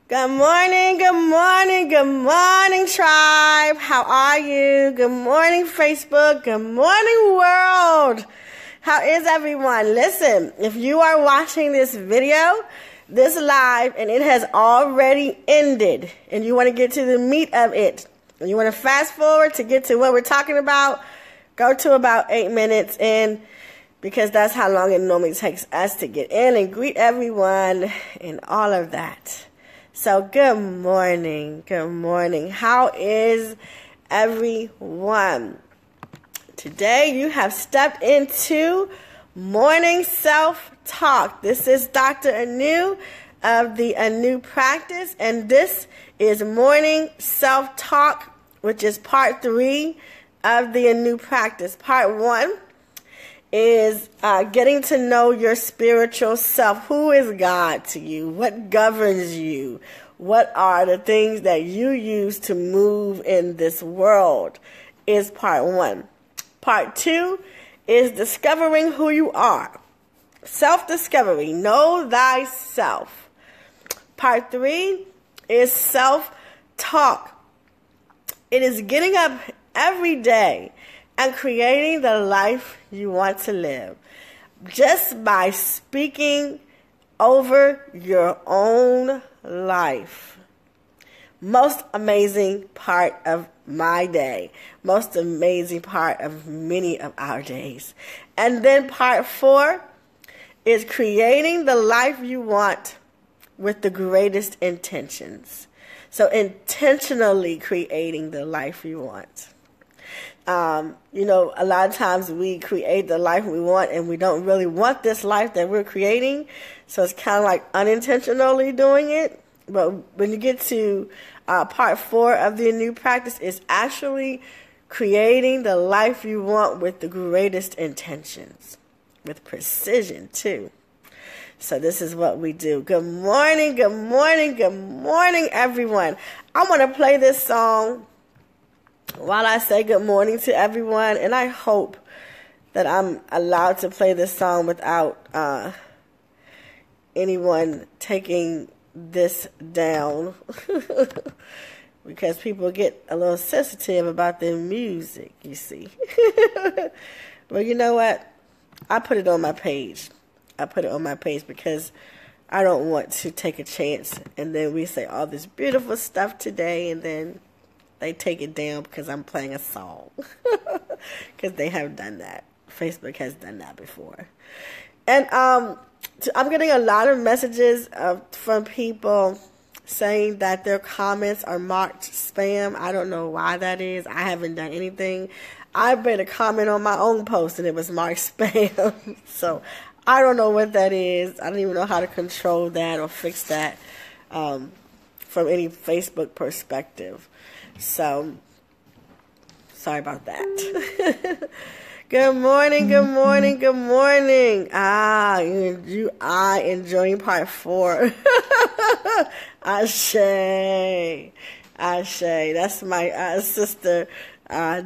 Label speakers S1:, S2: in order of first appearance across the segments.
S1: Good morning, good morning, good morning, tribe. How are you? Good morning, Facebook. Good morning, world. How is everyone? Listen, if you are watching this video, this live, and it has already ended, and you want to get to the meat of it, and you want to fast forward to get to what we're talking about, go to about 8 minutes in, because that's how long it normally takes us to get in and greet everyone and all of that. So good morning, good morning. How is everyone? Today you have stepped into morning self-talk. This is Dr. Anu of the Anu Practice, and this is morning self-talk, which is part 3 of the Anu Practice. Part 1 is getting to know your spiritual self. Who is God to you? What governs you? What are the things that you use to move in this world? Is part 1. Part 2 is discovering who you are. Self-discovery. Know thyself. Part 3 is self-talk. It is getting up every day and creating the life you want to live just by speaking over your own life. Most amazing part of my day. Most amazing part of many of our days. And then part 4 is creating the life you want with the greatest intentions. So intentionally creating the life you want. A lot of times we create the life we want and we don't really want this life that we're creating. So it's kind of like unintentionally doing it. But when you get to part 4 of the Anu Practice, it's actually creating the life you want with the greatest intentions. With precision, too. So this is what we do. Good morning, good morning, good morning, everyone. I want to play this song while I say good morning to everyone, and I hope that I'm allowed to play this song without anyone taking this down because people get a little sensitive about their music, you see. Well, you know what? I put it on my page. I put it on my page because I don't want to take a chance and then we say all this beautiful stuff today and then they take it down because I'm playing a song. Because they have done that. Facebook has done that before. And I'm getting a lot of messages from people saying that their comments are marked spam. I don't know why that is. I haven't done anything. I made a comment on my own post and it was marked spam. So I don't know what that is. I don't even know how to control that or fix that from any Facebook perspective. So, sorry about that. Good morning, good morning, good morning. You are enjoying part 4. Ashe. That's my sister,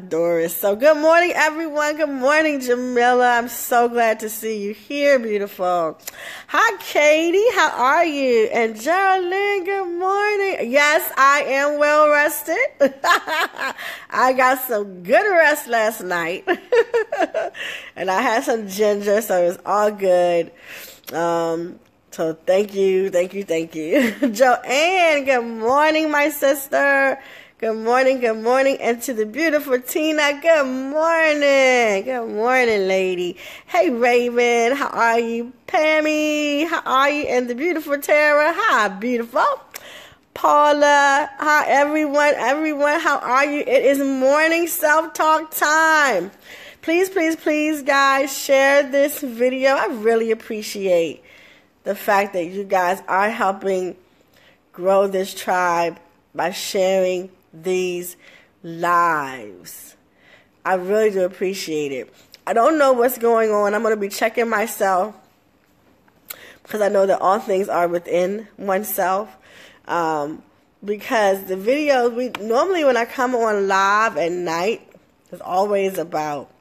S1: Doris. So good morning, everyone. Good morning, Jamila. I'm so glad to see you here, beautiful. Hi, Katie. How are you? And Geraldine, good morning. Yes, I am well rested. I got some good rest last night. And I had some ginger, so it was all good. So thank you. Joanne, good morning, my sister. Good morning. And to the beautiful Tina, good morning. Good morning, lady. Hey, Raven, how are you? Pammy, how are you? And the beautiful Tara, hi, beautiful. Paula, hi, everyone, how are you? It is morning self-talk time. Please, guys, share this video. I really appreciate the fact that you guys are helping grow this tribe by sharing these lives. I really do appreciate it. I don't know what's going on. I'm going to be checking myself because I know that all things are within oneself. Because the videos, normally when I come on live at night, it's always about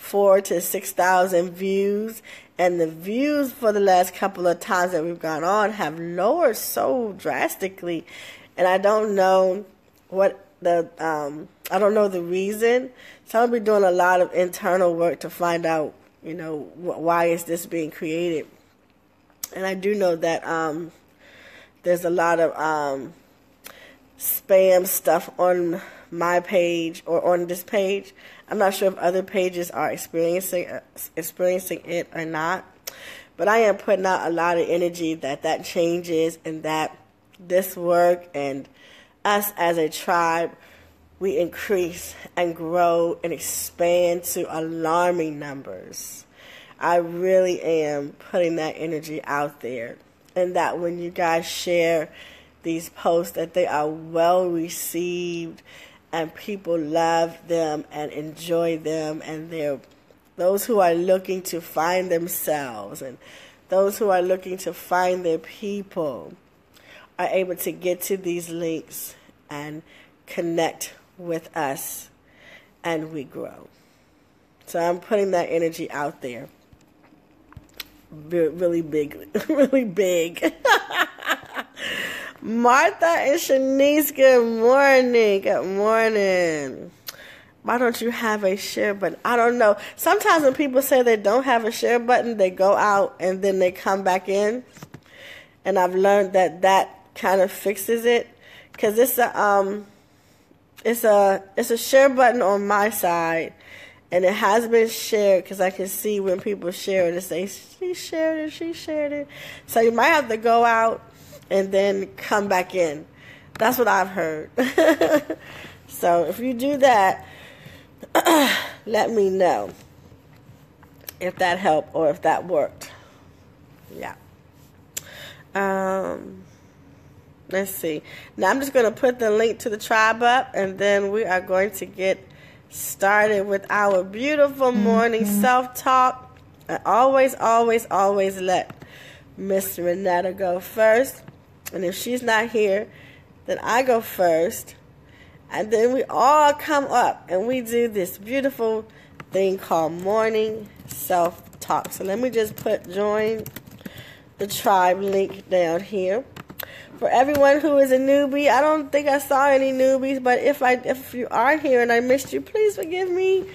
S1: 4,000 to 6,000 views, and the views for the last couple of times that we've gone on have lowered so drastically, and I don't know what the I don't know the reason. So I'll be doing a lot of internal work to find out, you know, why is this being created. And I do know that there's a lot of spam stuff on my page or on this page. I'm not sure if other pages are experiencing it or not, but I am putting out a lot of energy that changes, and that this work and us as a tribe, we increase and grow and expand to alarming numbers. I really am putting that energy out there, and that when you guys share these posts, that they are well received and people love them and enjoy them, and they're those who are looking to find themselves and those who are looking to find their people are able to get to these links and connect with us, and we grow. So I'm putting that energy out there. Really big, really big. Martha and Shanice, good morning. Good morning. Why don't you have a share button? I don't know. Sometimes when people say they don't have a share button, they go out and then they come back in. And I've learned that kind of fixes it, because it's a share button on my side, and it has been shared, because I can see when people share it and say she shared it. So you might have to go out and then come back in. That's what I've heard. So if you do that, let me know if that helped or if that worked. Yeah. Let's see. Now I'm just going to put the link to the tribe up, and then we are going to get started with our beautiful morning self-talk. I always let Miss Renetta go first. And if she's not here, then I go first. And then we all come up and we do this beautiful thing called morning self-talk. So let me just join the tribe link down here. For everyone who is a newbie, I don't think I saw any newbies, but if you are here and I missed you, please forgive me.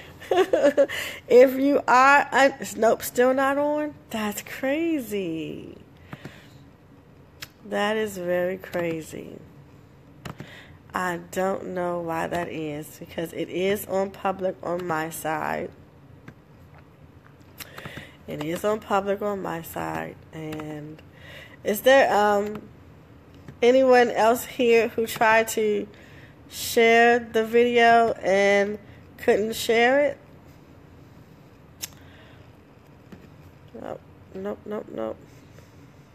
S1: If you are, nope, still not on? That's crazy. That is very crazy. I don't know why that is, because it is on public on my side. It is on public on my side. And is there anyone else here who tried to share the video and couldn't share it? Nope.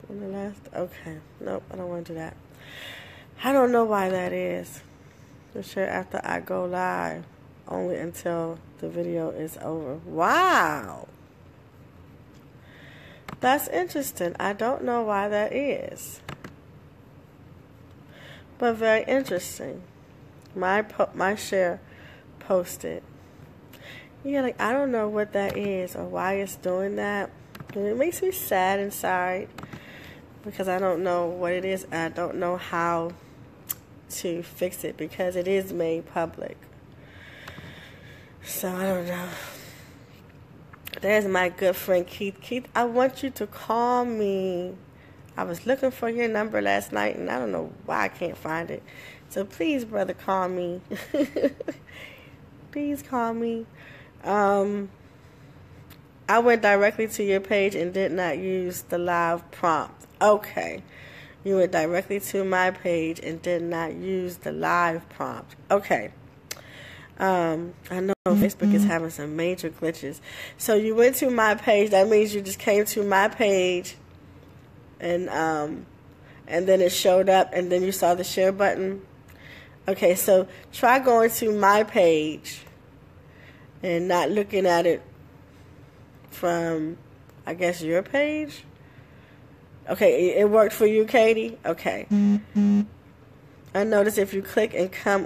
S1: On the last, okay. Nope, I don't want to do that. I don't know why that is. To share after I go live, only until the video is over. Wow. That's interesting. I don't know why that is. But very interesting. My share posted. Yeah, like I don't know what that is or why it's doing that. And it makes me sad inside, because I don't know what it is. I don't know how to fix it, because it is made public. So I don't know. There's my good friend Keith. Keith, I want you to call me. I was looking for your number last night, and I don't know why I can't find it. So please, brother, call me. Please call me. I went directly to your page and did not use the live prompt. Okay. You went directly to my page and did not use the live prompt. Okay. I know Facebook is having some major glitches. So you went to my page. That means you just came to my page, and then it showed up, and then you saw the share button. Okay, so try going to my page and not looking at it from, I guess, your page. Okay, it worked for you, Katie? Okay. I notice if you click and come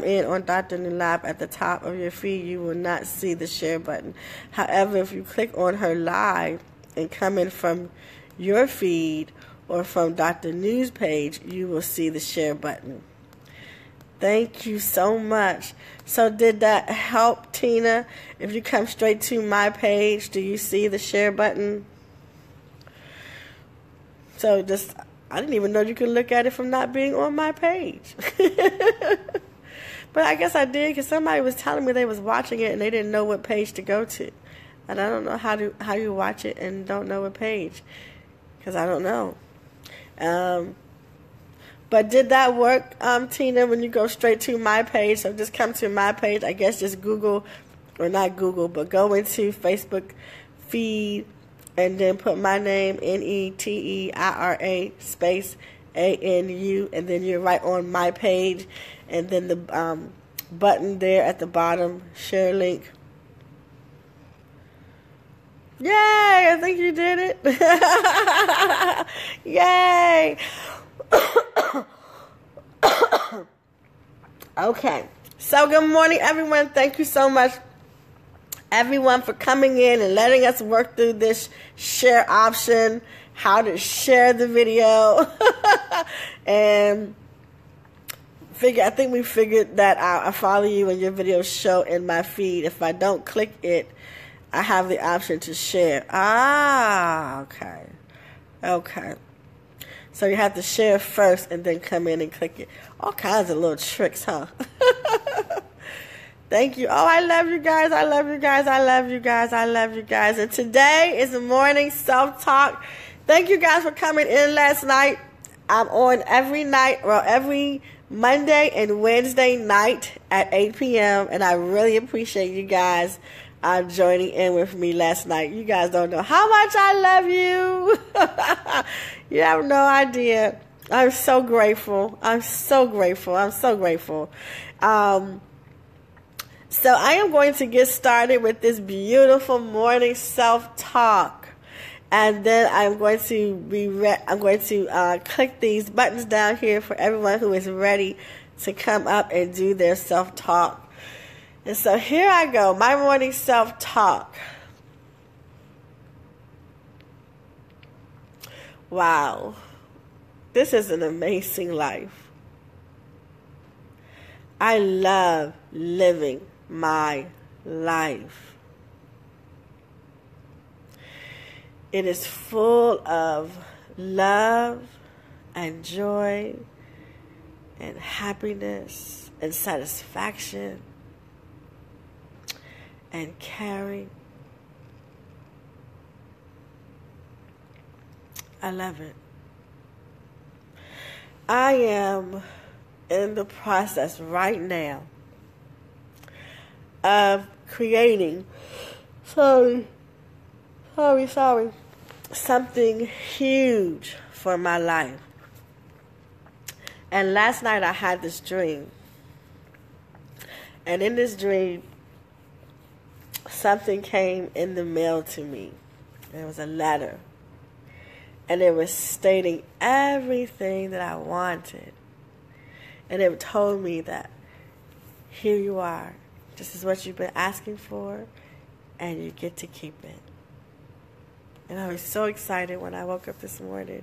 S1: in on Dr. Anu Live at the top of your feed, you will not see the share button. However, if you click on her live and come in from your feed or from Dr. Anu's page, you will see the share button. Thank you so much. So did that help, Tina? If you come straight to my page, do you see the share button? So I didn't even know you could look at it from not being on my page. But I guess I did, because somebody was telling me they was watching it and they didn't know what page to go to. And I don't know how you watch it and don't know what page, because I don't know. But did that work, Tina, when you go straight to my page? So just come to my page. I guess just Google, or not Google, but go into Facebook feed and then put my name, NETEIRA space ANU, and then you're right on my page. And then the button there at the bottom, share link. Yay, I think you did it. Yay. Okay, so good morning, everyone. Thank you so much, everyone, for coming in and letting us work through this share option, how to share the video. And I think we figured that out. I follow you and your videos show in my feed. If I don't click it, I have the option to share. Okay. So you have to share first and then come in and click it. All kinds of little tricks, huh? Thank you. Oh, I love you guys. I love you guys. I love you guys. I love you guys. And today is the morning self-talk. Thank you guys for coming in last night. I'm on every Monday and Wednesday night at 8 p.m. And I really appreciate you guys joining in with me last night. You guys don't know how much I love you. You have no idea. I'm so grateful. So I am going to get started with this beautiful morning self-talk. And then I'm going to click these buttons down here for everyone who is ready to come up and do their self-talk. And so here I go, my morning self-talk. Wow, this is an amazing life. I love living my life. It is full of love and joy and happiness and satisfaction and caring. I love it. I am in the process right now of creating something huge for my life. And last night I had this dream. And in this dream, something came in the mail to me. It was a letter. And it was stating everything that I wanted. And it told me that here you are. This is what you've been asking for, and you get to keep it. And I was so excited when I woke up this morning.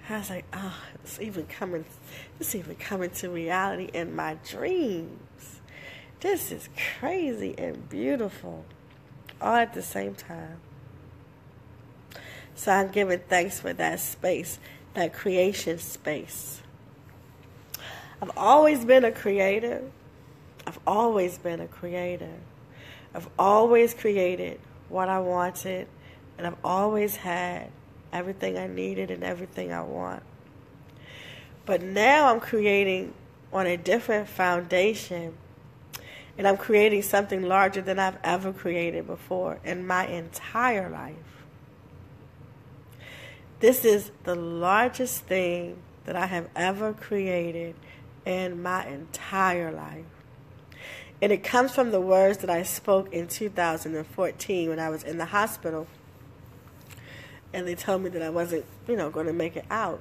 S1: I was like, oh, it's even coming to reality in my dreams. This is crazy and beautiful, all at the same time. So I'm giving thanks for that space, that creation space. I've always been a creator. I've always created what I wanted, and I've always had everything I needed and everything I want. But now I'm creating on a different foundation, and I'm creating something larger than I've ever created before in my entire life. This is the largest thing that I have ever created in my entire life. And it comes from the words that I spoke in 2014 when I was in the hospital. And they told me that I wasn't, going to make it out.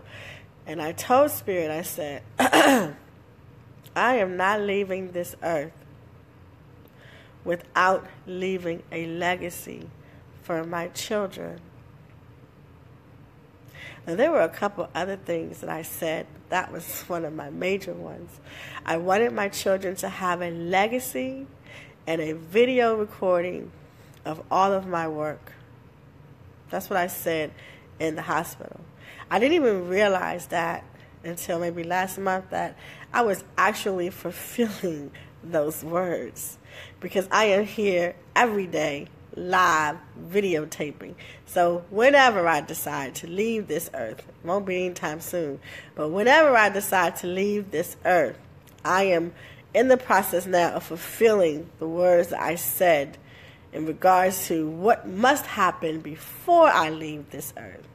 S1: And I told Spirit, I said, I am not leaving this earth without leaving a legacy for my children. Now, there were a couple other things that I said. That was one of my major ones. I wanted my children to have a legacy and a video recording of all of my work. That's what I said in the hospital. I didn't even realize that until maybe last month, that I was actually fulfilling those words, because I am here every day live videotaping. So whenever I decide to leave this earth, it won't be anytime soon, but whenever I decide to leave this earth, I am in the process now of fulfilling the words that I said in regards to what must happen before I leave this earth.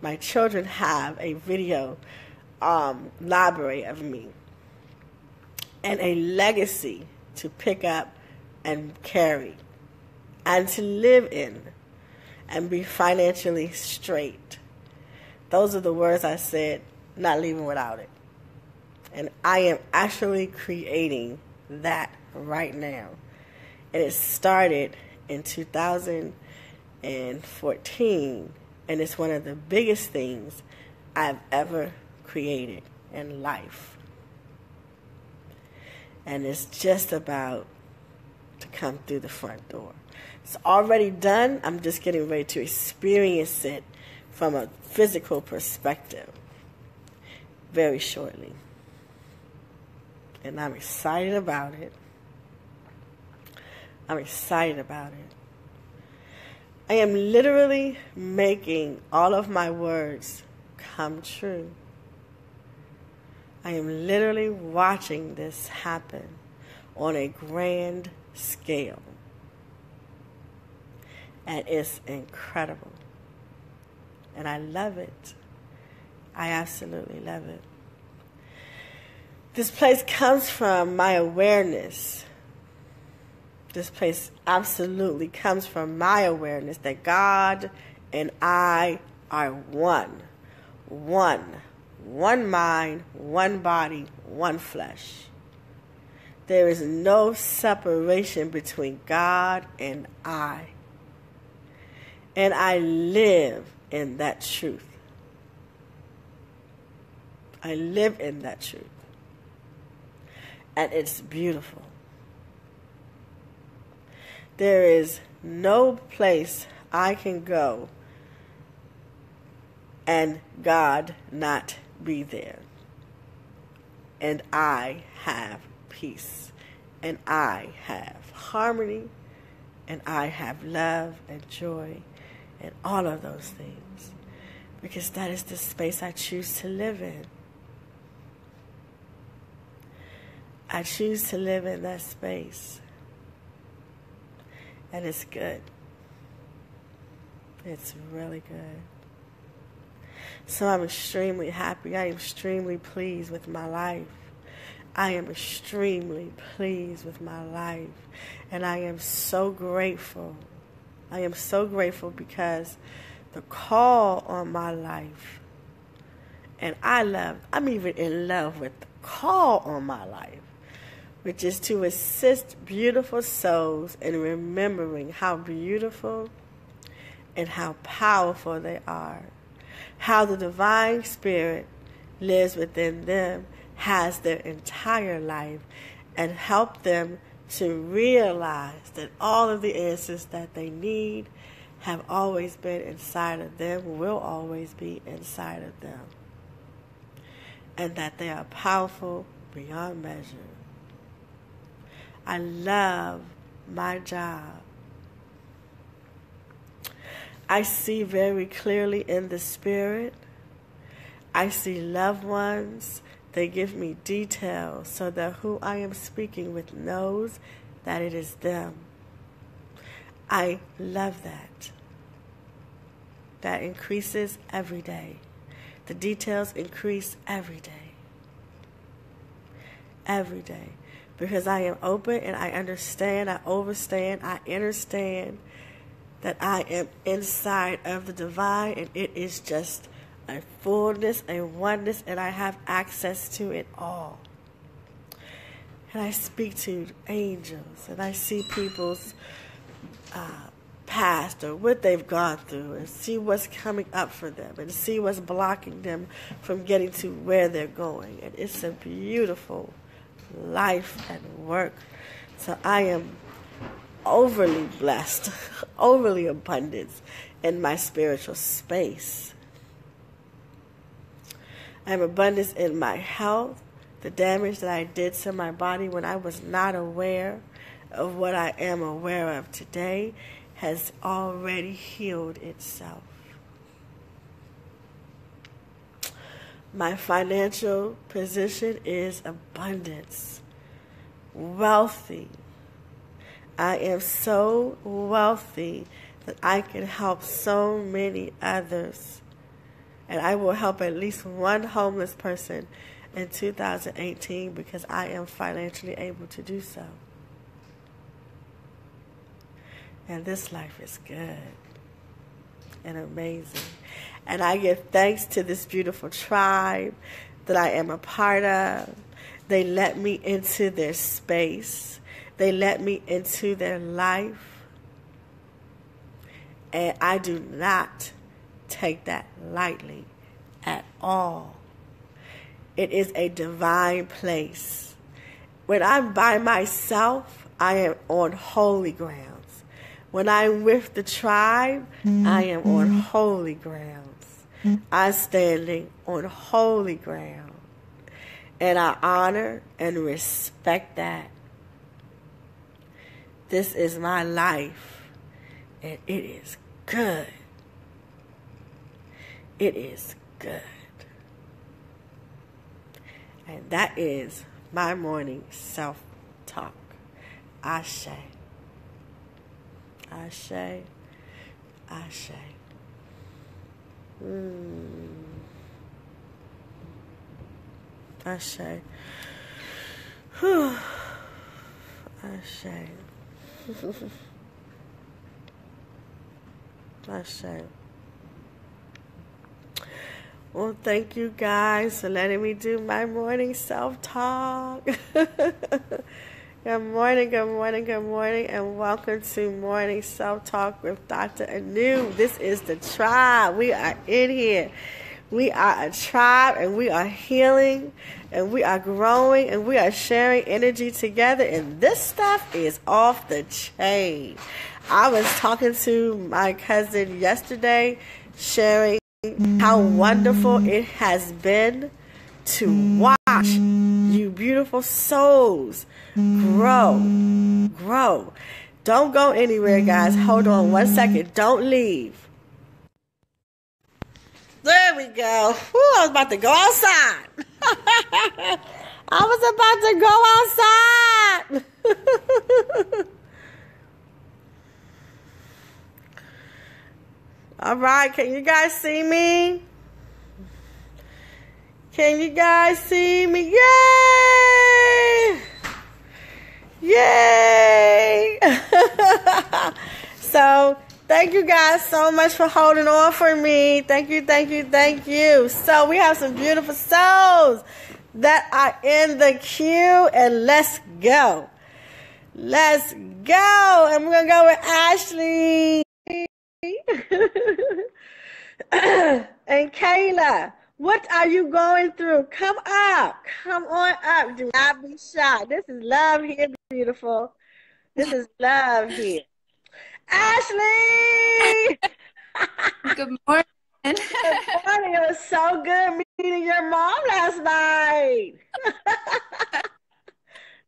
S1: My children have a video library of me and a legacy to pick up and carry and to live in and be financially straight. Those are the words I said, not leaving without it. And I am actually creating that right now. And it started in 2014, and it's one of the biggest things I've ever created in life. And it's just about to come through the front door. It's already done. I'm just getting ready to experience it from a physical perspective very shortly. And I'm excited about it. I'm excited about it. I am literally making all of my words come true. I am literally watching this happen on a grand scale. And it's incredible. And I love it. I absolutely love it. This place comes from my awareness. This place absolutely comes from my awareness that God and I are one. One. One mind, one body, one flesh. There is no separation between God and I. And I live in that truth. I live in that truth. And it's beautiful. There is no place I can go and God not be there. And I have peace. And I have harmony. And I have love and joy and all of those things. Because that is the space I choose to live in. I choose to live in that space. And it's good. It's really good. So I'm extremely happy. I am extremely pleased with my life. I am extremely pleased with my life. And I am so grateful. I am so grateful because the call on my life, and I'm even in love with the call on my life, which is to assist beautiful souls in remembering how beautiful and how powerful they are. How the divine spirit lives within them, has their entire life, and help them to realize that all of the answers that they need have always been inside of them, will always be inside of them. And that they are powerful beyond measure. I love my job. I see very clearly in the spirit. I see loved ones. They give me details so that who I am speaking with knows that it is them. I love that. That increases every day. The details increase every day. Every day. Because I am open and I understand, I overstand, I understand that I am inside of the divine, and it is just a fullness, a oneness, and I have access to it all. And I speak to angels, and I see people's past or what they've gone through, and see what's coming up for them, and see what's blocking them from getting to where they're going. And it's a beautiful life and work. So I am overly blessed, overly abundant in my spiritual space. I am abundant in my health. The damage that I did to my body when I was not aware of what I am aware of today has already healed itself. My financial position is abundance, wealthy. I am so wealthy that I can help so many others. And I will help at least one homeless person in 2018 because I am financially able to do so. And this life is good and amazing. And I give thanks to this beautiful tribe that I am a part of. They let me into their space. They let me into their life. And I do not take that lightly at all. It is a divine place. When I'm by myself, I am on holy grounds. When I'm with the tribe, I am on holy grounds. I'm standing on holy ground. And I honor and respect that. This is my life, and it is good. It is good. And that is my morning self-talk. Ashe. Ashe. Ashe. Ashe. Whew. Ashe. Ashe. Well, thank you guys for letting me do my morning self-talk. Good morning, good morning, good morning, and welcome to Morning Self-Talk with Dr. Anu. This is the tribe. We are in here. We are a tribe, and we are healing, and we are growing, and we are sharing energy together, and this stuff is off the chain. I was talking to my cousin yesterday, sharing how wonderful it has been to watch you beautiful souls grow. Don't go anywhere, guys. Hold on one second. Don't leave. There we go. Whew, I was about to go outside. I was about to go outside. All right, can you guys see me? Can you guys see me? Yay! Yay! So, thank you guys so much for holding on for me. Thank you, thank you, thank you. So, we have some beautiful souls that are in the queue, and let's go. Let's go. And we're going to go with Ashley. And Kayla, what are you going through? Come up. Come on up. Do not be shy. This is love here, beautiful. This is love here. Ashley!
S2: Good morning.
S1: Good morning. It was so good meeting your mom last night.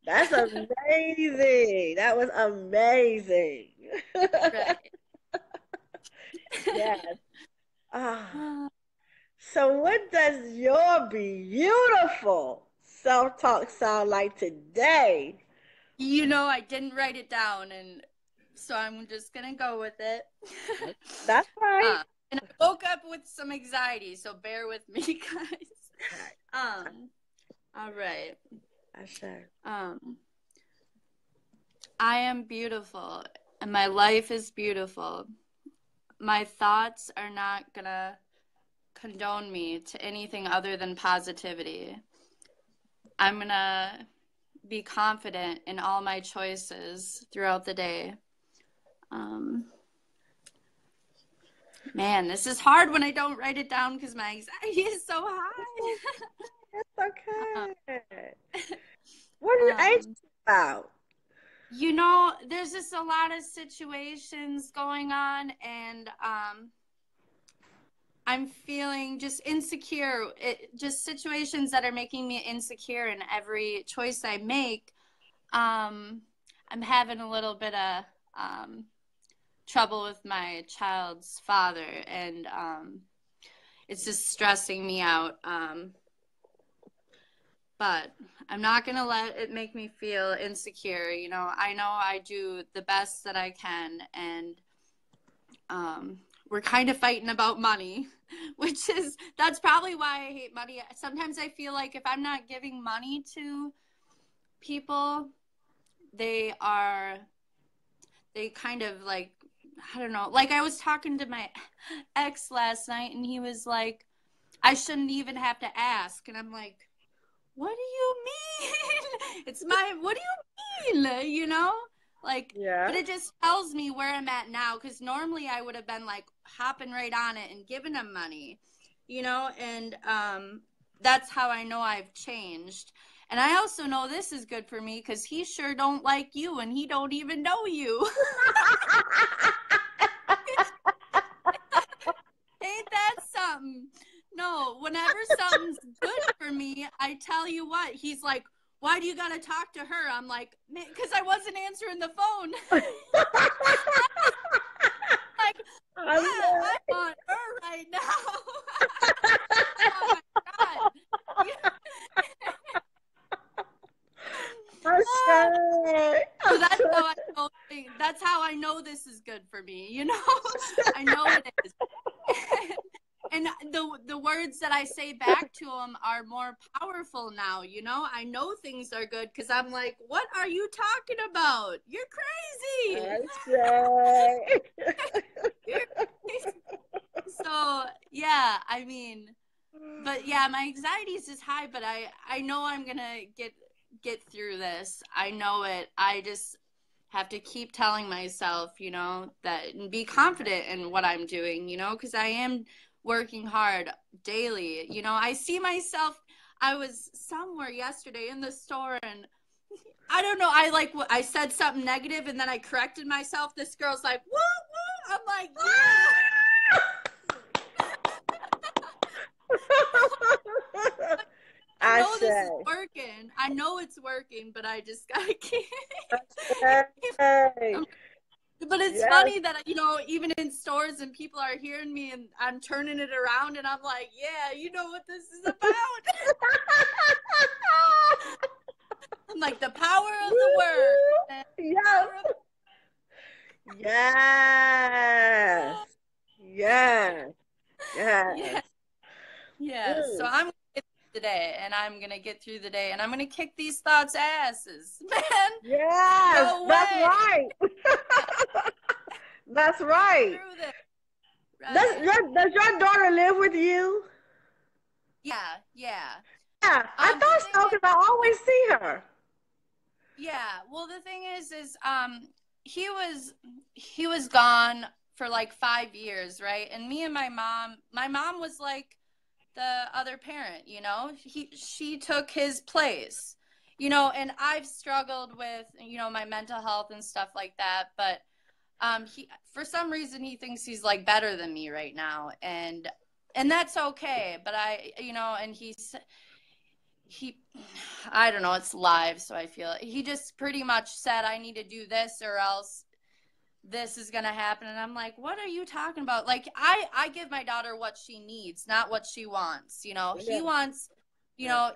S1: That's amazing. That was amazing.
S2: Right.
S1: Yes. So what does your beautiful self-talk sound like today?
S2: You know, I didn't write it down, and so I'm just going to go with it.
S1: That's right.
S2: And I woke up with some anxiety, so bear with me, guys. All right.
S1: Sure.
S2: I am beautiful, and my life is beautiful. My thoughts are not going to condone me to anything other than positivity. I'm going to be confident in all my choices throughout the day. Man, this is hard when I don't write it down because my anxiety is so high.
S1: It's okay. What are you anxious about?
S2: There's just a lot of situations going on, and I'm feeling just insecure. Just situations that are making me insecure in every choice I make. I'm having a little bit of trouble with my child's father, and it's just stressing me out. But I'm not going to let it make me feel insecure. I know I do the best that I can, and we're kind of fighting about money, that's probably why I hate money. Sometimes I feel like if I'm not giving money to people, they kind of like, I don't know. Like I was talking to my ex last night, and he was like, I shouldn't even have to ask. And I'm like, what do you mean? What do you mean? Like,
S1: yeah.
S2: But it just tells me where I'm at now. Cause normally I would have been like hopping right on it and giving him money, and, that's how I know I've changed. And I also know this is good for me because he sure don't like you and he don't even know you. Ain't that something? No, whenever something's good for me, I tell you what, he's like, why do you got to talk to her? I'm like, because I wasn't answering the phone. Like, I want her right now. Oh my God. So that's how I know this is good for me, I know it is. And the words that I say back to him are more powerful now, I know things are good because I'm like, what are you talking about? You're crazy. You're crazy. So yeah, I mean, but yeah, my anxiety is just high, but I know I'm gonna get through this. I know it. I just have to keep telling myself, that, and be confident in what I'm doing, because I am working hard daily. I see myself. I was somewhere yesterday in the store, and I don't know. I said something negative, and then I corrected myself. This girl's like, "Woo, woo!" I'm like, "Yeah." I know this is working. I know it's working, but I just gotta keep. But it's funny that, even in stores and people are hearing me and I'm turning it around and I'm like, yeah, you know what this is about. I'm like, the power of the word.
S1: Yes.
S2: Yeah. So I'm going to get through the day, and I'm going to get through the day, and I'm going to kick these thoughts' asses, man.
S1: Yes,
S2: no
S1: that's
S2: way.
S1: right. That's right. Does your daughter live with you?
S2: Yeah.
S1: Yeah, I thought so because I always see her.
S2: Yeah. Well, the thing is he was gone for like 5 years, right? And me and my mom was like the other parent, she took his place, and I've struggled with, my mental health and stuff like that. But he, for some reason, he thinks he's like better than me right now. And that's okay. But and I don't know, it's live. So I feel he just pretty much said, I need to do this or else this is going to happen. And I'm like, what are you talking about? Like, I give my daughter what she needs, not what she wants. He wants,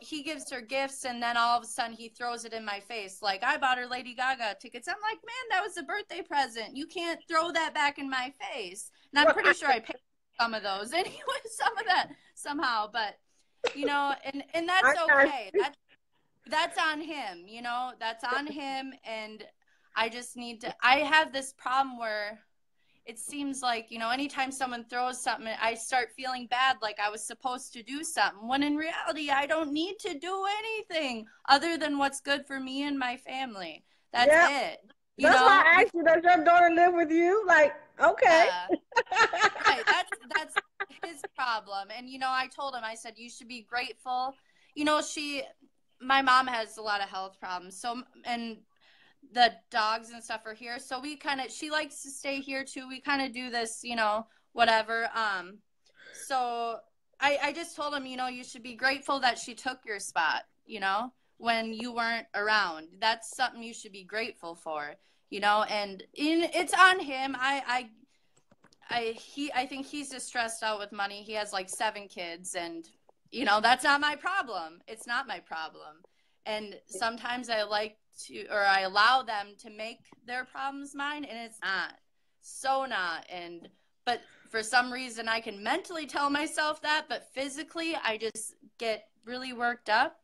S2: he gives her gifts, and then all of a sudden he throws it in my face. Like, I bought her Lady Gaga tickets. I'm like, man, that was a birthday present. You can't throw that back in my face. And I'm pretty sure I paid some of those anyway, some of that somehow. But, and that's okay. That's on him, that's on him. And I just need to, I have this problem where it seems like, you know, anytime someone throws something, I start feeling bad, like I was supposed to do something, when in reality, I don't need to do anything other than what's good for me and my family. That's
S1: Yeah.
S2: it. You
S1: That's why
S2: know,
S1: I asked you, does your daughter live with you? Like, okay.
S2: yeah, right. That's his problem. And you know, I told him, I said, you should be grateful. You know, my mom has a lot of health problems. So, and the dogs and stuff are here. So we kind of, she likes to stay here too. We kind of do this, you know, whatever. So I just told him, you know, you should be grateful that she took your spot, you know, when you weren't around. That's something you should be grateful for, you know, and it's on him. I think he's just stressed out with money. He has like 7 kids, and you know, that's not my problem. It's not my problem. And sometimes I like to, or I allow them to make their problems mine, and it's not. So not. And but for some reason I can mentally tell myself that, but physically I just get really worked up.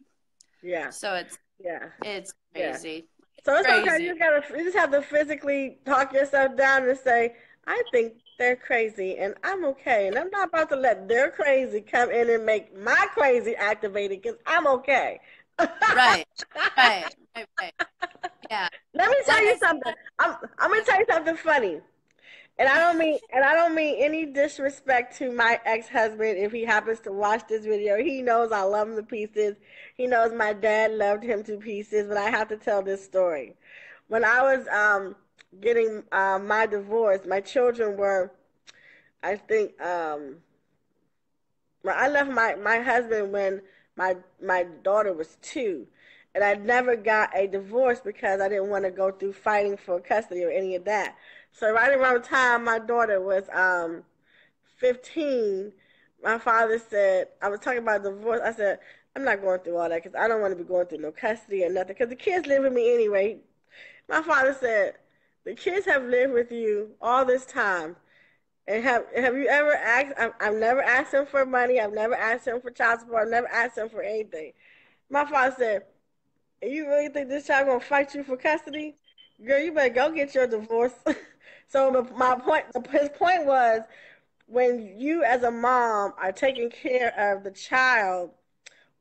S1: Yeah.
S2: So
S1: Yeah.
S2: it's
S1: Yeah.
S2: crazy.
S1: So it's okay.
S2: Crazy.
S1: You just have to physically talk yourself down and say, I think they're crazy and I'm okay. And I'm not about to let their crazy come in and make my crazy activated because I'm okay.
S2: Right. Right. Right. Right. Yeah.
S1: Let me tell
S2: Like
S1: you
S2: I
S1: something.
S2: said,
S1: I'm gonna tell you something funny. And I don't mean any disrespect to my ex-husband if he happens to watch this video. He knows I love him to pieces. He knows my dad loved him to pieces, but I have to tell this story. When I was getting my divorce, my children were, I think, well, I left my husband when my daughter was 2, and I never got a divorce because I didn't want to go through fighting for custody or any of that. So right around the time my daughter was 15, my father said, I was talking about divorce. I said, I'm not going through all that because I don't want to be going through no custody or nothing because the kids live with me anyway. My father said, the kids have lived with you all this time. And have you ever asked? I've never asked him for money. I've never asked him for child support. I've never asked him for anything. My father said, "You really think this child gonna fight you for custody? Girl, you better go get your divorce." So his point was, when you as a mom are taking care of the child,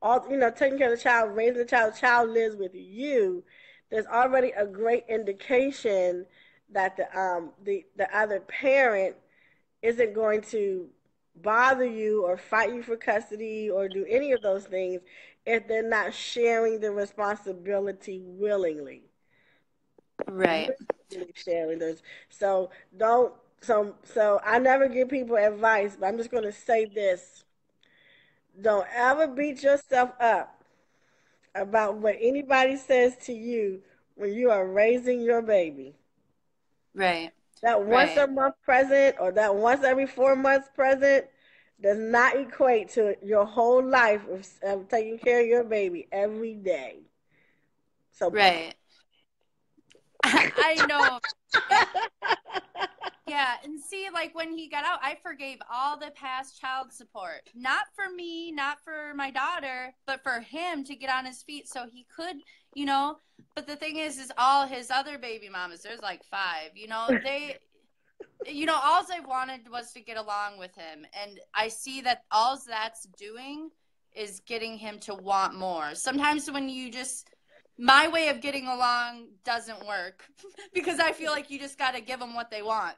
S1: taking care of the child, raising the child lives with you. There's already a great indication that the other parent isn't going to bother you or fight you for custody or do any of those things if they're not sharing the responsibility willingly.
S2: right.
S1: Willingly sharing those. So don't. So I never give people advice, but I'm just going to say this: don't ever beat yourself up about what anybody says to you when you are raising your baby.
S2: Right.
S1: That once
S2: Right.
S1: a month present or that once every 4 months present does not equate to your whole life of taking care of your baby every day. So,
S2: Right. I know. And yeah, and see, like when he got out, I forgave all the past child support. Not for me, not for my daughter, but for him to get on his feet so he could, you know. But the thing is all his other baby mamas, there's like 5, you know, all I wanted was to get along with him. And I see that all that's doing is getting him to want more. Sometimes when you just, my way of getting along doesn't work because I feel like you just got to give them what they want,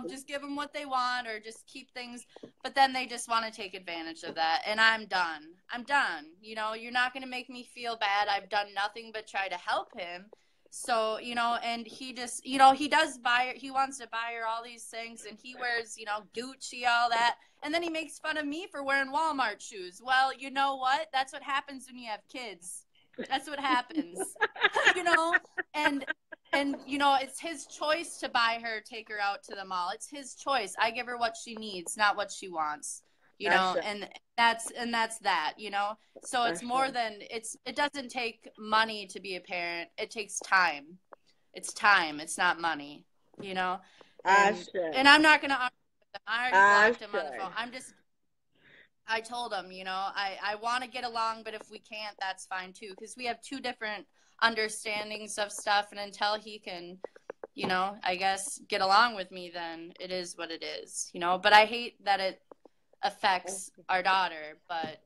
S2: just give them what they want or just keep things. But then they just want to take advantage of that. And I'm done. I'm done. You're not going to make me feel bad. I've done nothing but try to help him. So, and he just, he wants to buy her all these things and he wears, Gucci, all that. And then he makes fun of me for wearing Walmart shoes. Well, you know what? That's what happens when you have kids. That's what happens, you know, and, it's his choice to buy her, take her out to the mall. It's his choice. I give her what she needs, not what she wants,
S1: Asha,
S2: and that's that, so it's more
S1: Asha,
S2: than it doesn't take money to be a parent. It takes time. It's time. It's not money, and
S1: Asha,
S2: I'm not going to argue with him. I already blocked him on the phone.
S1: Asha.
S2: I told him, I want to get along, but if we can't, that's fine too. Because we have 2 different understandings of stuff. And until he can, you know, I guess get along with me, then it is what it is, you know. But I hate that it affects our daughter, but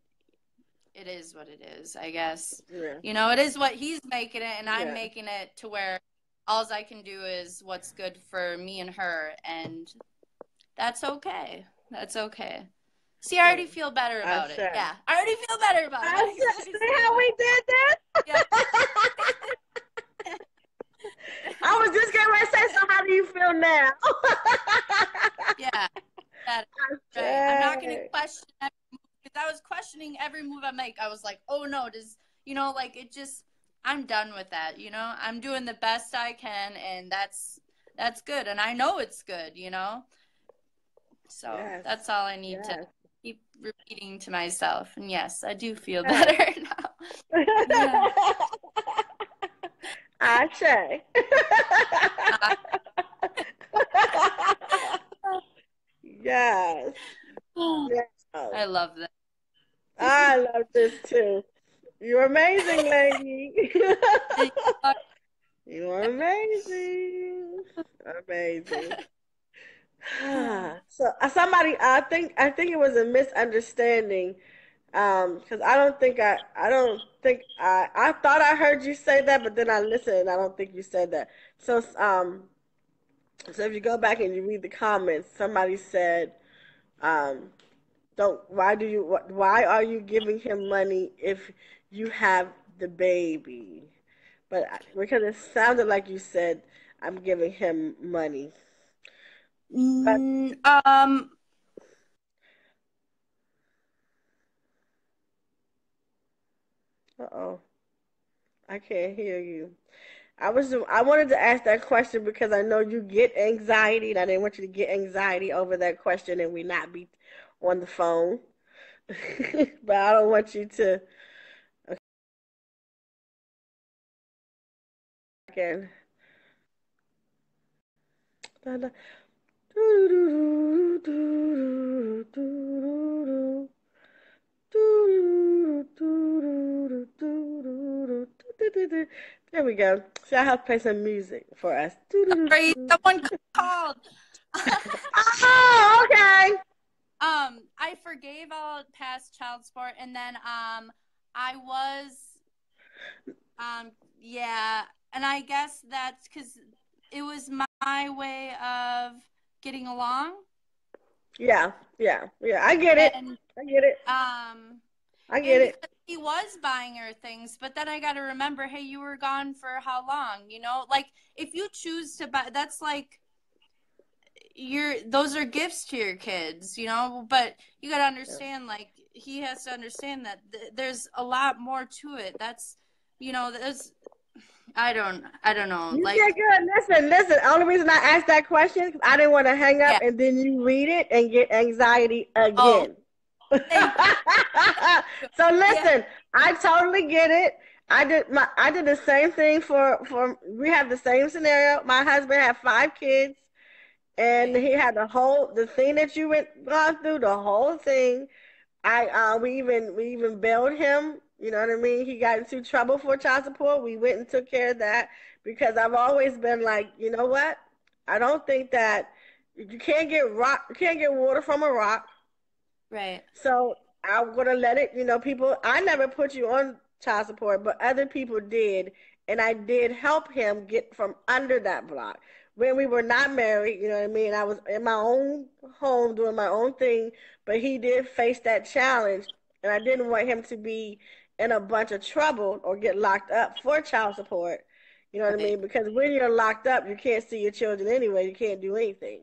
S2: it is what it is, I guess.
S1: Yeah.
S2: You know, it is what he's making it, and I'm
S1: Yeah.
S2: making it to where all I can do is what's good for me and her, and that's okay. That's okay. See, I already feel better
S1: I
S2: about it.
S1: say.
S2: Yeah, I already feel better about it.
S1: I say. See how we did that?
S2: Yeah.
S1: I was just getting ready to say, so how do you feel now?
S2: Yeah, that, right. I'm not going to question every move, because I was questioning every move I make. I was like, oh no, does, you know, like it just, I'm done with that, you know? I'm doing the best I can, and that's good. And I know it's good, you know? So
S1: Yes.
S2: that's all I need to
S1: Yes.
S2: keep repeating to myself. And yes, I do feel better now. Yeah.
S1: I say. Yes. Yes.
S2: I love that.
S1: I love this too. You're amazing, lady. You're amazing. Amazing. So somebody, I think it was a misunderstanding. Because I thought I heard you say that, but then I listened and I don't think you said that. So if you go back and you read the comments, somebody said, um, don't, why are you giving him money if you have the baby? Because it sounded like you said, I'm giving him money. But,
S2: Mm,
S1: uh-oh, I can't hear you. I wanted to ask that question because I know you get anxiety, and I didn't want you to get anxiety over that question and we not be on the phone. But I don't want you to. Again. There we go. See, I have to play some music for us.
S2: sorry, someone called.
S1: Oh, okay.
S2: I forgave all past child support, and then I was yeah, and I guess that's because it was my way of getting along,
S1: Yeah, yeah, yeah. I get it.
S2: and
S1: I get it.
S2: um
S1: I get
S2: and
S1: it.
S2: because he was buying her things, but then I got to remember, hey, you were gone for how long, you know? Like if you choose to buy, that's like those are gifts to your kids, you know, but you got to understand, like he has to understand that there's a lot more to it. That's, you know, there's I don't know,
S1: You
S2: like
S1: did good. Listen. Only reason I asked that question, 'cause I didn't want to hang up
S2: yeah.
S1: and then you read it and get anxiety
S2: Oh,
S1: again.
S2: thank you.
S1: So
S2: Yeah,
S1: listen, I totally get it. I did the same thing for we have the same scenario. My husband had 5 kids and
S2: right,
S1: he had the thing that you went gone through, the whole thing. I we even bailed him. You know what I mean? He got into trouble for child support. We went and took care of that because I've always been like, you know what? I don't think that you can't get water from a rock.
S2: right,
S1: So I'm gonna let it, people, I never put you on child support, but other people did, and I did help him get from under that block. When we were not married, you know what I mean? I was in my own home doing my own thing, but he did face that challenge, and I didn't want him to be in a bunch of trouble or get locked up for child support. You know what I
S2: right,
S1: mean? Because when you're locked up, you can't see your children anyway. You can't do anything.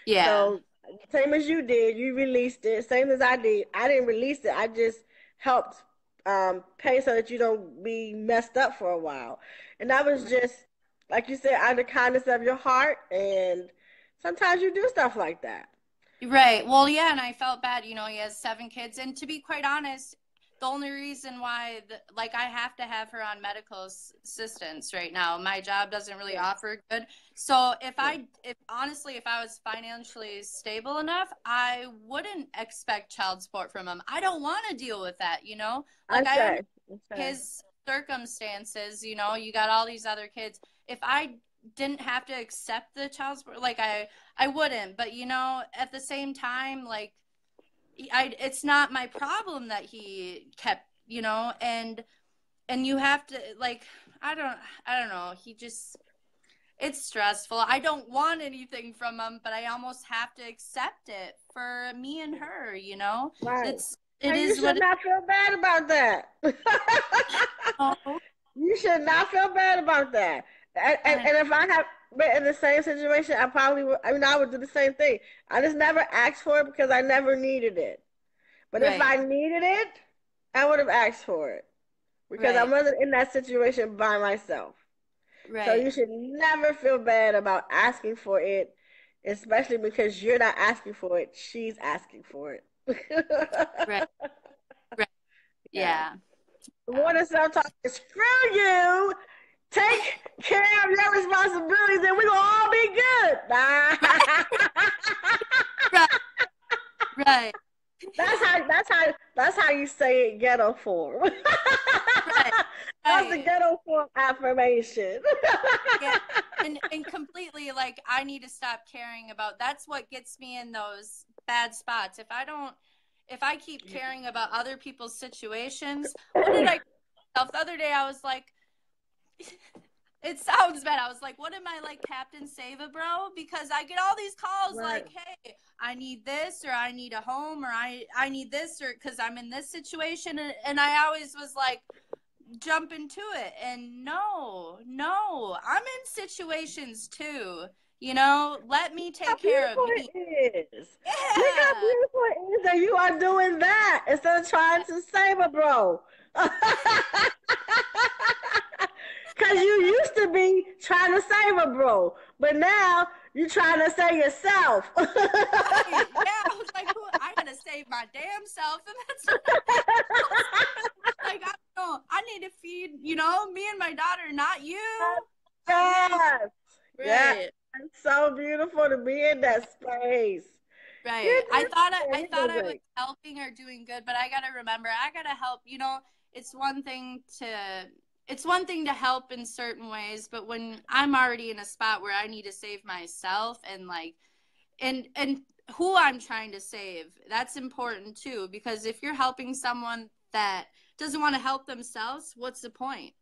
S2: yeah,
S1: So same as you did, you released it. Same as I did. I didn't release it. I just helped pay so that you don't be messed up for a while. And that was just, like you said, out of the kindness of your heart. And sometimes you do stuff like that.
S2: right. Well, yeah, and I felt bad. You know, he has 7 kids, and to be quite honest, the only reason why, like, I have to have her on medical assistance right now. My job doesn't really
S1: Yeah,
S2: offer good. So
S1: yeah.
S2: if honestly, if I was financially stable enough, I wouldn't expect child support from him. I don't want to deal with that. You know,
S1: I
S2: like I
S1: say. I say.
S2: his circumstances, you know, you got all these other kids. If I didn't have to accept the child support, like I wouldn't. But you know, at the same time, like it's not my problem that he kept, you know, and you have to like I don't know. He just it's stressful. I don't want anything from him, but I almost have to accept it for me and her, you know?
S1: Right.
S2: It
S1: And you
S2: is
S1: should
S2: what
S1: not feel bad about that.
S2: oh,
S1: You should not feel bad about that. And if I have been in the same situation, I probably would. I mean, I would do the same thing. I just never asked for it because I never needed it. But if
S2: right,
S1: I needed it, I would have asked for it because I
S2: right,
S1: wasn't in that situation by myself. So
S2: right,
S1: you should never feel bad about asking for it, especially because you're not asking for it. She's asking for it.
S2: right, right.
S1: Yeah.
S2: Yeah.
S1: The
S2: Yeah.
S1: water self talk is screw you. Take care of your responsibilities and we're gonna all be good.
S2: Right, right,
S1: that's how you say it ghetto form.
S2: right,
S1: That's the
S2: right.
S1: ghetto form affirmation.
S2: Yeah. And completely like I need to stop caring about that's what gets me in those bad spots. If I keep caring about other people's situations, what did I the other day I was like it sounds bad. I was like, what am I like Captain Save a Bro? Because I get all these calls
S1: Right.
S2: like, hey, I need this or I need a home or I need this or because I'm in this situation. And I always was like, jump into it. And no, I'm in situations too. You know, let me
S1: How
S2: take care of
S1: beautiful
S2: me.
S1: it is. Look how
S2: Yeah.
S1: beautiful it is that you are doing that instead of trying to save a bro. Because you used to be trying to save a bro, but now you're trying to save yourself.
S2: Right. Yeah. I was like, I gotta save my damn self. And that's what I was like, I don't know. I need to feed, you know, me and my daughter, not you. Not you.
S1: Yes. Yeah.
S2: Right.
S1: It's so beautiful to be in that space.
S2: Right.
S1: You're doing
S2: I
S1: great. You're
S2: thought
S1: doing
S2: I was
S1: great.
S2: helping or doing good, but I gotta remember I gotta help. You know, it's one thing to it's one thing to help in certain ways, but when I'm already in a spot where I need to save myself and like and who I'm trying to save, that's important too. Because if you're helping someone that doesn't want to help themselves, what's the point?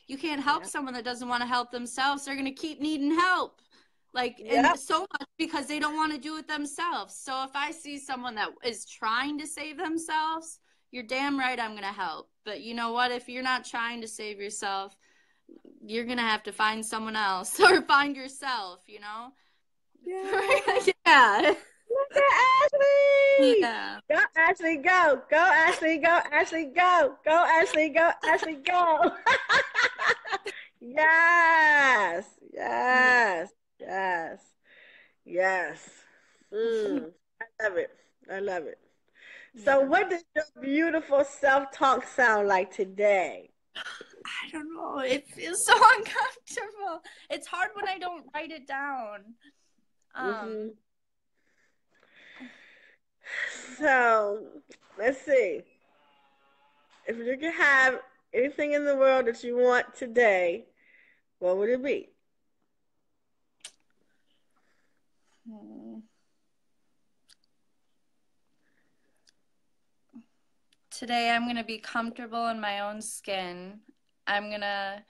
S2: You can't help
S1: Yeah.
S2: someone that doesn't want to help themselves. They're going to keep needing help. Like, and
S1: Yep.
S2: so much because they don't want to do it themselves. So if I see someone that is trying to save themselves, you're damn right I'm going to help. But you know what? If you're not trying to save yourself, you're going to have to find someone else or find yourself, you know?
S1: Yeah.
S2: Yeah.
S1: Look at Ashley.
S2: Yeah.
S1: Go, Ashley, go. Go, Ashley, go, Ashley, go. Go, Ashley, go, Ashley, go. Yes.
S2: Yeah.
S1: Yes. Yes. Yes. Mm, I love it. I love it. So,
S2: Yeah.
S1: what does your beautiful self talk sound like today?
S2: I don't know. It feels so uncomfortable. It's hard when I don't write it down.
S1: Hmm.
S2: Um,
S1: So, let's see. If you could have anything in the world that you want today, what would it be?
S2: today I'm going to be comfortable in my own skin. I'm going to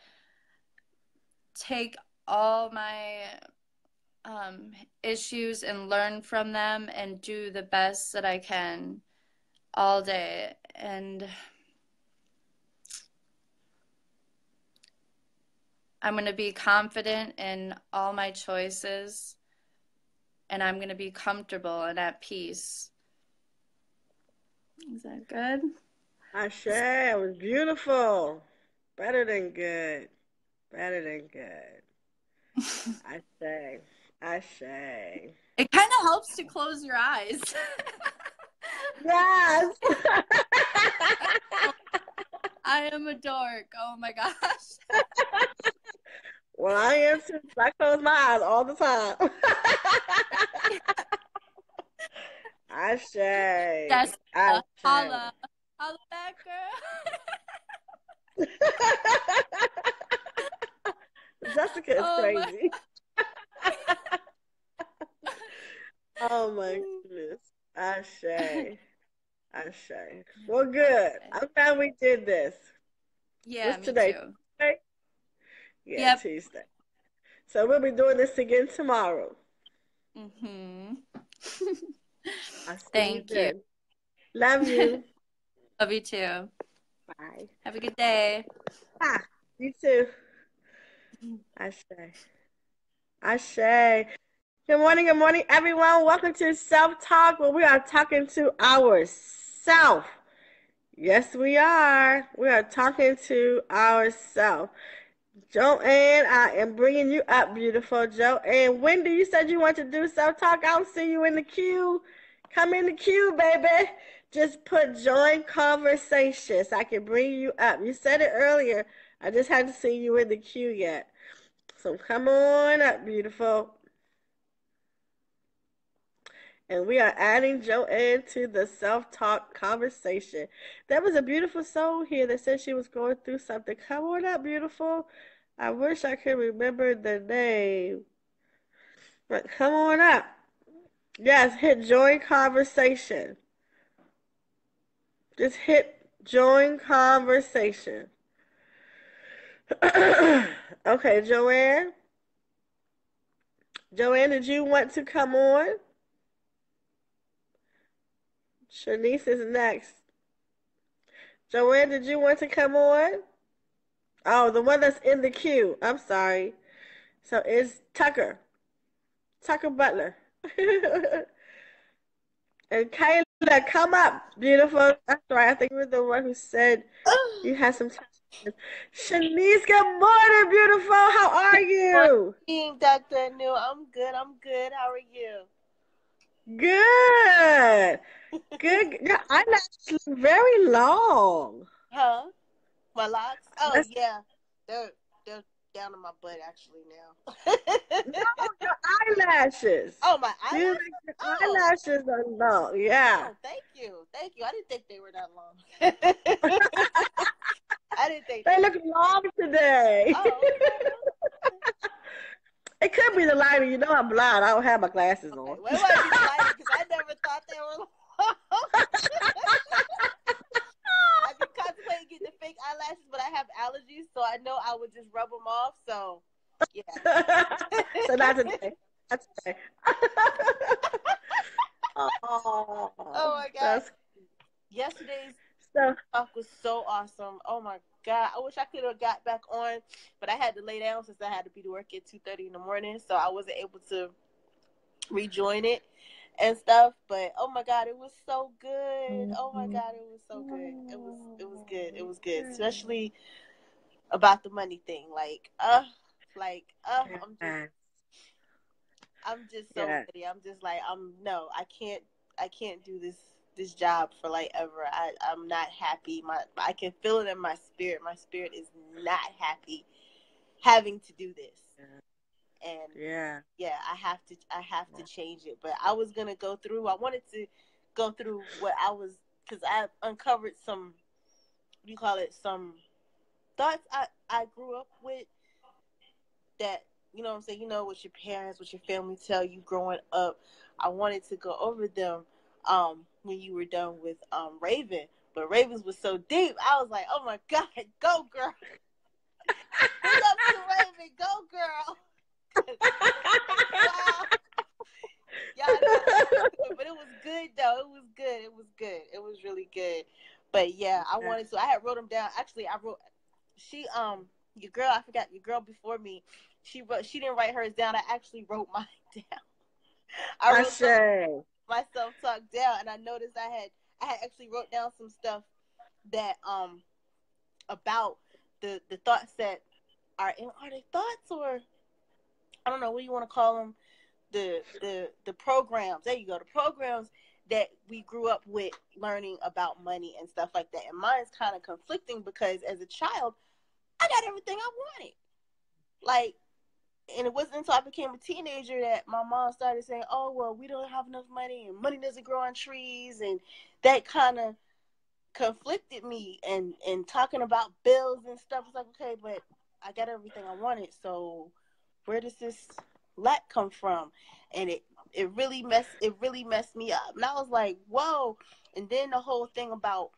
S2: take all my issues and learn from them and do the best that I can all day. And I'm going to be confident in all my choices and I'm going to be comfortable and at peace. Is that good?
S1: Ashe, it was beautiful. Better than good. Better than good. Ashe. Ashe.
S2: It kind of helps to close your eyes.
S1: Yes.
S2: I am a dork. Oh my gosh.
S1: Well, I am too. I close my eyes all the time. Ashe.
S2: Jessica,
S1: Ashe.
S2: holla. Holla back, girl.
S1: Jessica That's
S2: Oh my.
S1: crazy. Oh my goodness. Ashe. Ashe. Well, good.
S2: Okay.
S1: I'm glad we did this.
S2: Yeah,
S1: What's
S2: me
S1: today?
S2: too.
S1: Tuesday? Yeah,
S2: Yep.
S1: Tuesday. So we'll be doing this again tomorrow.
S2: Mhm.
S1: I'll see you
S2: Thank you.
S1: then. Love you.
S2: Love you too.
S1: Bye.
S2: Have a good day.
S1: Ah, you too. Ashe. Ashe. Good morning, everyone. Welcome to Self Talk, where we are talking to ourselves. Yes, we are. We are talking to ourselves. Joanne, I am bringing you up, beautiful Joanne. Wendy, you said you want to do Self Talk. I don't see you in the queue. Come in the queue, baby. Just put join conversation so I can bring you up. You said it earlier. I just hadn't seen you in the queue yet. So come on up, beautiful. And we are adding Joanne to the self-talk conversation. There was a beautiful soul here that said she was going through something. Come on up, beautiful. I wish I could remember the name. But come on up. Yes, hit join conversation. Just hit join conversation. Okay, Joanne. Joanne, did you want to come on? Shanice is next. Joanne, did you want to come on? Oh, the one that's in the queue. I'm sorry. So it's Tucker. Tucker Butler. And Kayla, come up, beautiful. That's right. I think you were the one who said you had some time. Shanice, good morning, beautiful. How are you?
S3: Morning, Dr. Anu. I'm good. I'm good. How are you?
S1: Good. Good. Your eyelashes look very long.
S3: Huh? My locks? Oh
S1: That's
S3: yeah. They're down to my butt actually now.
S1: no, your eyelashes.
S3: Oh, my
S1: You
S3: eyelashes?
S1: like your
S3: Oh.
S1: eyelashes are long. Yeah.
S3: Oh, thank you. Thank you. I didn't think they were that long. I didn't think
S1: They
S3: they were.
S1: look long today.
S3: Oh, okay.
S1: It could be the lighting. You know I'm blind. I don't have my glasses
S3: Okay.
S1: on.
S3: Well, it might be the lighting because I never thought they were long. I've been contemplating getting the fake eyelashes, but I have allergies, so I know I would just rub them off. So, yeah.
S1: So not today. Not today.
S3: Oh
S1: Oh,
S3: my God.
S1: that's
S3: Yesterday's
S1: so.
S3: talk was so awesome. Oh my God. I wish I could have got back on, but I had to lay down since I had to be to work at 2:30 in the morning. So I wasn't able to rejoin it and stuff. But oh my God, it was so good. Oh my God, it was so good. It was good. It was good. Especially about the money thing.
S1: Yeah.
S3: I'm just so
S1: Yeah.
S3: ready. I'm just like, no, I can't do this job for like ever. I'm not happy. I can feel it in my spirit. My spirit is not happy having to do this. And
S1: Yeah.
S3: yeah, I have to change it. But I was going to go through. I wanted to go through what I was cuz I uncovered some, what do you call it? Some thoughts I grew up with that, you know what I'm saying, what your parents, what your family tell you growing up. I wanted to go over them when you were done with Raven. But Ravens was so deep. I was like, oh my God, go girl. Big ups to Raven, go girl. Wow. Y'all know I was into it. But it was good though. It was good. It was good. It was really good. But yeah, I wanted to. I had wrote them down. Actually, I wrote she your girl, I forgot, your girl before me, she didn't write hers down. I actually wrote mine down. I wrote
S1: Ashe.
S3: my self talk down, and I noticed I had actually wrote down some stuff that about the thoughts that are they thoughts, or I don't know what you want to call them, the programs. There you go, the programs that we grew up with learning about money and stuff like that. And mine's kind of conflicting because as a child, I got everything I wanted. Like, and it wasn't until I became a teenager that my mom started saying, "Oh, well, we don't have enough money, and money doesn't grow on trees," and that kind of conflicted me. And talking about bills and stuff, it's like, okay, but I got everything I wanted, so where does this lack come from? And it really messed me up. And I was like, whoa. And then the whole thing about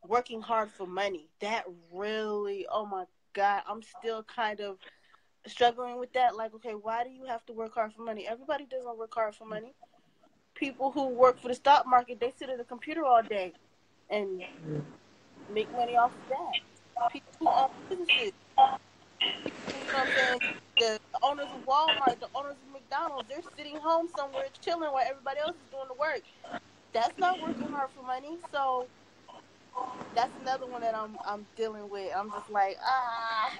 S3: working hard for money, that really, oh my God, I'm still kind of struggling with that. Like, okay, why do you have to work hard for money? Everybody doesn't work hard for money. People who work for the stock market, they sit at a computer all day and make money off of that. People who own businesses, people, you know what I'm saying? The owners of Walmart, the owners of McDonald's, they're sitting home somewhere chilling while everybody else is doing the work. That's not working hard for money. So that's another one that I'm dealing with. I'm just like, ah.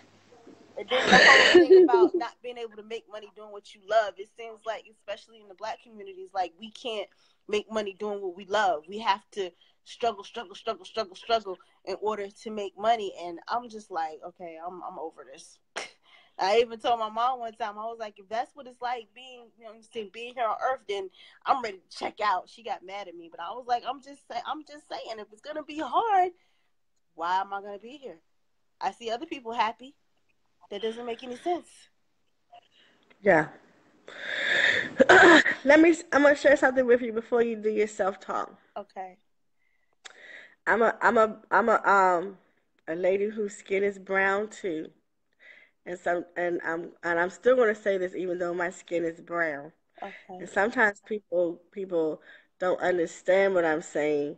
S3: And then the whole thing about not being able to make money doing what you love. It seems like, especially in the Black communities, like we can't make money doing what we love. We have to struggle in order to make money. And I'm just like, okay, I'm over this. I even told my mom one time, I was like, if that's what it's like being, you know, being here on Earth, then I'm ready to check out. She got mad at me, but I was like, I'm just saying, if it's gonna be hard, why am I gonna be here? I see other people happy. That doesn't make any sense.
S1: Yeah. I'm gonna share something with you before you do your self-talk.
S3: Okay.
S1: I'm a lady whose skin is brown too. And I'm still gonna say this even though my skin is brown.
S3: Okay.
S1: And sometimes people don't understand what I'm saying,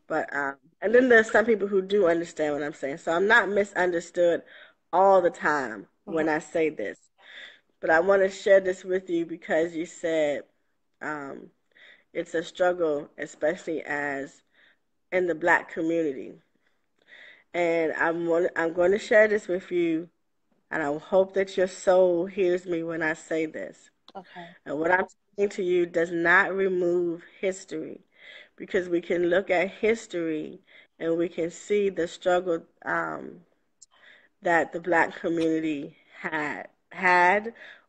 S1: but and then there's some people who do understand what I'm saying. So I'm not misunderstood all the time when I say this. But I want to share this with you because you said um, it's a struggle, especially as in the Black community. And I'm going to share this with you, and I hope that your soul hears me when I say this.
S3: Okay.
S1: And what I'm saying to you does not remove history, because we can look at history and we can see the struggle that the Black community had,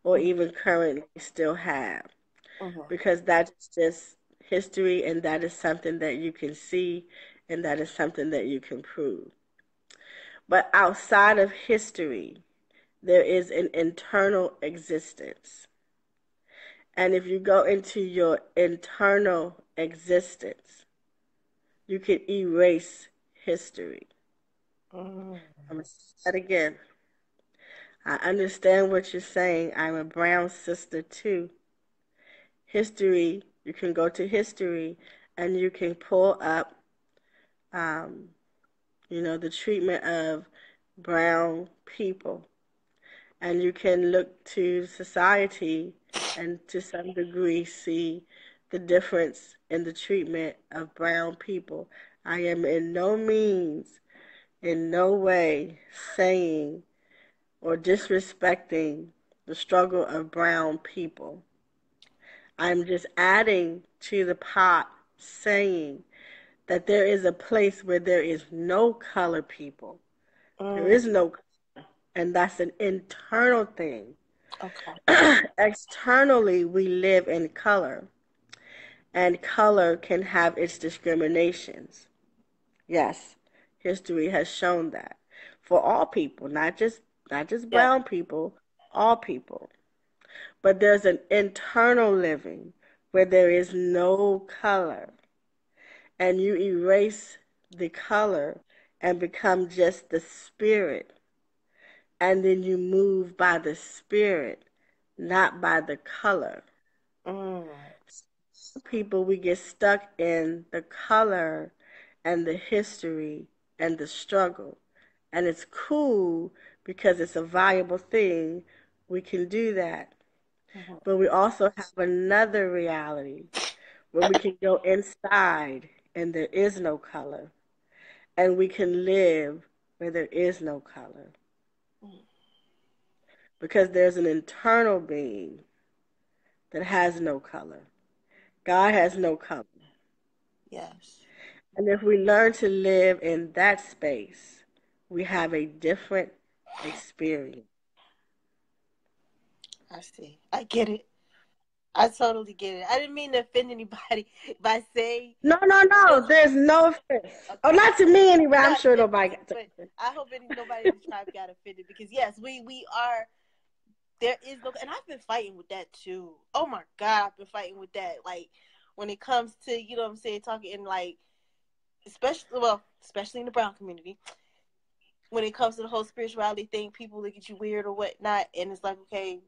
S1: or even currently still have, because that's just history, and that is something that you can see, and that is something that you can prove. But outside of history, there is an internal existence. And if you go into your internal existence, you can erase history. I'm going to say that again. I understand what you're saying. I'm a brown sister too. History, you can go to history and you can pull up, um, the treatment of brown people. And you can look to society and to some degree see the difference in the treatment of brown people. I am in no means, in no way saying or disrespecting the struggle of brown people. I'm just adding to the pot saying that there is a place where there is no color people. There is no color, and that's an internal thing.
S3: Okay.
S1: Externally, we live in color, and color can have its discriminations. Yes, history has shown that for all people, not just
S3: Yeah.
S1: brown people, all people. But there's an internal living where there is no color, and you erase the color and become just the spirit, and then you move by the spirit, not by the color. Some people, we get stuck in the color and the history and the struggle, and it's cool because it's a valuable thing. We can do that. But we also have another reality where we can go inside and there is no color, and we can live where there is no color, because there's an internal being that has no color. God has no color.
S3: Yes.
S1: And if we learn to live in that space, we have a different experience.
S3: I see. I get it. I totally get it. I didn't mean to offend anybody by saying.
S1: No, there's no offense.
S3: Okay.
S1: Oh, not to me anyway. I'm
S3: Not
S1: sure
S3: to
S1: nobody got
S3: but I hope nobody in the tribe got offended, because yes, we are there is no, and I've been fighting with that too. Oh my God, I've been fighting with that. Like when it comes to, you know what I'm saying, talking in like, especially in the brown community, when it comes to the whole spirituality thing, people look at you weird or whatnot, and it's like, okay,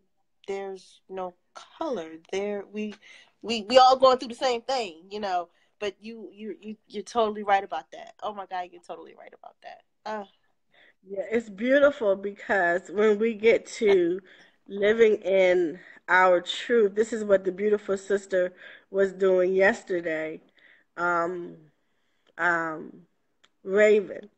S3: there's no color there. We all going through the same thing, you know. But you're totally right about that. Oh my God, you're totally right about that.
S1: Yeah, it's beautiful because when we get to living in our truth, this is what the beautiful sister was doing yesterday. Um, um, Raven.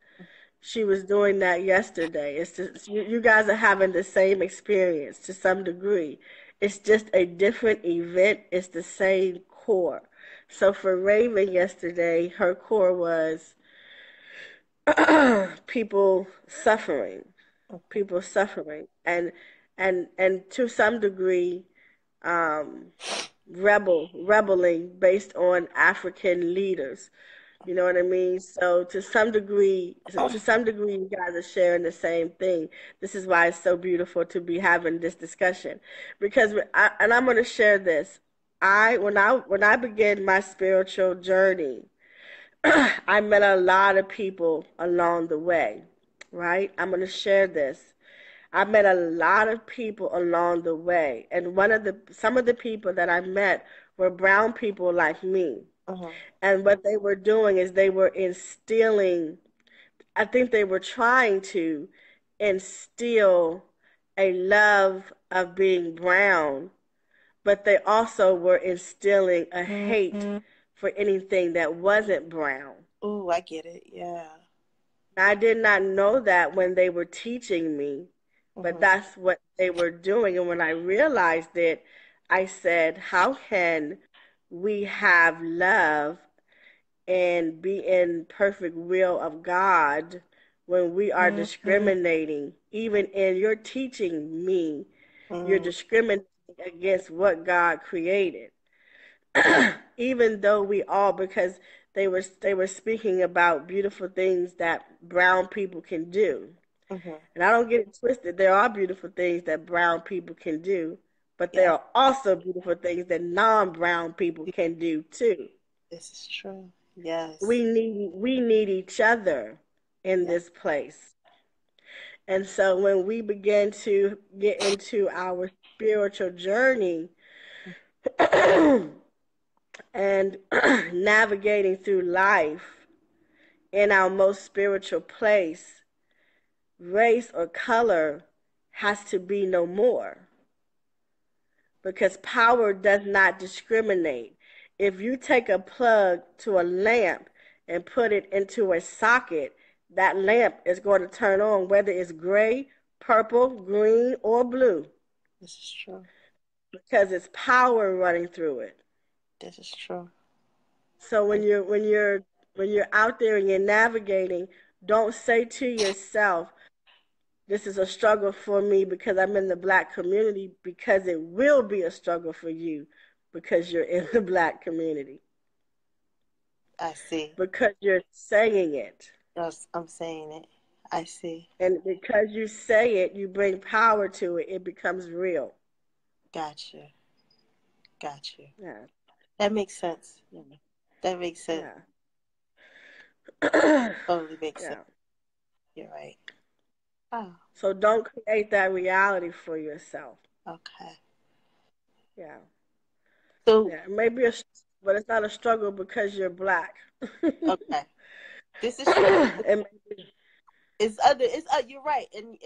S1: She was doing that yesterday. It's just, you guys are having the same experience to some degree. It's just a different event. It's the same core. So for Raven yesterday, her core was people suffering, people suffering, and to some degree, um, rebelling based on African leaders. You know what I mean? So to some degree, you guys are sharing the same thing. This is why it's so beautiful to be having this discussion, because and I'm going to share this. When I began my spiritual journey, I met a lot of people along the way. Right? I'm going to share this. I met a lot of people along the way, and some of the people that I met were brown people like me.
S3: Uh-huh.
S1: And what they were doing is they were instilling, I think they were trying to instill a love of being brown, but they also were instilling a hate for anything that wasn't brown.
S3: Oh, I get it. Yeah.
S1: I did not know that when they were teaching me, but
S3: Uh-huh.
S1: that's what they were doing. And when I realized it, I said, how can we have love and be in perfect will of God when we are discriminating? Even in your teaching me, you're
S3: Mm-hmm.
S1: discriminating against what God created. Even though we all, because they were speaking about beautiful things that brown people can do.
S3: Mm-hmm.
S1: And I don't get it twisted. There are beautiful things that brown people can do, but there
S3: Yeah,
S1: are also beautiful things that non-brown people can do too.
S3: this is true. Yes.
S1: We need each other in
S3: Yeah.
S1: this place. And so when we begin to get into our spiritual journey and navigating through life in our most spiritual place, race or color has to be no more, because power does not discriminate. If you take a plug to a lamp and put it into a socket, that lamp is going to turn on whether it's gray, purple, green, or blue,
S3: This is true.
S1: because it's power running through it.
S3: This is true.
S1: So when
S3: And
S1: you're out there and you're navigating, don't say to yourself, this is a struggle for me because I'm in the black community, because it will be a struggle for you because you're in the black community.
S3: I see.
S1: Because you're saying it.
S3: Yes, I'm saying it. I see.
S1: And because you say it, you bring power to it. It becomes real.
S3: Gotcha. Gotcha.
S1: Yeah.
S3: That makes sense.
S1: Yeah.
S3: That makes sense.
S1: Yeah.
S3: Totally makes sense.
S1: Yeah.
S3: You're right. Oh,
S1: So don't create that reality for yourself.
S3: okay.
S1: Yeah.
S3: So,
S1: Yeah. Maybe but it's not a struggle because you're black.
S3: okay. This is true.
S1: And
S3: It's other. It's you're right, and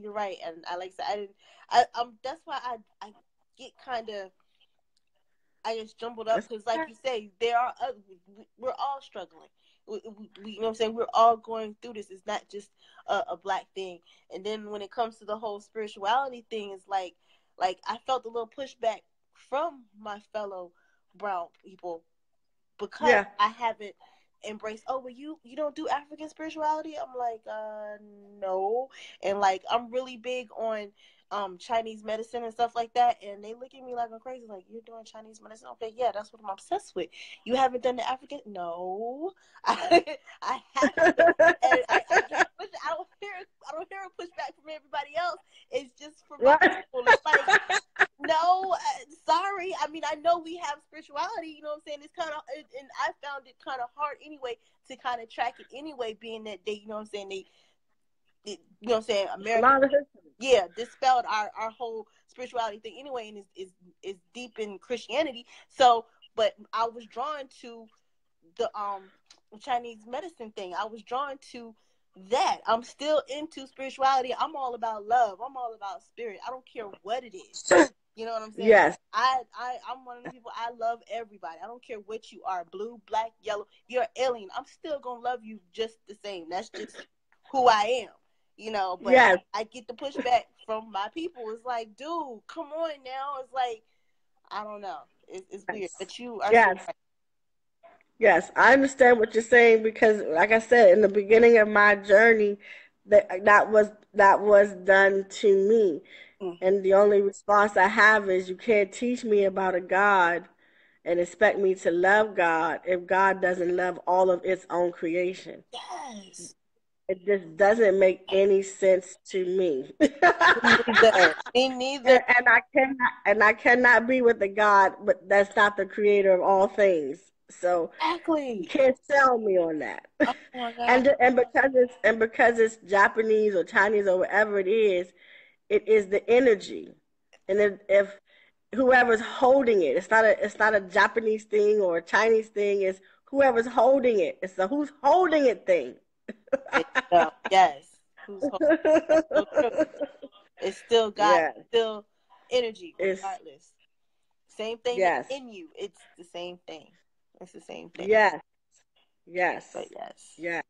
S3: you're right, and I like I said, I didn't. That's why I get kind of, I just jumbled up
S1: that's
S3: because, like
S1: okay.
S3: you say, there are other, we're all struggling. You know what I'm saying? We're all going through this. It's not just a black thing. And then when it comes to the whole spirituality thing, it's like I felt a little pushback from my fellow brown people because
S1: Yeah.
S3: I haven't embraced. Oh, well, you don't do African spirituality. I'm like, no, and like I'm really big on Chinese medicine and stuff like that, and they look at me like I'm crazy. Like, you're doing Chinese medicine? Okay, yeah, that's what I'm obsessed with. You haven't done the African? No, I haven't, and I get push. I don't hear a pushback from everybody else. It's just for my
S1: Right.
S3: people. It's spirituality, you know what I'm saying, it's kind of, and I found it kind of hard anyway to kind of track it anyway, being that they, you know what I'm saying, you know what I'm saying, America, yeah, dispelled our whole spirituality thing anyway, and is deep in Christianity. So, but I was drawn to the Chinese medicine thing. I was drawn to that. I'm still into spirituality. I'm all about love. I'm all about spirit. I don't care what it is. You know what I'm saying?
S1: Yes.
S3: I'm one of the people. I love everybody. I don't care what you are, blue, black, yellow. If you're an alien, I'm still gonna love you just the same. That's just who I am. You know, but
S1: yes.
S3: I get the pushback from my people. It's like, dude, come on now. It's like, I don't know. It's weird. But you are
S1: yes.
S3: so right.
S1: Yes, I understand what you're saying because, like I said, in the beginning of my journey, that was done to me, and the only response I have is, you can't teach me about a God and expect me to love God if God doesn't love all of its own creation.
S3: Yes.
S1: It just doesn't make any sense to me.
S3: Me neither. Me neither.
S1: And I cannot be with a God, but that's not the creator of all things. So you
S3: Exactly.
S1: can't sell me on that.
S3: Oh my God.
S1: And because it's Japanese or Chinese or whatever it is the energy. And if whoever's holding it, it's not a Japanese thing or a Chinese thing, it's whoever's holding it. It's the who's holding it thing.
S3: Yes. Who's holding? That's so true. It's still God.
S1: Yeah.
S3: Still energy,
S1: It's
S3: regardless. Same thing that's
S1: yes.
S3: in you. It's the same thing. It's the same thing.
S1: Yes. Yes.
S3: But yes.
S1: Yes.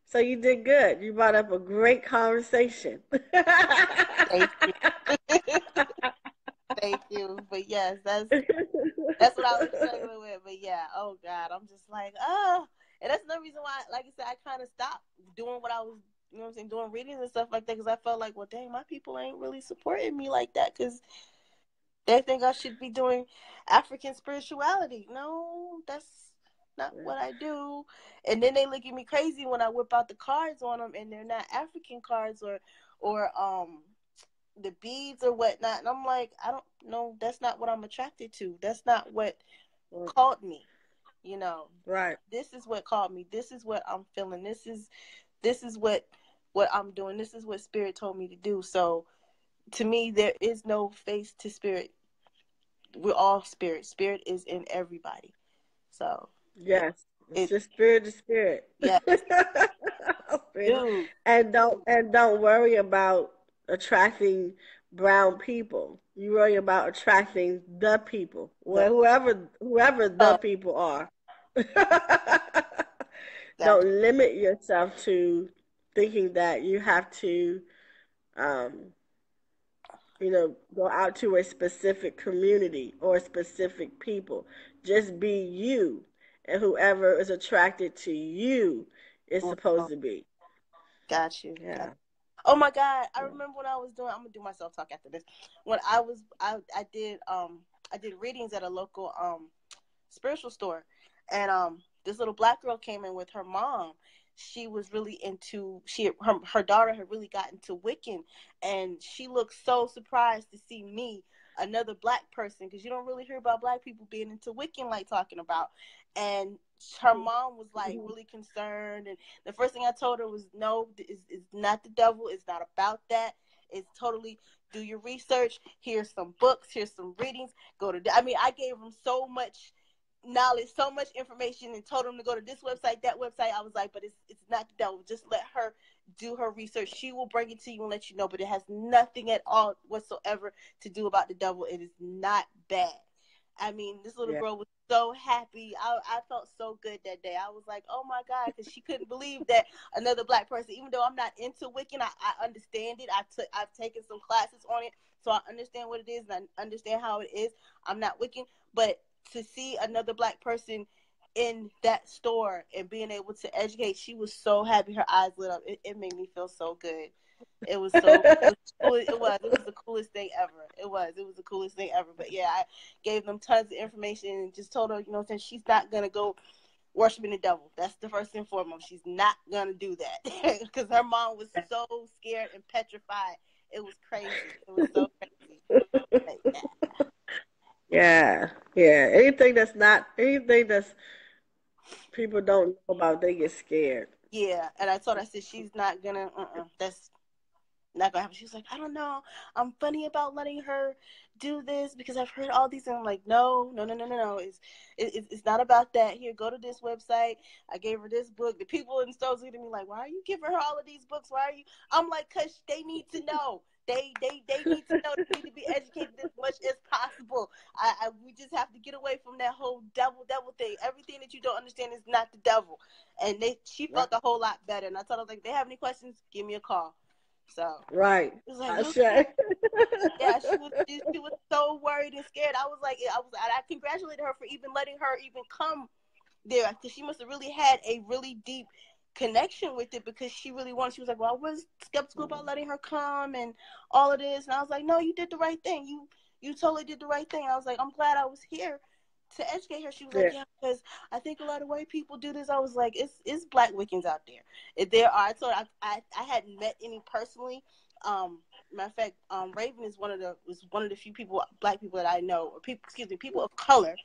S1: So you did good. You brought up a great conversation.
S3: Thank you. Thank you. But yes, that's what I was struggling with. But yeah, oh God, I'm just like, oh. And that's another reason why, like I said, I kind of stopped doing what I was, you know what I'm saying, doing readings and stuff like that, because I felt like, well, dang, my people ain't really supporting me like that, because they think I should be doing African spirituality. No, that's not what I do. And then they look at me crazy when I whip out the cards on them, and they're not African cards or the beads or whatnot. And I'm like, I don't know. That's not what I'm attracted to. That's not what called me. You know,
S1: right.
S3: This is what called me. This is what I'm feeling. This is what I'm doing. This is what spirit told me to do. So to me, there is no face to spirit. We're all spirit. Spirit is in everybody. So
S1: yes, it's just spirit to spirit.
S3: Yeah.
S1: Spirit. And don't worry about attracting brown people. You worry about attracting the people. Well, whoever the people are. Don't limit yourself to thinking that you have to um, go out to a specific community or specific people. Just be you, and whoever is attracted to you is supposed to be.
S3: Got you.
S1: Yeah.
S3: Oh my God! I remember when I was doing. I'm gonna do my self talk after this. When I did readings at a local spiritual store, and this little black girl came in with her mom. She was really into her daughter had really gotten to Wiccan, and she looked so surprised to see me, another black person, because you don't really hear about black people being into Wiccan like talking about. And her mom was like really concerned, and the first thing I told her was, no, it's not the devil, it's not about that. It's totally, do your research. Here's some books, here's some readings. I gave them so much knowledge, so much information, and told them to go to this website, that website. I was like, but it's not the devil. Just let her do her research. She will bring it to you and let you know, but it has nothing at all whatsoever to do about the devil. It is not bad. I mean, this little girl was so happy. I felt so good that day. I was like, oh my God, because she couldn't believe that another black person, even though I'm not into Wiccan, I understand it. I've taken some classes on it, so I understand what it is and I understand how it is. I'm not Wiccan, but to see another black person in that store and being able to educate, she was so happy. Her eyes lit up. It made me feel so good. It was cool. It was the coolest thing ever. It was the coolest thing ever. But yeah, I gave them tons of information and just told her, since she's not gonna go worshiping the devil. That's the first and foremost. She's not gonna do that because her mom was so scared and petrified. It was crazy. It was so crazy. But,
S1: yeah. Yeah, anything that's people don't know about, they get scared.
S3: Yeah, and I told her, I said she's not gonna. That's not gonna happen. She was like, I don't know. I'm funny about letting her do this because I've heard all these, and I'm like, no, no, no, no, no, no. It's not about that. Here, go to this website. I gave her this book. The people in the stores looking at me like, why are you giving her all of these books? Why are you? I'm like, cause they need to know. They need to know. They need to be educated as much as possible. We just have to get away from that whole devil thing. Everything that you don't understand is not the devil. And she
S1: Right.
S3: felt a whole lot better. And I told her, like, if they have any questions, give me a call. So
S1: Right.
S3: it was like,
S1: I
S3: okay.
S1: say.
S3: Yeah, she was so worried and scared. I congratulated her for even letting her even come there, because she must have really had a really deep connection with it, because she really wanted. She was like, well, I was skeptical about letting her come and all of this, and I was like, no, you did the right thing. You totally did the right thing. I was like, I'm glad I was here to educate her. She was
S1: Yeah.
S3: like, yeah, because I think a lot of white people do this. I was like, it's black Wiccans out there. There are. I told her I hadn't met any personally. Matter of fact, Raven is one of the few people, black people that I know, or people, excuse me, people of color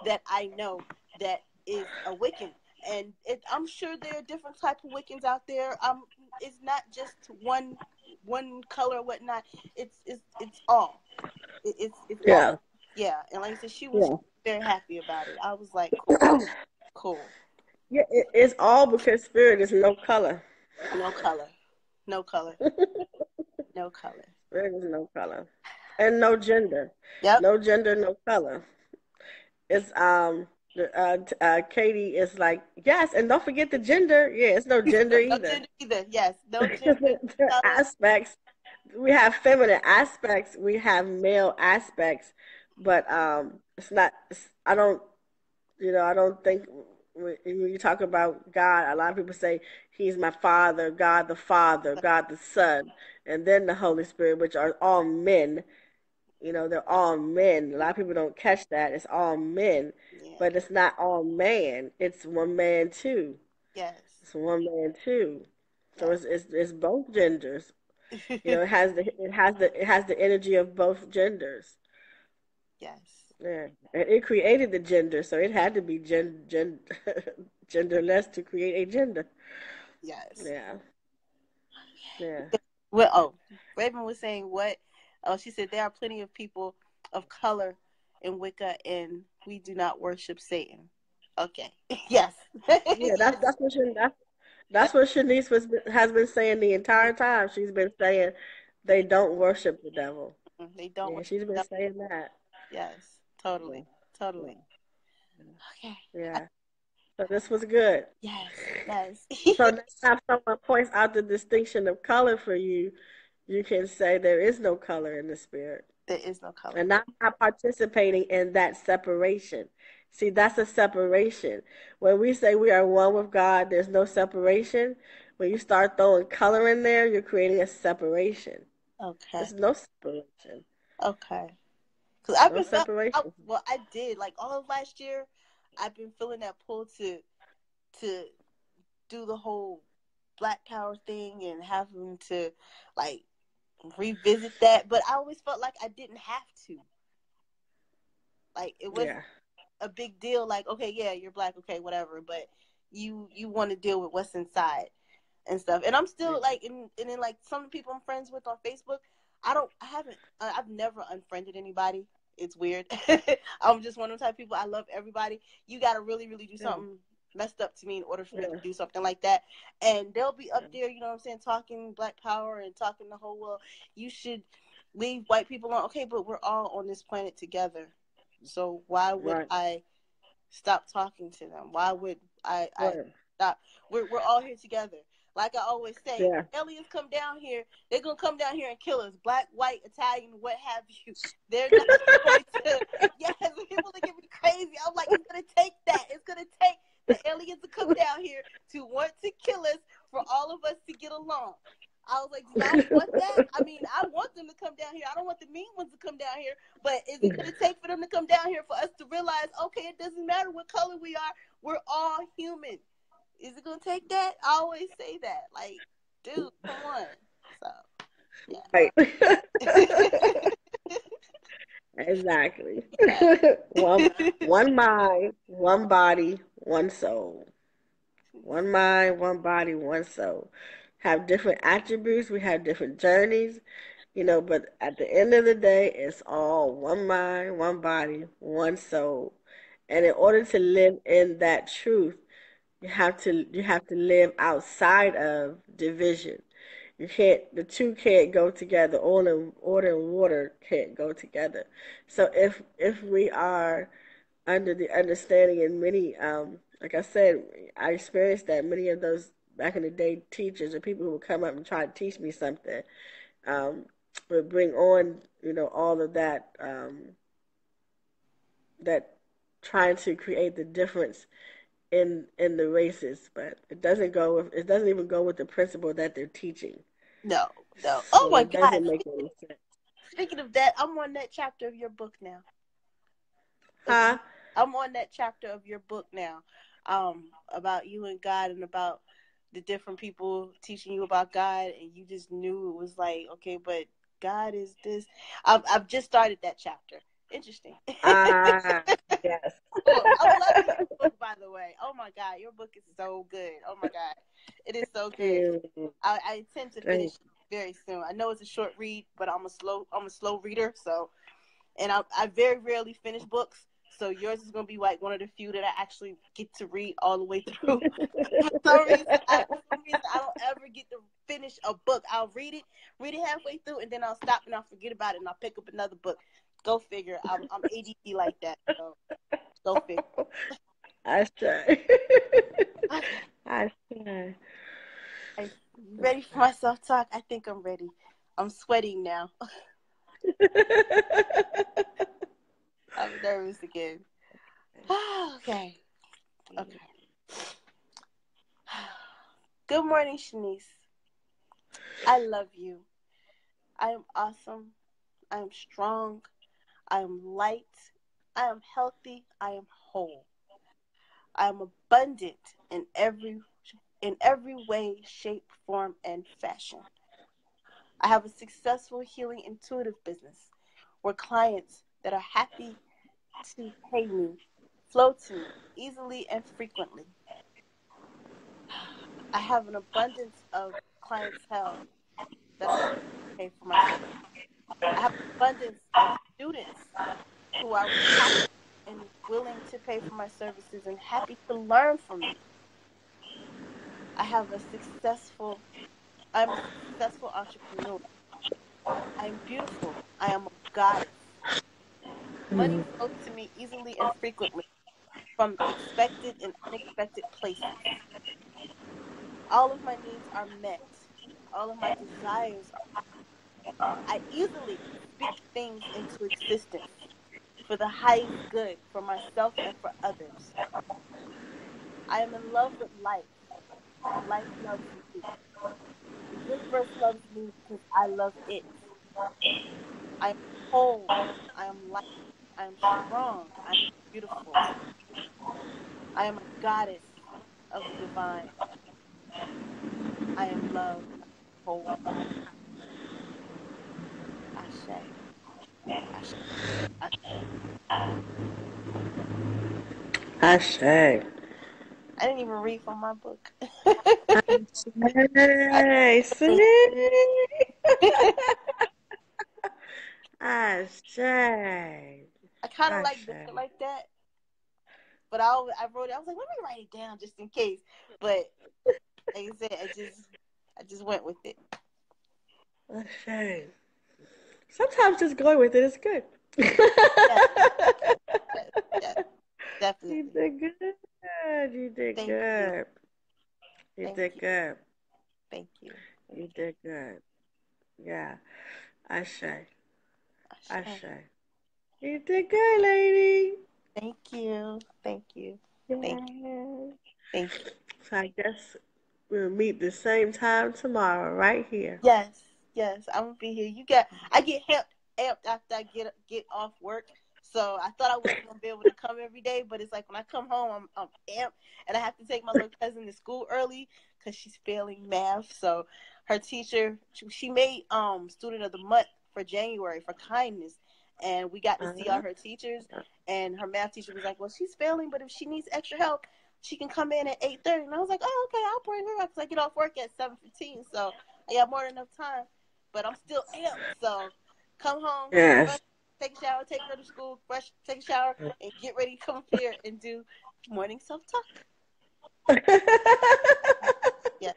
S3: that I know that is a Wiccan. And I'm sure there are different types of Wiccans out there. It's not just one color or whatnot. It's all. It's
S1: Yeah.
S3: all. Yeah. And like I said, she was
S1: Yeah.
S3: very happy about it. I was like, cool, cool.
S1: Yeah. It's all because spirit is no color.
S3: No color, no color, no color.
S1: Spirit is no color, and no gender.
S3: Yep.
S1: No gender, no color. It's Katie is like, yes, and don't forget the gender. Yeah, it's no gender
S3: No
S1: either.
S3: gender either. Yes. No gender,
S1: The
S3: color.
S1: aspects, we have feminine aspects, we have male aspects, but it's not. I don't, I don't think when you talk about God, a lot of people say He's my Father, God the Father, God the Son, and then the Holy Spirit, which are all men. They're all men. A lot of people don't catch that. It's all men,
S3: Yeah.
S1: but it's not all man. It's one man too.
S3: Yes.
S1: It's one man too. So
S3: Yes.
S1: it's both genders. It has the energy of both genders.
S3: Yes.
S1: Yeah, and it created the gender, so it had to be genderless to create a gender.
S3: Yes.
S1: Yeah, yeah,
S3: Well, oh, Raven was saying what? Oh, she said there are plenty of people of color in Wicca, and we do not worship Satan. Okay. Yes.
S1: yeah. That's
S3: Yes.
S1: that's what that's what Shanice has been saying the entire time. She's been saying they
S3: They,
S1: don't worship the devil.
S3: they don't
S1: Yeah,
S3: worship.
S1: she's been saying that.
S3: Yes.
S1: Yeah,
S3: Totally.
S1: yeah,
S3: Totally. Okay.
S1: yeah. So this was good.
S3: Yes. Yes.
S1: So next time someone points out the distinction of color for you, you can say there is no color in the spirit.
S3: There is no color.
S1: And not participating in that separation. See, that's a separation. When we say we are one with God, there's no separation. When you start throwing color in there, you're creating a separation.
S3: Okay.
S1: There's no separation.
S3: Okay. Because I've
S1: No
S3: been felt.
S1: separation.
S3: Well, I did like all of last year. I've been feeling that pull to do the whole Black Power thing and having to like revisit that, but I always felt like I didn't have to. Like it wasn't
S1: Yeah.
S3: a big deal. Like, okay, yeah, you're black, okay, whatever, but you want to deal with what's inside and stuff. And I'm
S1: Yeah.
S3: still like, and then like some people I'm friends with on Facebook, I've never unfriended anybody. It's weird. I'm just one of the type of people. I love everybody. You got to really, really do
S1: Yeah.
S3: something messed up to me in order for me to
S1: Yeah.
S3: do something like that. And they'll be up
S1: Yeah.
S3: there, you know what I'm saying, talking Black Power and talking the whole, well, you should leave white people alone. Okay, but we're all on this planet together. So why would
S1: Right.
S3: I stop talking to them? Why would I
S1: Right.
S3: stop? We're all here together. Like I always say,
S1: Yeah.
S3: aliens come down here, they're gonna come down here and kill us. Black, white, Italian, what have you. They're not going to. Yes, people look at me crazy. I'm like, it's gonna take that. It's gonna take the aliens to come down here to want to kill us for all of us to get along. I was like, do y'all want that? I mean, I want them to come down here. I don't want the mean ones to come down here. But is it going to take for them to come down here for us to realize, okay, it doesn't matter what color we are. We're all human. Is it going to take that? I always say that. Like, dude, come on. So,
S1: Right.
S3: yeah.
S1: Exactly.
S3: Yeah.
S1: One mind, one body, one soul. One mind, one body, one soul. Have different attributes, we have different journeys, but at the end of the day, it's all one mind, one body, one soul. And in order to live in that truth, you have to live outside of division. The two can't go together. Oil and water can't go together. So if we are under the understanding, and many, like I said, I experienced that many of those back in the day teachers or people who would come up and try to teach me something, um, would bring on, all of that trying to create the difference in the races, but it doesn't even go with the principle that they're teaching.
S3: No, no. Oh
S1: So
S3: my
S1: it
S3: God.
S1: doesn't make any sense.
S3: Speaking of that, I'm on that chapter of your book now.
S1: Huh?
S3: I'm on that chapter of your book now, about you and God and about the different people teaching you about God, and you just knew it was like, okay, but God is this. I've just started that chapter. Interesting.
S1: Ah, yes.
S3: I'm loving your book, by the way. Oh my God, your book is so good. Oh my God, it is so good.
S1: You.
S3: I intend to finish
S1: Thank
S3: it very soon. I know it's a short read, but I'm a slow reader, so. And I very rarely finish books, so yours is gonna be like one of the few that I actually get to read all the way through. For some reason, I don't ever get to finish a book. I'll read it halfway through, and then I'll stop and I'll forget about it, and I'll pick up another book. Go figure. I'm ADD like that, so go figure.
S1: I say.
S3: Okay,
S1: I say.
S3: are you ready for my self talk? I think I'm ready. I'm sweating now. I'm nervous again. Okay. Okay. Good morning, Shanice. I love you. I am awesome. I am strong. I am light. I am healthy. I am whole. I am abundant in every way, shape, form, and fashion. I have a successful healing intuitive business where clients that are happy to pay me flow to me easily and frequently. I have an abundance of clientele that are willing to pay for my service. I have an abundance of students who are happy and willing to pay for my services and happy to learn from me. I have a successful I'm a successful entrepreneur. I am beautiful. I am a goddess. Money flows to me easily and frequently from expected and unexpected places. All of my needs are met. All of my desires I easily speak things into existence for the highest good for myself and for others. I am in love with life. Life loves me. The universe loves me because I love it. I am whole. I am light. I am strong. I am beautiful. I am a goddess of the divine. I am love. I am whole. Ashe. Ashe. Ashe.
S1: I say.
S3: I didn't even read from my book.
S1: I say. See? I say.
S3: I kind of
S1: I
S3: like doing it
S1: say.
S3: like that, but I wrote it. I was like, let me write it down just in case. But like I said, I just went with it.
S1: I say. Sometimes just going with it is good.
S3: Yes, yes, yes,
S1: You
S3: definitely.
S1: did good. You did
S3: Thank you,
S1: good. You
S3: thank
S1: did
S3: you,
S1: good.
S3: thank you.
S1: You did good. Yeah. I say. I
S3: Ashe.
S1: say. You did good, lady.
S3: Thank you, thank you, thank you,
S1: Yeah.
S3: thank you.
S1: So I guess we'll meet the same time tomorrow, right here.
S3: Yes, yes, I'm gonna be here. I get amped after I get off work. So I thought I wasn't gonna be able to come every day, but it's like when I come home, I'm amped, and I have to take my little cousin to school early because she's failing math. So her teacher, she made student of the month for January for kindness, and we got to see all her teachers. And her math teacher was like, well, she's failing, but if she needs extra help, she can come in at 8:30. And I was like, oh, okay, I'll bring her up because I get off work at 7:15, so I got more than enough time. But I'm still amped, so come home, brush, take a shower, take her to school, brush, take a shower, and get ready to come up here and do morning self-talk. Yeah.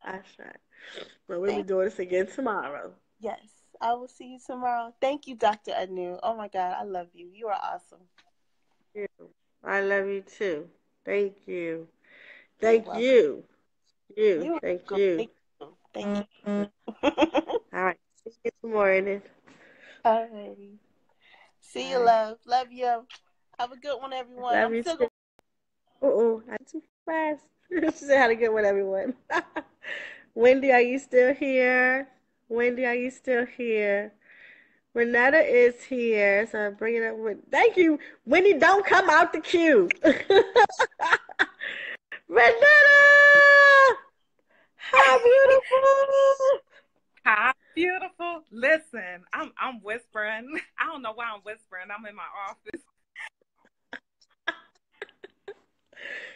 S1: Ashe. But we'll be doing this again tomorrow.
S3: Yes, I will see you tomorrow. Thank you, Dr. Anu. Oh my God, I love you. You are awesome.
S1: I love you too. Thank you. Thank you. Thank you.
S3: Thank you.
S1: All right. See you tomorrow.
S3: All righty. See you, love. Love you. Have a good one, everyone.
S1: Love you too. I'm too fast. She said, "Have a good one, everyone." Wendy, are you still here? Renetta is here, so I'm bringing up with. Thank you, Wendy. Don't come out the queue. Renetta, how beautiful!
S4: Hi, beautiful. Listen, I'm whispering. I don't know why I'm whispering. I'm in my office.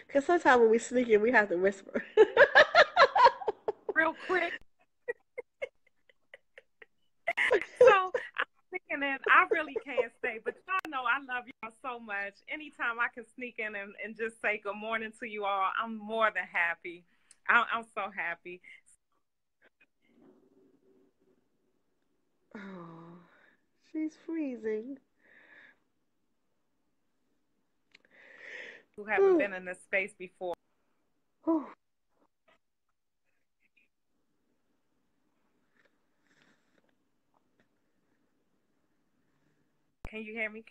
S1: Because sometimes when we sneak in, we have to whisper.
S4: Real quick. So I'm thinking that I really can't stay, but y'all know I love y'all so much. Anytime I can sneak in and just say good morning to you all, I'm more than happy. I'm so happy.
S1: Oh, she's freezing.
S4: Who haven't been in this space before. Can you hear me?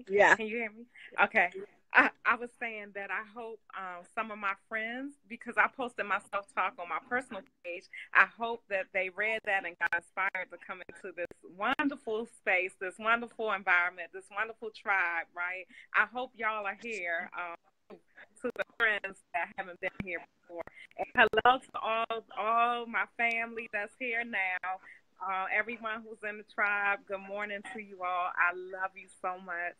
S1: Yeah.
S4: Can you hear me? Okay. I was saying that I hope some of my friends, because I posted my self-talk on my personal page, I hope that they read that and got inspired to come into this wonderful space, this wonderful environment, this wonderful tribe, right? I hope y'all are here to the friends that haven't been here before. And hello to all my family that's here now. Everyone who's in the tribe, good morning to you all. I love you so much.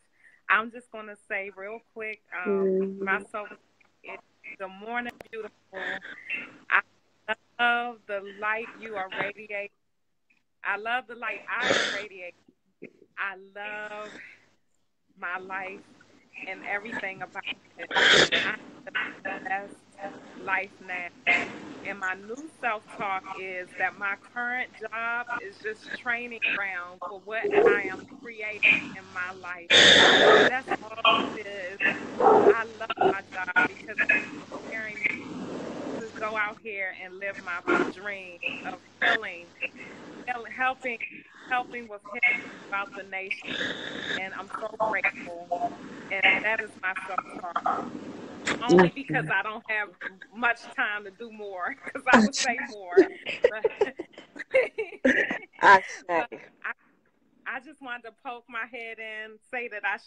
S4: I'm just going to say real quick, myself, good morning, beautiful. I love the light you are radiating. I love the light I am radiating. I love my life and everything about it. I'm the best life now. And my new self-talk is that my current job is just training ground for what I am creating in my life. That's all it is. I love my job because it's preparing me to go out here and live my dream of healing, helping with healing throughout the nation. And I'm so grateful. And that is my self-talk. Only because I don't have much time to do more, because I would say more. But I just wanted to poke my head in, say that I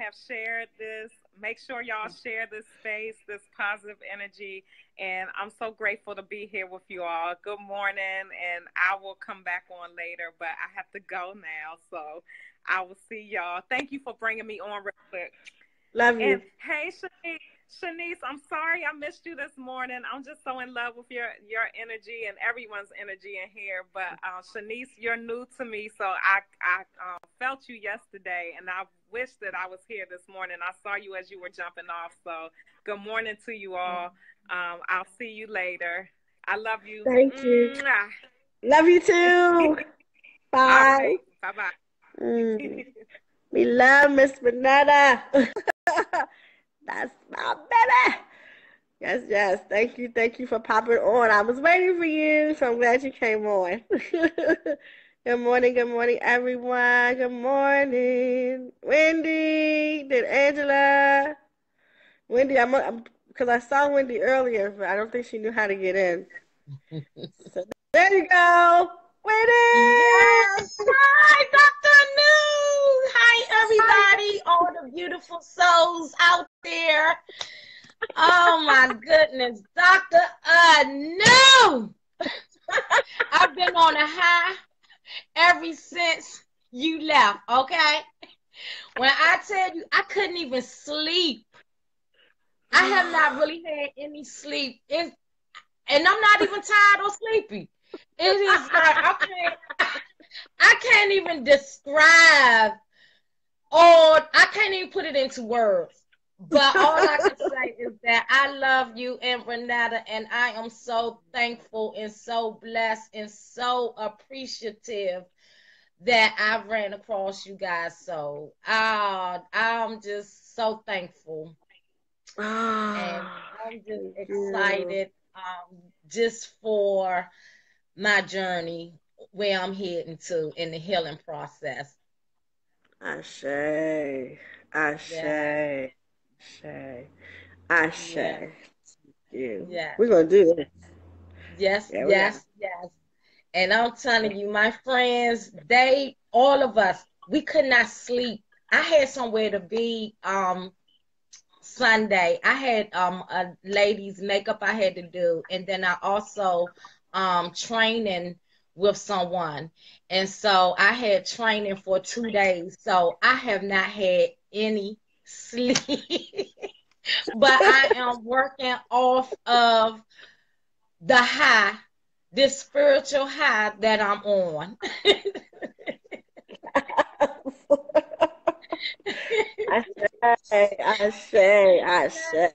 S4: have shared this. Make sure y'all share this space, this positive energy. And I'm so grateful to be here with you all. Good morning. And I will come back on later, but I have to go now. So I will see y'all. Thank you for bringing me on real quick.
S1: Love you.
S4: And hey, Shanice, I'm sorry I missed you this morning. I'm just so in love with your energy and everyone's energy in here. But Shanice, you're new to me, so I felt you yesterday, and I wish that I was here this morning. I saw you as you were jumping off. So good morning to you all. I'll see you later. I love you.
S1: Thank you. Love you too. Bye.
S4: Right. Bye-bye.
S1: We love Miss Renetta. That's my baby. Yes. Thank you for popping on. I was waiting for you, so I'm glad you came on. Good morning, everyone. Good morning. Wendy, then Angela. Wendy, I'm because I saw Wendy earlier, but I don't think she knew how to get in. So there you go. Wendy!
S5: Yes. Hi, Dr. Anu. Hi, everybody. All the beautiful souls out there. Oh my goodness, Dr. Anu. I've been on a high ever since you left, okay? When I tell you I couldn't even sleep, I have not really had any sleep. And I'm not even tired or sleepy. It is like I can't even describe, or I can't even put it into words. But all I can say is that I love you and Renata, and I am so thankful and so blessed and so appreciative that I ran across you guys. So I'm just so thankful. And I'm just
S1: Thank you.
S5: excited just for my journey where I'm heading to in the healing process.
S1: Ashe.
S5: Yes,
S1: Ashe. Ashe.
S5: yes,
S1: Ashe. You.
S5: yes,
S1: We're gonna do this.
S5: yes,
S1: Yeah, we got.
S5: yes, yes. And I'm telling you, my friends, all of us, we could not sleep. I had somewhere to be Sunday. I had a lady's makeup I had to do, and then I also training with someone. And so I had training for 2 days. So I have not had any sleep. But I am working off of the high, this spiritual high that I'm on.
S1: Ashe. Ashe. Ashe.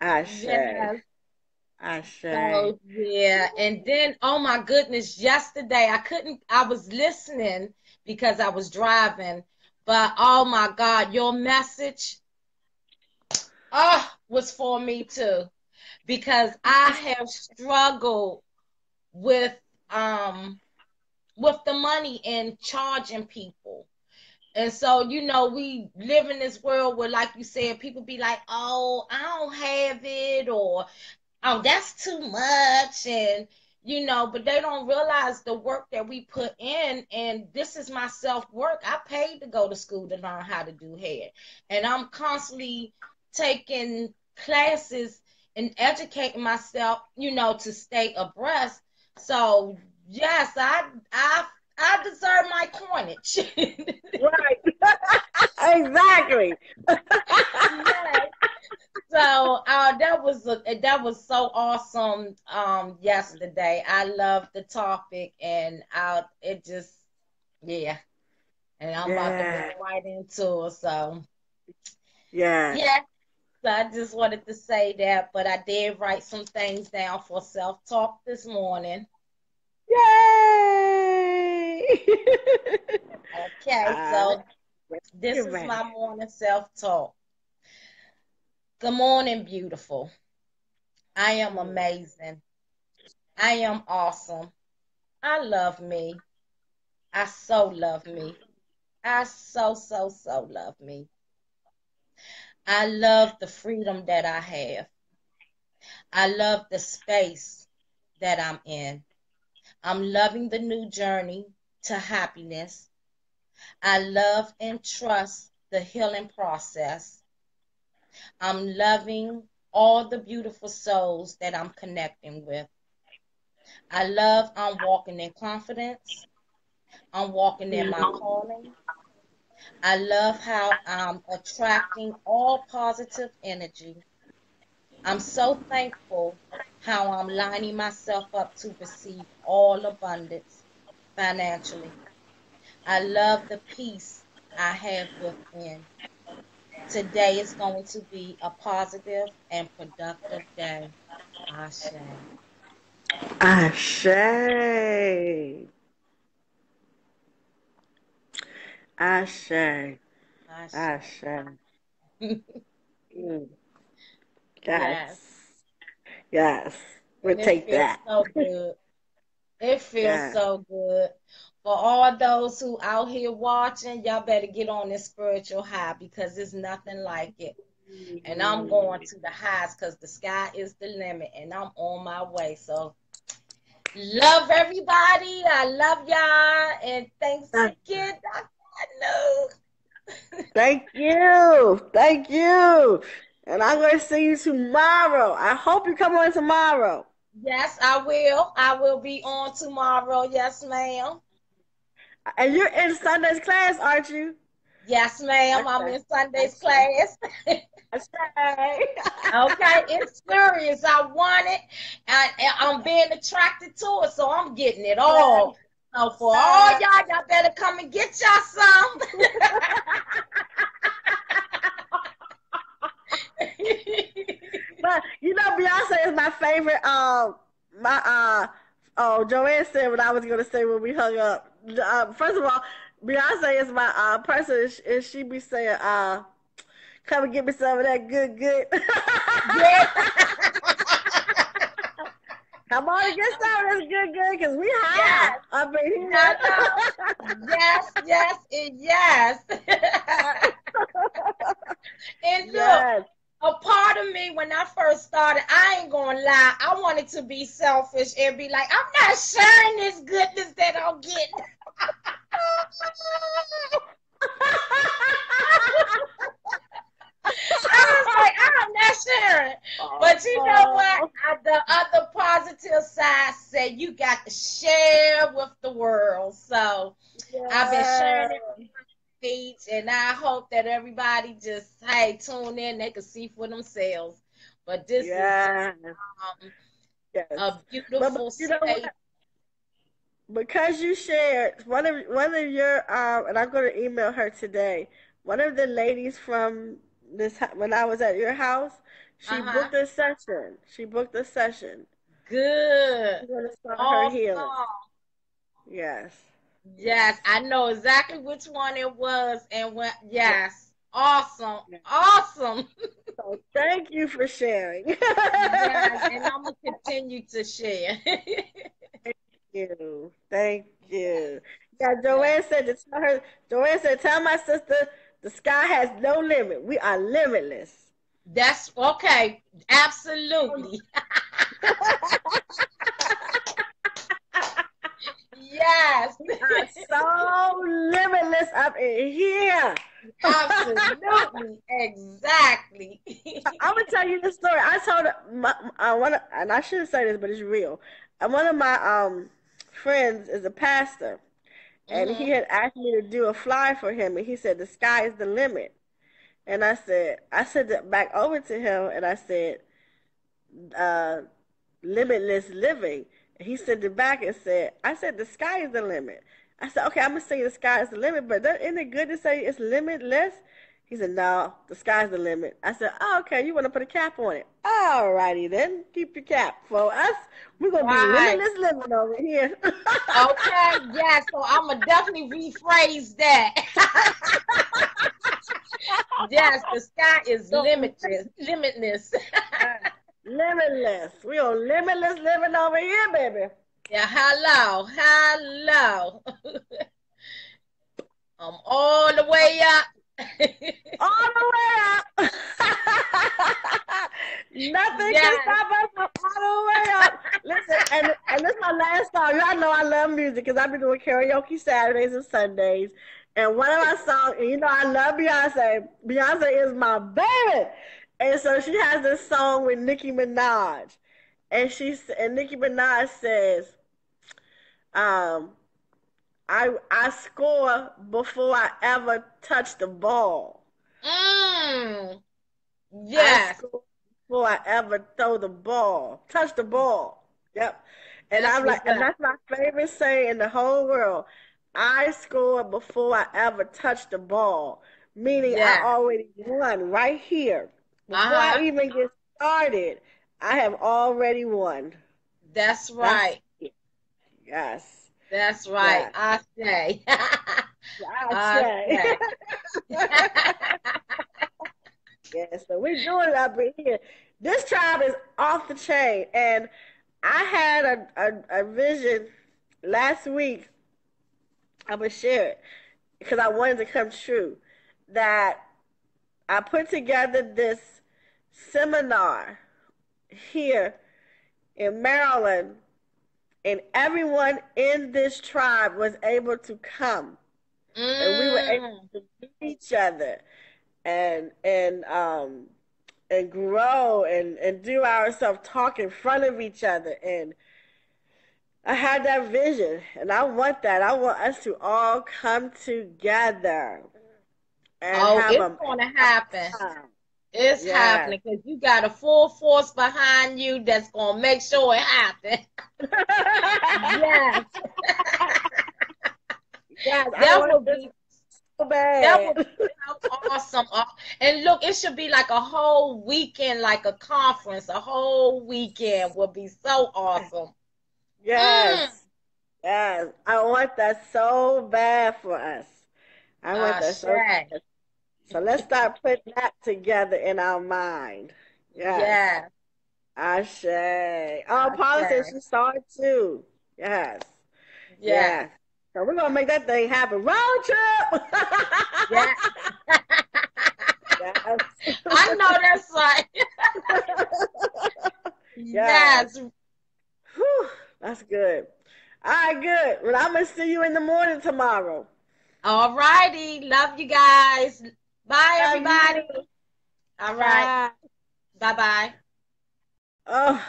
S1: Ashe.
S5: Yes.
S1: Ashe.
S5: So yeah, and then oh my goodness, yesterday I was listening because I was driving, but oh my God, your message was for me too because I have struggled with um with the money and charging people. And so, we live in this world where, like you said, people be like, oh, I don't have it, or oh, that's too much. And, but they don't realize the work that we put in. And this is my self work. I paid to go to school to learn how to do hair. And I'm constantly taking classes and educating myself, to stay abreast. So, yes, I deserve my coinage.
S1: Right. Exactly.
S5: Yes. So that was so awesome yesterday. I loved the topic and it just yeah. And I'm about to
S1: Yeah.
S5: go right into it. So
S1: Yes.
S5: yeah, so I just wanted to say that, but I did write some things down for self-talk this morning.
S1: Yay!
S5: Okay,
S1: All
S5: so this is
S1: right.
S5: my morning self-talk. Good morning, beautiful. I am amazing. I am awesome. I love me. I so love me. I so, so, so love me. I love the freedom that I have. I love the space that I'm in. I'm loving the new journey to happiness. I love and trust the healing process. I'm loving all the beautiful souls that I'm connecting with. I'm walking in confidence. I'm walking in my calling. I love how I'm attracting all positive energy. I'm so thankful how I'm lining myself up to receive all abundance financially. I love the peace I have within. Today is going to be a positive and productive day. Ashe.
S1: Ashe. Ashe.
S5: Ashe.
S1: Ashe. Mm,
S5: Yes.
S1: yes. Yes. We'll
S5: And it
S1: take
S5: feels
S1: that.
S5: so good. It feels
S1: Yeah.
S5: so good. For all those who out here watching, y'all better get on this spiritual high because there's nothing like it. And I'm going to the highs because the sky is the limit and I'm on my way. So love everybody. I love y'all. And thanks again, Dr. Anu.
S1: Thank you. Thank you. And I'm going to see you tomorrow. I hope you come on tomorrow.
S5: Yes, I will. I will be on tomorrow. Yes, ma'am.
S1: And you're in Sunday's class, aren't you?
S5: Yes, ma'am. I'm
S1: Okay.
S5: in Sunday's
S1: That's right.
S5: class.
S1: That's right.
S5: Okay, it's serious. I want it, and I'm being attracted to it, so I'm getting it all. So for all y'all better come and get y'all some.
S1: But you know, Beyonce is my favorite. Joanne said what I was gonna say when we hung up. First of all, Beyonce is my person, and she be saying, "Come and get me some of that good, good."
S5: Yeah.
S1: Come on and get some of this good, good, cause we high
S5: Yes.
S1: up in here.
S5: Yes, yes, and yes. And look,
S1: Yes.
S5: a part of me when I first started, I ain't gonna lie, I wanted to be selfish and be like, I'm not sharing this goodness that I'm getting. I was like, I'm not sharing. But you know what? The other positive side said you got to share with the world. So I've been sharing it on my page, and I hope that everybody just, hey, tune in. They can see for themselves. But this is
S1: Yes. Yes.
S5: a
S1: But
S5: beautiful
S1: you know
S5: space.
S1: what? Because you shared one of your and I'm going to email her today. One of the ladies from when I was at your house, she
S5: Uh-huh.
S1: booked a session. She booked a session.
S5: Good.
S1: She's going to start her healing.
S5: Awesome.
S1: Yes.
S5: Yes,
S1: Yes.
S5: I know exactly which one it was and what.
S1: Yes.
S5: Yes, awesome,
S1: Yes.
S5: awesome.
S1: So thank you for sharing.
S5: Yes, and I'm gonna continue to share.
S1: Thank you. Thank you. Yeah,
S5: Yes,
S1: Joanne said to tell her. Joanne said, "Tell my sister the sky has no limit. We are limitless."
S5: that's okay. Absolutely. Yes,
S1: We are so limitless up in here.
S5: absolutely, exactly.
S1: I'm gonna tell you the story. I told and I shouldn't say this, but it's real. And one of my friends is a pastor, and he
S5: Hmm.
S1: had asked me to do a fly for him, and he said the sky is the limit. And I sent it back over to him, and I said, uh, limitless living. And he sent it back and said, I said, the sky is the limit. I said, okay, I'm going to say the sky is the limit, but isn't it good to say it's limitless? He said, no, the sky's the limit. I said, oh, okay, you want to put a cap on it. All righty then, keep your cap. For us, we're going to be
S5: Right.
S1: limitless living over here.
S5: Okay. Yeah. So I'm gonna definitely rephrase that. Yes, the sky is
S1: So,
S5: limitless. Limitless.
S1: limitless. We are limitless living over here, baby.
S5: Yeah. Hello. Hello. I'm all the way up.
S1: All the way up. Nothing can
S5: Yes.
S1: stop us from all the way up. Listen, and this is my last song. Y'all know I love music because I've been doing karaoke Saturdays and Sundays. And one of my songs, and you know I love Beyonce. Beyonce is my baby. And so she has this song with Nicki Minaj. And Nicki Minaj says, um, I score before I ever touch the ball.
S5: Mm.
S1: I
S5: Yes.
S1: score before I ever throw the ball, touch the ball. Yep. And
S5: That's
S1: I'm
S5: what's
S1: like, and
S5: up.
S1: that's my favorite saying in the whole world. I score before I ever touch the ball, meaning I
S5: Yeah.
S1: already won right here. Before I
S5: Uh-huh.
S1: even get started, I have already won.
S5: That's
S1: That's
S5: right.
S1: it. Yes.
S5: That's right.
S1: Yes.
S5: I say.
S1: I
S5: I
S1: say.
S5: say.
S1: Yeah, so we doing it up in here. This tribe is off the chain, and I had a vision last week. I'm gonna share it because I wanted to come true. That I put together this seminar here in Maryland, and everyone in this tribe was able to come, and we were able
S5: Mm.
S1: to meet each other, and and grow and do our self-talk in front of each other. And I had that vision, and I want that. I want us to all come together and
S5: Oh,
S1: have
S5: it's
S1: a
S5: going to happen.
S1: time.
S5: It's
S1: Yes.
S5: happening because you got a full force behind you that's going to make sure it happens. Yes.
S1: Yes, I
S5: That
S1: want
S5: would
S1: this
S5: be
S1: so
S5: that would
S1: bad.
S5: be so awesome. And look, it should be like a whole weekend, like a conference. A whole weekend would be so awesome. Mm.
S1: Yes. Yes. I want that so bad for us. I want that so
S5: Ashe.
S1: bad. So let's start putting that together in our mind. Yes.
S5: Yes.
S1: Ashe. Oh, Paula says
S5: Ashe.
S1: she saw it too. Yes.
S5: Yes.
S1: Yes. So we're gonna make that thing happen. Road trip.
S5: Yeah.
S1: Yes.
S5: I know that's right.
S1: Yes.
S5: Yes.
S1: Whew. That's good. All right, good. Well, I'm gonna see you in the morning tomorrow.
S5: All righty. Love you guys. Bye,
S1: Love you.
S5: everybody. All right.
S1: Bye.
S5: Bye-bye.
S1: Oh,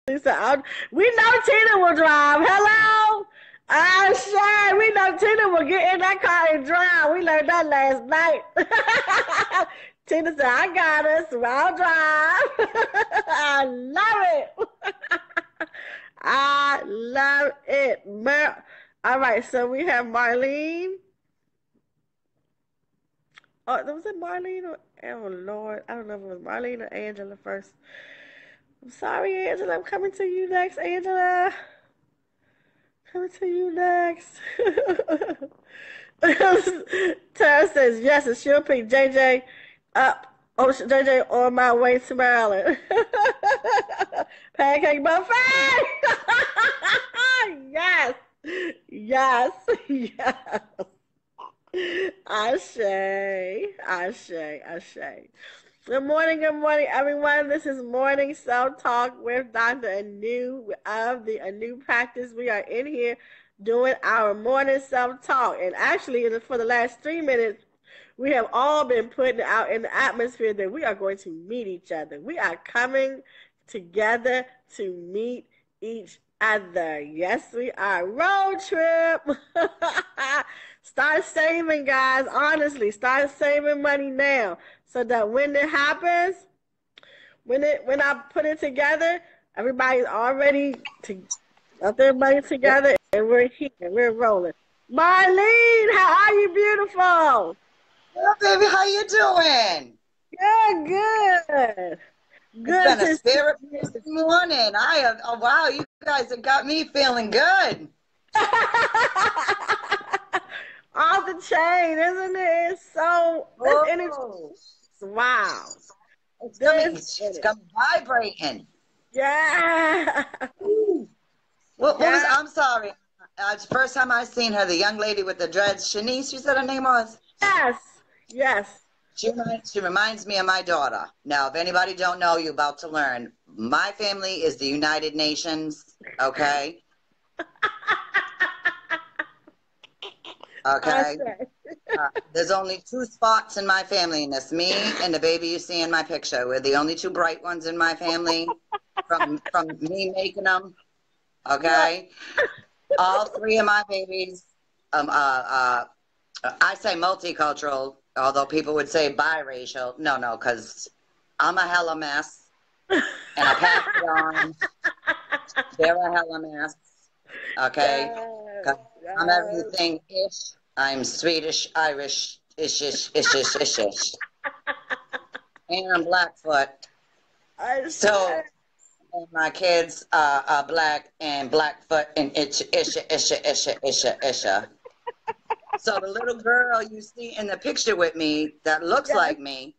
S1: Lisa, we know Tina will drive. Hello? I'm sure we know Tina will get in that car and drive. We learned that last night. Tina said, I got us. I'll drive. I love it. I love it. All right, so we have Marlene. Oh, was it Marlene or, oh, Lord. I don't know if it was Marlene or Angela first. I'm sorry, Angela. I'm coming to you next, Angela. Coming to you next. Tara says, yes, and she'll pick JJ up. Oh, JJ on my way to Maryland. Pancake buffet. Yes. Yes. Yes. Ashe. Ashe. Ashe. Good morning, everyone. This is Morning Self Talk with Dr. Anu of the Anu Practice. We are in here doing our morning self talk. And actually, for the last 3 minutes, we have all been putting out in the atmosphere that we are going to meet each other. We are coming together to meet each other. Yes, we are. Road trip. Start saving, guys. Honestly, start saving money now so that when it happens, when I put it together, everybody's already got their money together, and we're here, we're rolling. Marlene, how are you, beautiful?
S6: Well, baby, how you doing?
S1: Good.
S6: It's been a
S1: To see
S6: spirit
S1: you.
S6: morning. Oh wow, you guys have got me feeling good.
S1: Off the chain, isn't it? It's so this energy.
S6: Oh,
S1: Wow.
S6: it's coming vibrating.
S1: Yeah.
S6: What was? I'm sorry. It's the first time I seen her. The young lady with the dreads, Shanice. You said her name was.
S1: Yes.
S6: She reminds me of my daughter. Now, if anybody don't know, you're about to learn. My family is the United Nations. Okay. Okay. There's only 2 spots in my family, and that's me and the baby you see in my picture. We're the only 2 bright ones in my family from me making them. Okay. All 3 of my babies, I say multicultural, although people would say biracial. No, because I'm a hella mess, and I pass it on. They're a hella mess. Okay. I'm everything-ish. I'm Swedish, Irish, ish. And I'm Blackfoot. So my kids are black and Blackfoot and isha. So the little girl you see in the picture with me that looks like me,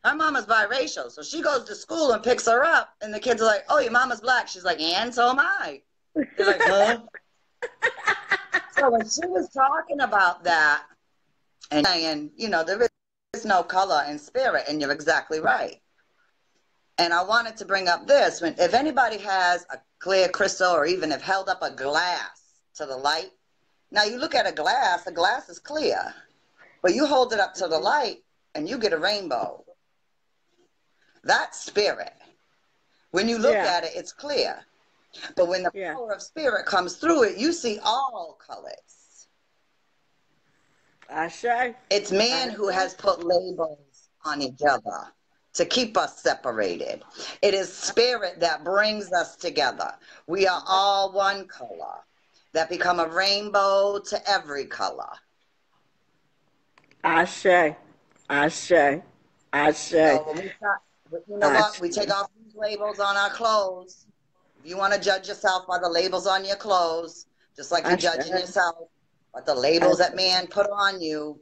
S6: her mama's biracial. So she goes to school and picks her up, and the kids are like, oh, your mama's black. She's like, and so am I. They're like, huh? So when she was talking about that and saying, there is no color in spirit, and you're exactly right. And I wanted to bring up this. If anybody has a clear crystal or even have held up a glass to the light, now you look at the glass is clear, but you hold it up to the light and you get a rainbow. That's spirit. When you look at it, it's clear. But when the power of spirit comes through it, you see all colors. It's man who has put labels on each other to keep us separated. It is spirit that brings us together. We are all one color that become a rainbow to every color.
S1: Ashe.
S6: So you know what? We take off these labels on our clothes. If you want to judge yourself by the labels on your clothes, just like you're judging yourself by the labels that man put on you,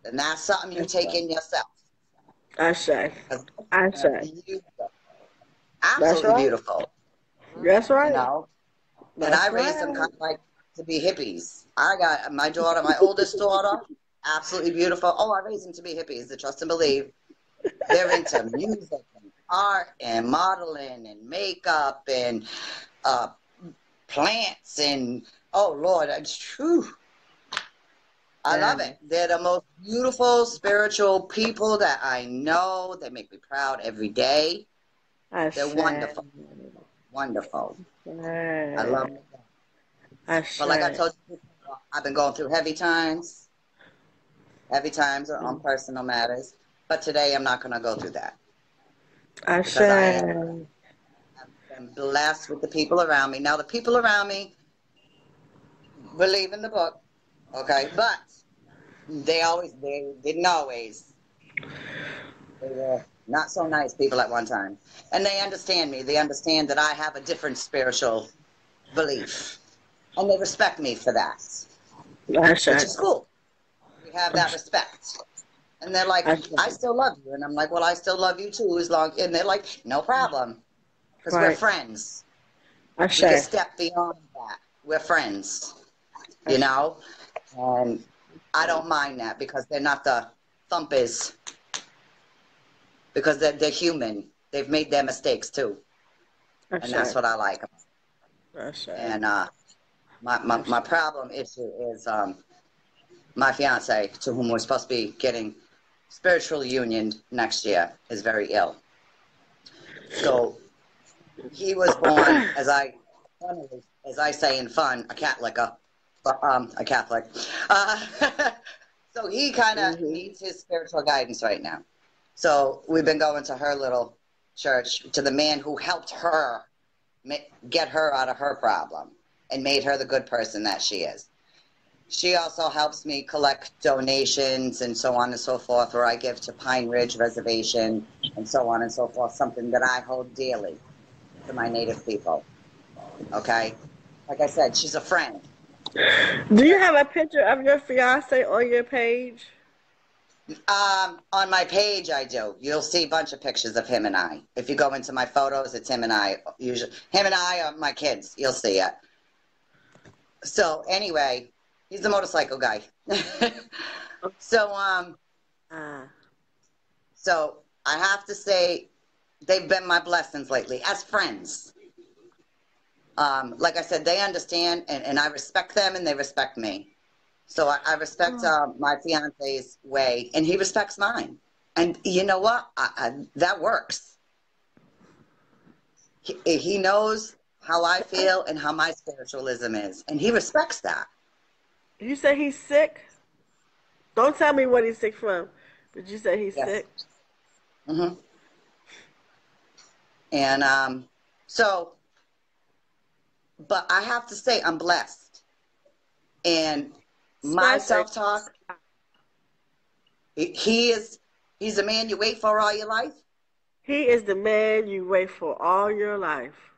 S6: then that's something you take in yourself.
S1: Ashe.
S6: Beautiful. Absolutely beautiful.
S1: That's right.
S6: You know? And I raised them kind of like to be hippies. I got my daughter, my oldest daughter, absolutely beautiful. Oh, I raised them to be hippies, to trust and believe. They're into music and art and modeling and makeup and plants and, oh, Lord, it's true. I love it. They're the most beautiful, spiritual people that I know. They make me proud every day. They're wonderful. Wonderful. I love them. But like I told you, I've been going through heavy times on personal matters. But today I'm not going to go through that. Because I am blessed with the people around me. Now, the people around me believe in the book, okay? But they didn't always. They were not so nice people at one time. And they understand me. They understand that I have a different spiritual belief. And they respect me for that. Which is cool. We have that respect. And they're like, I still love you. And I'm like, well, I still love you too. And they're like, no problem. Because we're friends. We can step beyond that. We're friends. You know? And I don't mind that because they're not the thumpers. Because they're human. They've made their mistakes too. And that's what I like. And my problem issue is my fiance, to whom we're supposed to be getting spiritual union next year, is very ill. So he was born, as I say in fun, a Catholic. So he kind of needs his spiritual guidance right now. So we've been going to her little church, to the man who helped her get her out of her problem and made her the good person that she is. She also helps me collect donations and so on and so forth, where I give to Pine Ridge Reservation and so on and so forth, something that I hold dearly to my Native people. Okay? Like I said, she's a friend.
S1: Do you have a picture of your fiance on your page?
S6: On my page, I do. You'll see a bunch of pictures of him and I. If you go into my photos, it's him and I. Usually, him and I are my kids. You'll see it. So anyway, he's the motorcycle guy. So I have to say, they've been my blessings lately as friends. Like I said, they understand, and I respect them, and they respect me. So I respect my fiance's way, and he respects mine. And you know what? That works. He knows how I feel and how my spiritualism is, and he respects that.
S1: You say he's sick? Don't tell me what he's sick from, but you say he's sick?
S6: Mm-hmm. And but I have to say, I'm blessed. And my self-talk, he's the man you wait for all your life.
S1: He is the man you wait for all your life.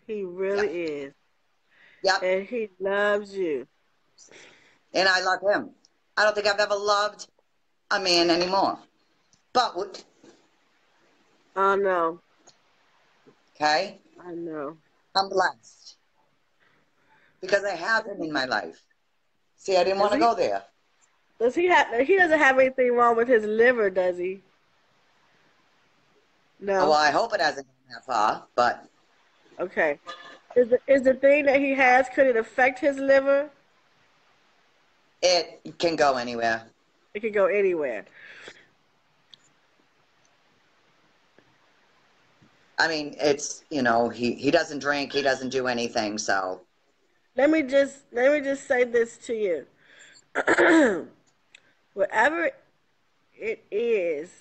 S1: He really is.
S6: Yep.
S1: And he loves you.
S6: And I love him. I don't think I've ever loved a man anymore. But
S1: I know.
S6: Okay?
S1: I know.
S6: I'm blessed. Because I have him in my life. See, I didn't want to go there.
S1: Does he doesn't have anything wrong with his liver, does he? No.
S6: Well, I hope it hasn't gone that far, but.
S1: Okay. Is the thing that he has, could it affect his liver?
S6: It can go anywhere.
S1: It can go anywhere.
S6: I mean, it's, he doesn't drink, he doesn't do anything, so.
S1: Let me just say this to you. Whatever it is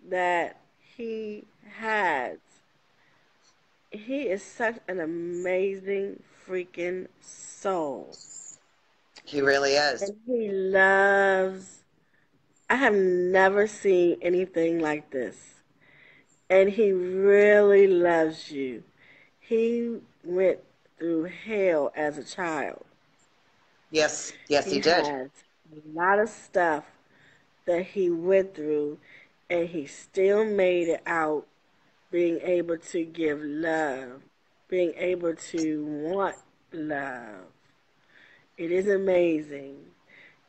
S1: that he has, he is such an amazing freaking soul.
S6: He really is.
S1: And he loves, I have never seen anything like this. And he really loves you. He went through hell as a child.
S6: Yes, yes,
S1: He
S6: he did.
S1: has a lot of stuff that he went through, and he still made it out being able to give love, being able to want love. It is amazing.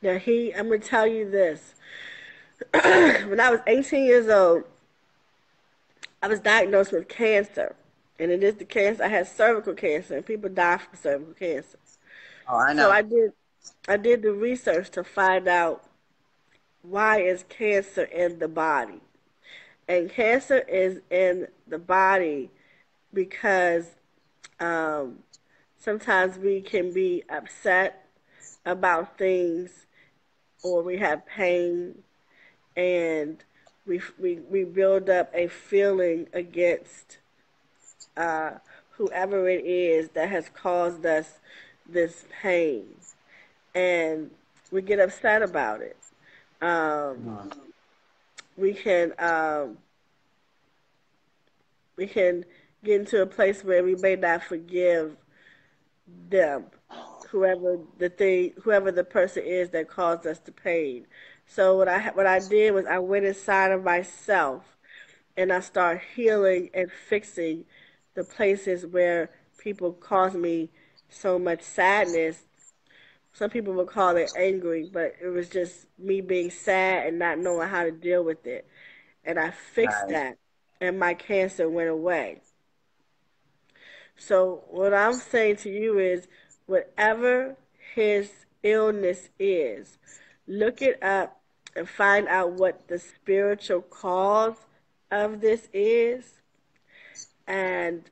S1: Now, I'm going to tell you this. When I was 18 years old, I was diagnosed with cancer. And it is the cancer. I had cervical cancer, and people die from cervical cancer.
S6: Oh, I
S1: So
S6: know.
S1: I did the research to find out why is cancer in the body. And cancer is in the body because um, sometimes we can be upset about things, or we have pain, and we build up a feeling against uh, whoever it is that has caused us this pain, and we get upset about it. Um, we can um, we can get into a place where we may not forgive them, whoever the person is that caused us the pain. So what I did was I went inside of myself, and I started healing and fixing the places where people caused me so much sadness. Some people would call it angry, but it was just me being sad and not knowing how to deal with it. And I fixed
S6: Right.
S1: that, and my cancer went away. So what I'm saying to you is, whatever his illness is, look it up and find out what the spiritual cause of this is. And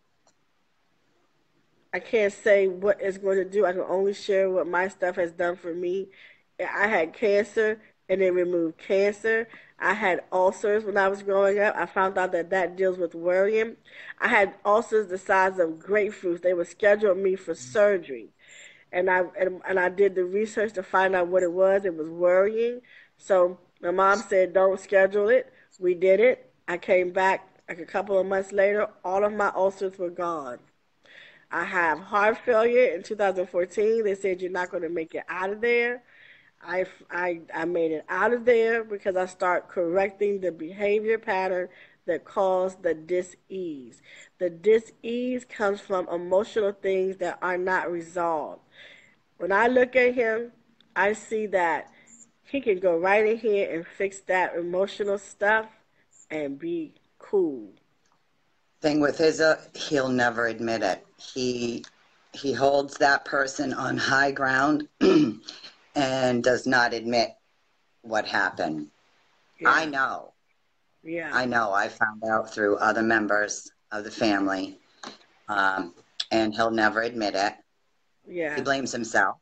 S1: I can't say what it's going to do. I can only share what my stuff has done for me. I had cancer, and they removed cancer. I had ulcers when I was growing up. I found out that that deals with worrying. I had ulcers the size of grapefruits. They would schedule me for surgery. And I did the research to find out what it was. It was worrying. So my mom said, "Don't schedule it." We did it. I came back like a couple of months later. All of my ulcers were gone. I have heart failure in 2014. They said you're not going to make it out of there. I made it out of there because I start correcting the behavior pattern that caused the dis-ease. The dis-ease comes from emotional things that are not resolved. When I look at him, I see that he can go right in here and fix that emotional stuff and be cool.
S6: Thing with his, he'll never admit it. He holds that person on high ground and does not admit what happened. I
S1: Yeah,
S6: know.
S1: yeah,
S6: I know. I found out through other members of the family, um, and he'll never admit it. He
S1: yeah,
S6: blames himself,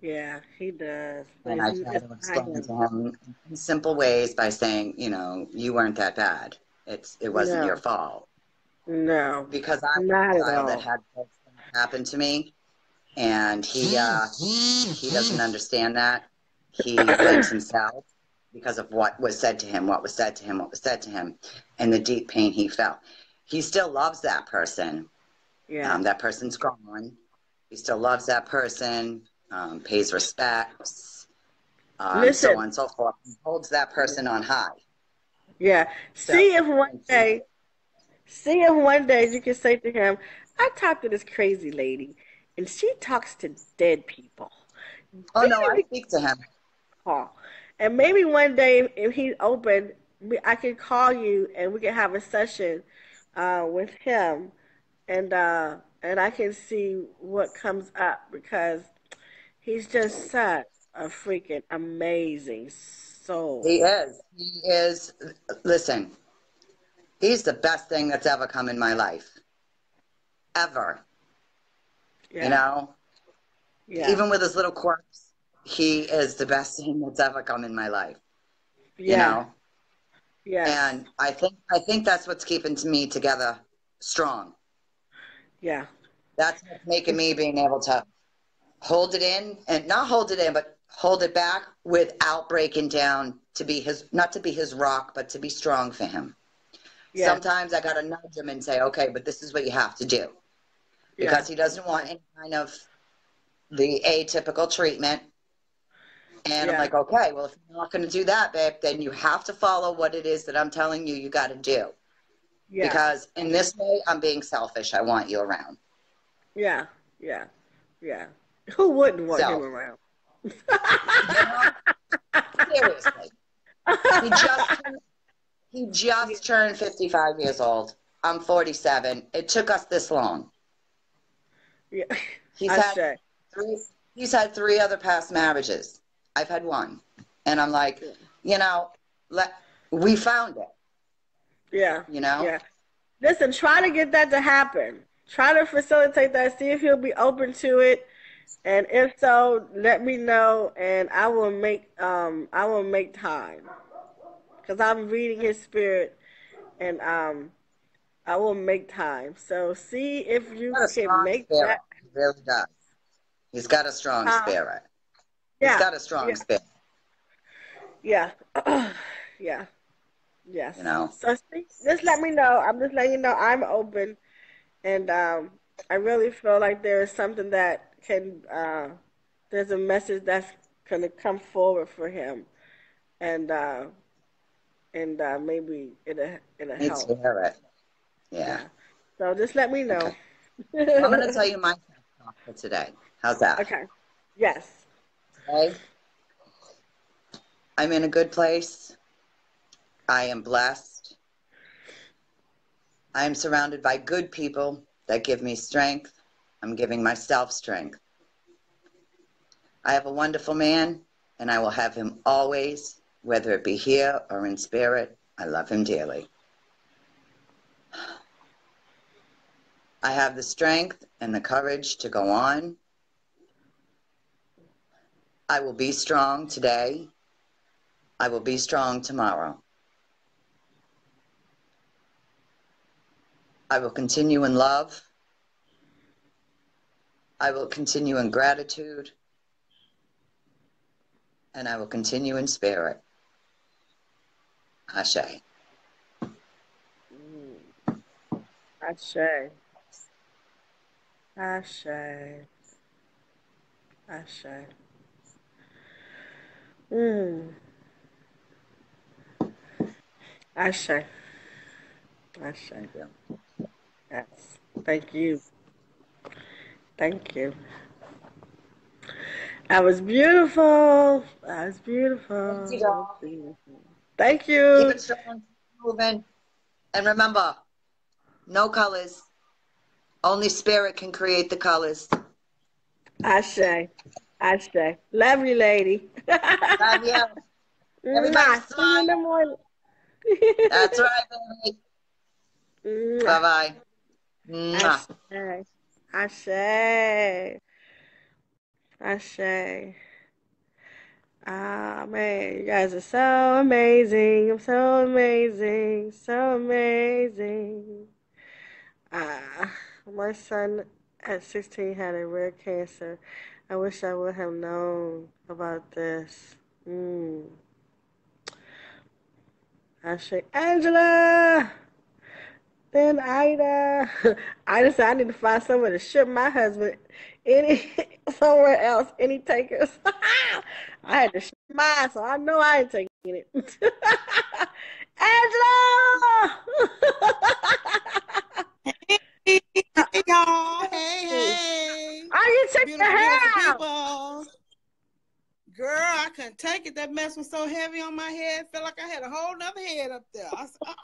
S1: yeah. He does, but
S6: and I try
S1: it's
S6: to
S1: not
S6: explain to
S1: him.
S6: him in simple ways by saying, you weren't that bad. It wasn't your
S1: No,
S6: fault,
S1: no,
S6: because I was
S1: not
S6: a
S1: at
S6: child that
S1: all.
S6: had this happen to me, and he doesn't understand that. He blames himself because of what was said to him, what was said to him, what was said to him, and the deep pain he felt. He still loves that person.
S1: Yeah.
S6: That person's gone. He still loves that person, pays respects, so on
S1: Listen,
S6: and so forth. He holds that person on high.
S1: yeah.
S6: So,
S1: See if one
S6: and he,
S1: day, see if one day you can say to him, "I talked to this crazy lady, and she talks to dead people."
S6: oh no,
S1: Maybe
S6: I
S1: we
S6: speak to him.
S1: call. And maybe one day, if he's open, I can call you and we can have a session with him, and I can see what comes up because he's just such a freaking amazing
S6: He
S1: soul.
S6: is. He is. Listen, He's the best thing that's ever come in my life. Ever.
S1: Yeah.
S6: You know?
S1: Yeah.
S6: Even with his little quirks, he is the best thing that's ever come in my life.
S1: Yeah.
S6: You know?
S1: Yes.
S6: And I think that's what's keeping me together strong.
S1: Yeah.
S6: That's what's making me being able to hold it in, and not hold it in, but hold it back without breaking down, to be his, not to be his rock, but to be strong for him.
S1: Yeah.
S6: Sometimes I got to nudge him and say, okay, but this is what you have to do. Because he doesn't want any kind of the atypical treatment. And I'm like, okay, well, if you're not going to do that, babe, then you have to follow what it is that I'm telling you got to do.
S1: Yeah.
S6: Because in this way, I'm being selfish. I want you around.
S1: Yeah. Yeah. Yeah. Who wouldn't want him around?
S6: You know? Seriously. He just turned 55 years old. I'm 47. It took us this long.
S1: Yeah.
S6: He's had three other past marriages. I've had one. And I'm like, you know, we found it.
S1: Yeah.
S6: You know?
S1: Yeah. Listen, try to get that to happen. Try to facilitate that. See if he'll be open to it. And if so, let me know, and I will make time, because I'm reading his spirit, and I will make time. So see if you can make that.
S6: He really does. He's got a strong spirit.
S1: Yeah.
S6: He's got a strong spirit.
S1: Yeah. Yeah. Yes.
S6: You know.
S1: So see, just let me know. I'm just letting you know I'm open, and I really feel like there is something that can. There's a message that's gonna come forward for him, and maybe it'll
S6: Needs
S1: help.
S6: to hear it. Yeah.
S1: So just let me know.
S6: Okay. I'm gonna tell you my talk for today. How's that?
S1: Okay. Yes.
S6: Okay. I'm in a good place. I am blessed. I am surrounded by good people that give me strength. I'm giving myself strength. I have a wonderful man, and I will have him always, whether it be here or in spirit. I love him dearly. I have the strength and the courage to go on. I will be strong today. I will be strong tomorrow. I will continue in love. I will continue in gratitude. And I will continue in spirit. Ashe.
S1: Ashe. Ashe. Ashe. Ashe. Ashe. Yes. Thank you. Thank you. That was beautiful. That was beautiful.
S6: Thank you, doll.
S1: Thank you.
S6: Keep it strong, moving. And remember, no colors. Only spirit can create the colors.
S1: Ashe. Ashe. Love you, lady.
S6: Love you. Everybody
S1: See you in the
S6: smile.
S1: morning.
S6: That's right, baby. Bye-bye.
S1: Ashe. Ashe. Ashe. Ah, man, you guys are so amazing. I'm so amazing. So amazing. My son at 16 had a rare cancer. I wish I would have known about this. Ashe. Angela! Then Ida. Ida said I need to find somewhere to ship my husband somewhere else. Any takers? I had to ship mine, so I know I ain't taking it. Angela!
S7: Hey, y'all. Hey.
S1: Are you taking the
S7: Beautiful,
S1: hair
S7: beautiful
S1: out?
S7: people. Girl, I couldn't take it. That mess was so heavy on my head. Felt like I had a whole nother head up there. I said,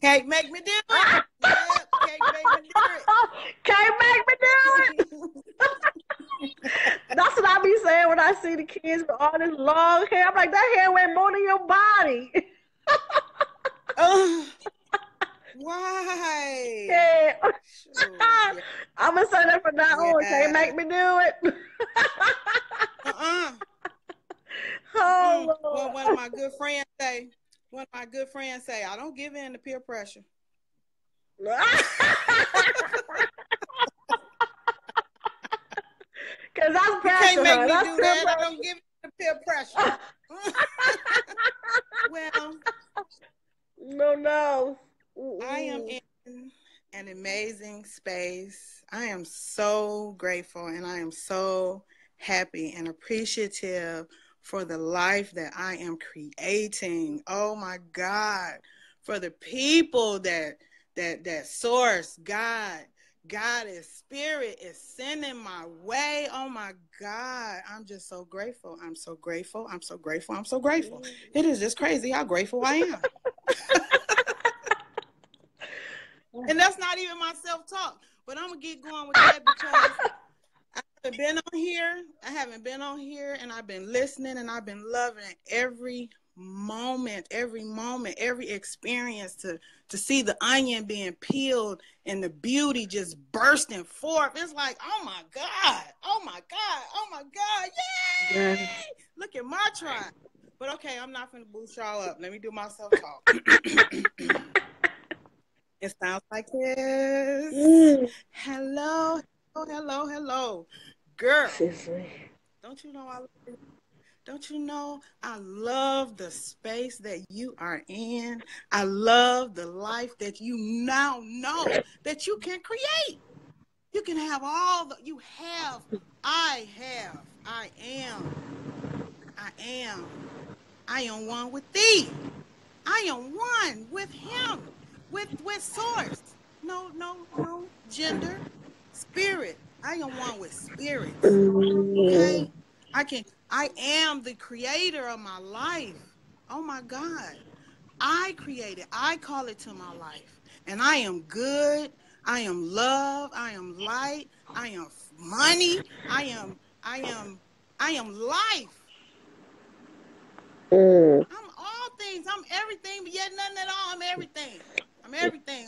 S7: Can't make me do it. Yep, can't make me do it.
S1: Can't make me do it. That's what I be saying when I see the kids with all this long hair. I'm like, that hair weigh more than your body.
S7: Why?
S1: Yeah.
S7: Sure, yeah.
S1: I'm gonna say that from now on. Can't make me do it. Oh,
S7: Well,
S1: Lord.
S7: one of my good friends say, I don't give in to peer pressure.
S1: Cause that's
S7: You
S1: pressure,
S7: can't make
S1: huh?
S7: me
S1: That's
S7: do
S1: peer
S7: that. I
S1: pressure.
S7: don't give in to peer pressure. Well,
S1: No.
S7: I am in an amazing space. I am so grateful and I am so happy and appreciative for the life that I am creating. Oh my God. For the people that source God. God is spirit is sending my way. Oh my God. I'm just so grateful. I'm so grateful. I'm so grateful. I'm so grateful. It is just crazy how grateful I am. And that's not even my self-talk. But I'm going to get going with that because I haven't been on here, and I've been listening, and I've been loving every moment, every experience to see the onion being peeled and the beauty just bursting forth. It's like, oh my God, oh my God, oh my God, yay! Yeah. Look at my tribe. But okay, I'm not going to boost y'all up. Let me do my self-talk. It sounds like this. Hello. Girl, don't you know I love the space that you are in. I love the life that you now know that you can create. You can have I am one with thee. I am one with him, with source. No gender, spirit. I am one with spirits. Okay? I am the creator of my life. Oh my God. I created. I call it to my life. And I am good. I am love. I am light. I am money. I am life. I'm all things. I'm everything, but yet nothing at all. I'm everything.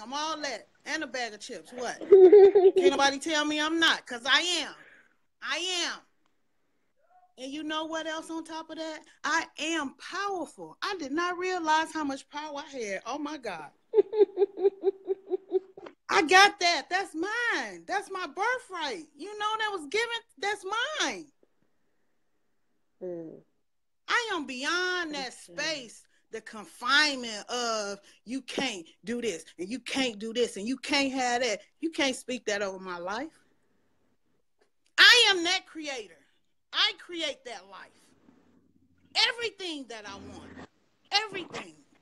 S7: I'm all that. And a bag of chips. What? Can't nobody tell me I'm not, because I am. And you know what else on top of that? I am powerful. I did not realize how much power I had. Oh my God. I got that. That's mine. That's my birthright. You know, that was given. That's mine. I am beyond that space, the confinement of you can't do this and you can't do this and you can't have that. You can't speak that over my life. I am that creator. I create that life. Everything that I want.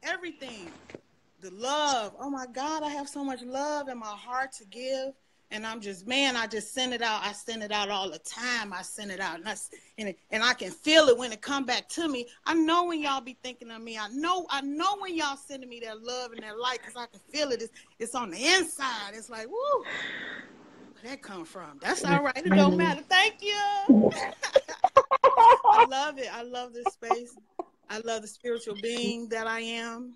S7: Everything. The love. Oh my God, I have so much love in my heart to give. And I'm just, man, I just send it out. I send it out all the time. I send it out. And I can feel it when it come back to me. I know when y'all be thinking of me. I know when y'all sending me that love and that light, because I can feel it. It's on the inside. It's like, woo. Where that come from? That's all right. It don't matter. Thank you. I love it. I love this space. I love the spiritual being that I am.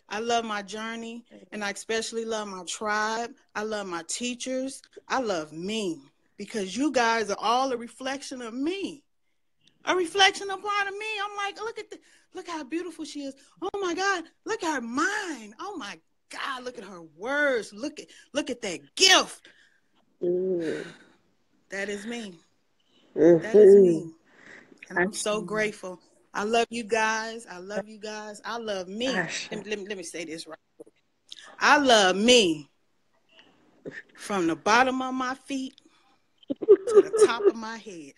S7: I love my journey, and I especially love my tribe. I love my teachers. I love me, because you guys are all a reflection of me, a reflection of part of me. I'm like, look how beautiful she is. Oh my God, look at her mind. Oh my God, look at her words. Look at that gift. That is me. That is me. And I'm so grateful. I love you guys. I love me. Let me say this right quick. I love me from the bottom of my feet to the top of my head.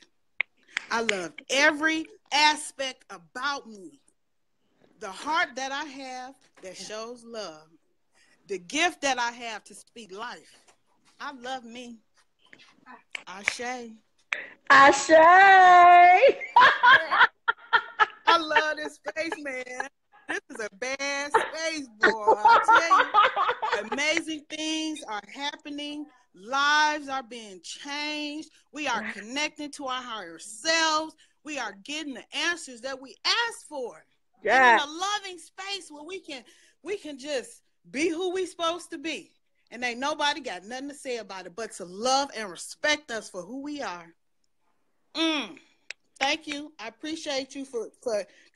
S7: I love every aspect about me. The heart that I have that shows love. The gift that I have to speak life. I love me. Ashe. I love this space, man. This is a bad space, boy. I tell you, amazing things are happening. lives are being changed. We are connecting to our higher selves. We are getting the answers that we asked for. And in a loving space where we can just be who we supposed to be. And ain't nobody got nothing to say about it but to love and respect us for who we are. Thank you. I appreciate you for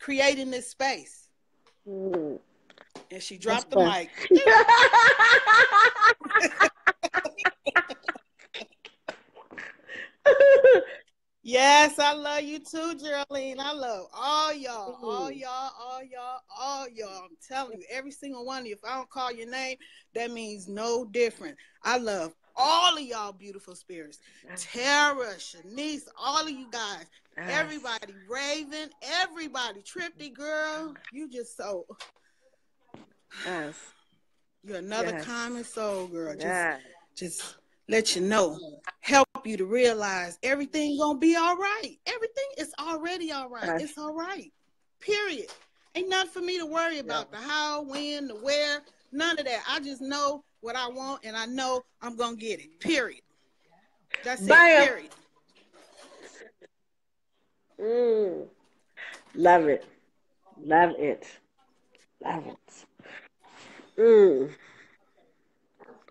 S7: creating this space. And she dropped the mic. Yes, I love you too, Geraldine. I love all y'all, all y'all, all y'all, all y'all. I'm telling you, every single one of you. If I don't call your name, that means no different. I love all of y'all beautiful spirits. Tara, Shanice, all of you guys. Everybody, Raven, everybody. Trippy girl, you just so... You're another common soul, girl. Just let you know. Help you to realize everything gonna be all right. Everything is already all right. It's all right. Period. Ain't nothing for me to worry about. The how, when, the where, none of that. I just know what I want and I know I'm gonna get it. Period. That's it. Period.
S1: Love it. Love it. Love it.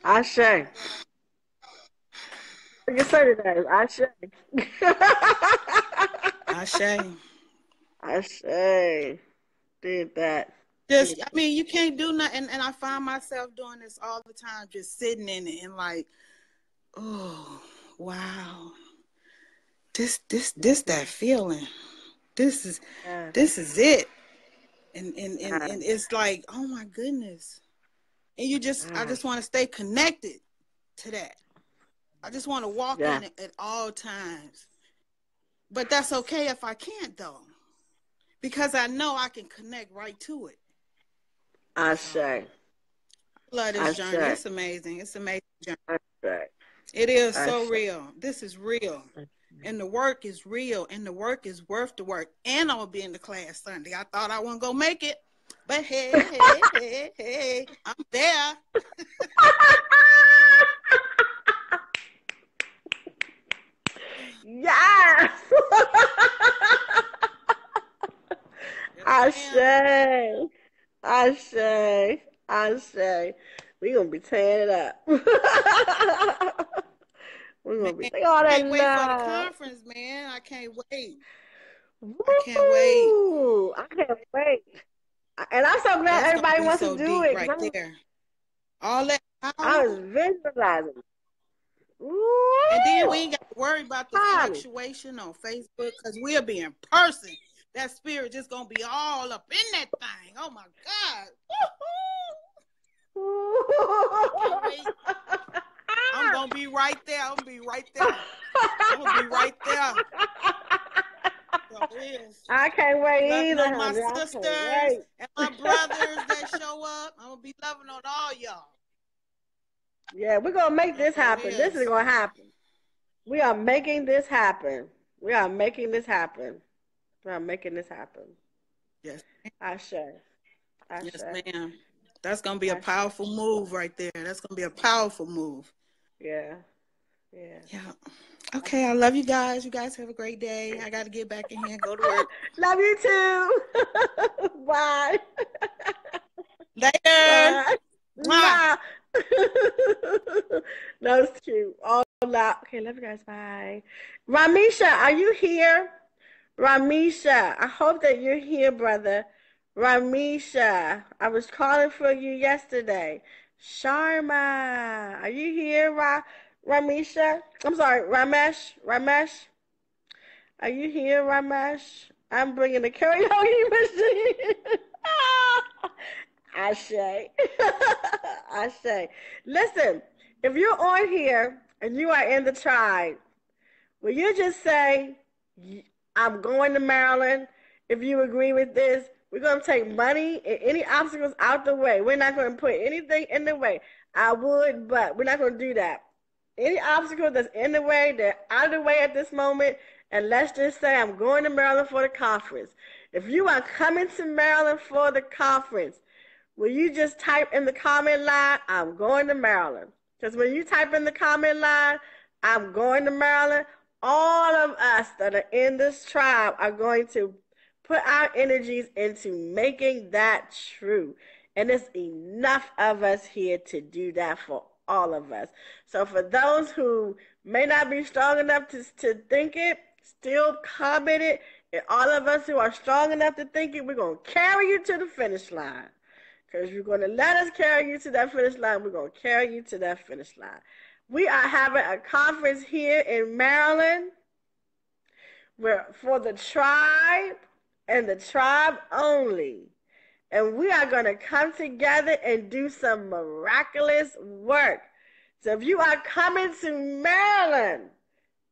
S1: Ashe. You can say that. Ashe.
S7: Ashe.
S1: Ashe. Did that.
S7: Just, I mean, you can't do nothing. And I find myself doing this all the time, just sitting in it and like, oh, wow. This that feeling. This is it. And it's like, oh my goodness. And I just want to stay connected to that. I just want to walk in it at all times. But that's okay if I can't though. Because I know I can connect right to it.
S1: Ashe.
S7: I love this journey. It's amazing. It's an amazing journey. It is so real. This is real. And the work is real. And the work is worth the work. And I'm going to be in the class Sunday. I thought I wasn't going to make it. But hey, I'm there.
S1: Yes. Ashe. Ashe. Ashe. We're going to be tearing it up. We're going to be saying all that.
S7: I can't wait for the conference, man. I can't wait. I can't wait.
S1: I can't wait. And I'm so glad everybody wants to do it.
S7: Right there. All that power.
S1: I was visualizing.
S7: Ooh. And then we ain't got to worry about the fluctuation on Facebook because we'll be in person. That spirit just going to be all up in that thing. Oh, my God. I'm going to be right there. I'm going to be right there. I'm going to be right there.
S1: I can't wait either.
S7: On my sisters and my brothers that show up. I'm going to be loving on all y'all.
S1: Yeah, we're going to make this happen. This is going to happen. We are making this happen. We are making this happen. We are making this happen.
S7: Yes.
S1: Ashe.
S7: Yes, ma'am. That's going to be a powerful move right there. That's going to be a powerful move.
S1: Yeah.
S7: Okay, I love you guys. You guys have a great day. I got to get back in here and go to work.
S1: Love you too. Bye.
S7: Later.
S1: Bye. Bye. That was cute. All loud. Okay, love you guys. Bye. Ramisha, are you here? Ramisha, I hope that you're here, brother. Ramisha, I was calling for you yesterday. Sharma, are you here, Ramisha? I'm sorry, Ramesh. Are you here, Ramesh? I'm bringing the karaoke machine. Ashe. Ashe. Listen, if you're on here and you are in the tribe, will you just say, I'm going to Maryland? If you agree with this, we're going to take money and any obstacles out the way. We're not going to put anything in the way. I would, but we're not going to do that. Any obstacle that's in the way, they're out of the way at this moment. And let's just say I'm going to Maryland for the conference. If you are coming to Maryland for the conference, will you just type in the comment line, I'm going to Maryland? Because when you type in the comment line, I'm going to Maryland, all of us that are in this tribe are going to put our energies into making that true. And it's enough of us here to do that for all of us. So for those who may not be strong enough to think it, still comment it. And all of us who are strong enough to think it, we're going to carry you to the finish line. Because you're going to let us carry you to that finish line. We're going to carry you to that finish line. We are having a conference here in Maryland for the tribe and the tribe only. And we are going to come together and do some miraculous work. So if you are coming to Maryland,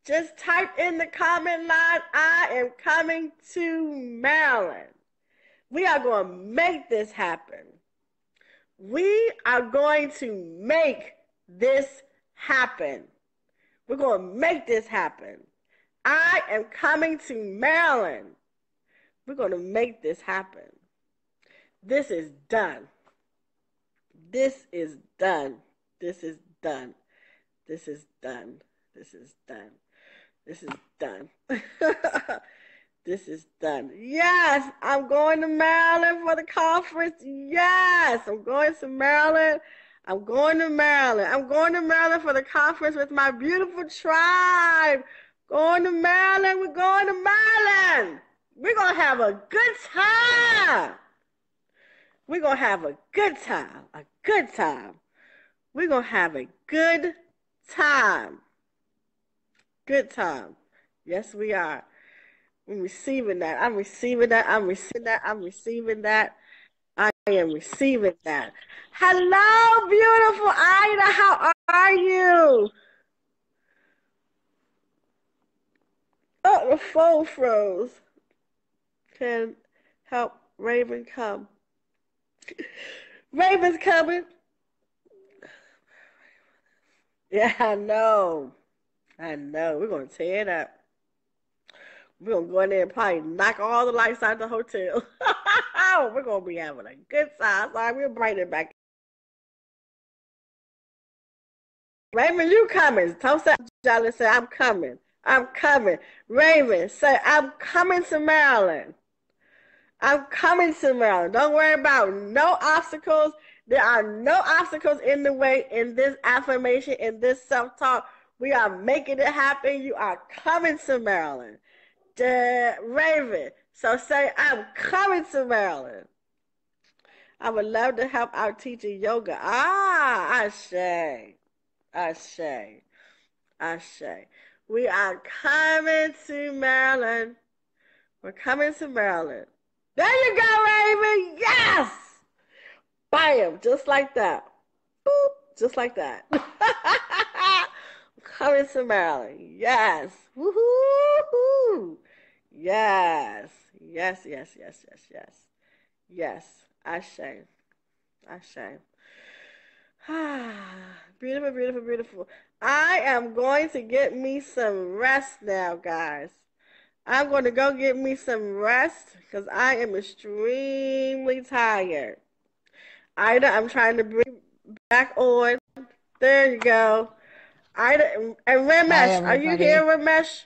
S1: just type in the comment line, I am coming to Maryland. We are going to make this happen. We are going to make this happen. We're going to make this happen. I am coming to Maryland. We're going to make this happen. This is done. This is done. This is done. This is done. This is done. This is done. This is done. Yes, I'm going to Maryland for the conference. Yes, I'm going to Maryland. I'm going to Maryland. I'm going to Maryland for the conference with my beautiful tribe. Going to Maryland. We're going to Maryland. We're going to have a good time. We're going to have a good time. A good time. We're going to have a good time. Good time. Yes, we are. I'm receiving that. I'm receiving that. I'm receiving that. I'm receiving that. I am receiving that. Hello, beautiful Ida. How are you? Oh, the phone froze. Can help Raven come. Raven's coming. Yeah, I know. I know. We're going to tear it up. We're going to go in there and probably knock all the lights out of the hotel. We're going to be having a good time. Sorry, we'll bring it back. Raven, you coming. Tell Jolly, say, I'm coming. I'm coming. Raven, say, I'm coming to Maryland. I'm coming to Maryland. Don't worry about no obstacles. There are no obstacles in the way in this affirmation, in this self-talk. We are making it happen. You are coming to Maryland. Raven, so say, I'm coming to Maryland. I would love to help our teacher yoga. Ashe. Ashe. Ashe. We are coming to Maryland. We're coming to Maryland. There you go, Raven. Yes. Bam. Just like that. Boop. Just like that. Coming to Maryland. Yes. Woohoo. Yes. Yes, yes, yes, yes, yes. Yes. Ashe. Ashe. Beautiful, beautiful, beautiful. I am going to get me some rest now, guys. I'm going to go get me some rest because I am extremely tired. Ida, I'm trying to bring back on. There you go. Ida and Ramesh, are you here, Ramesh?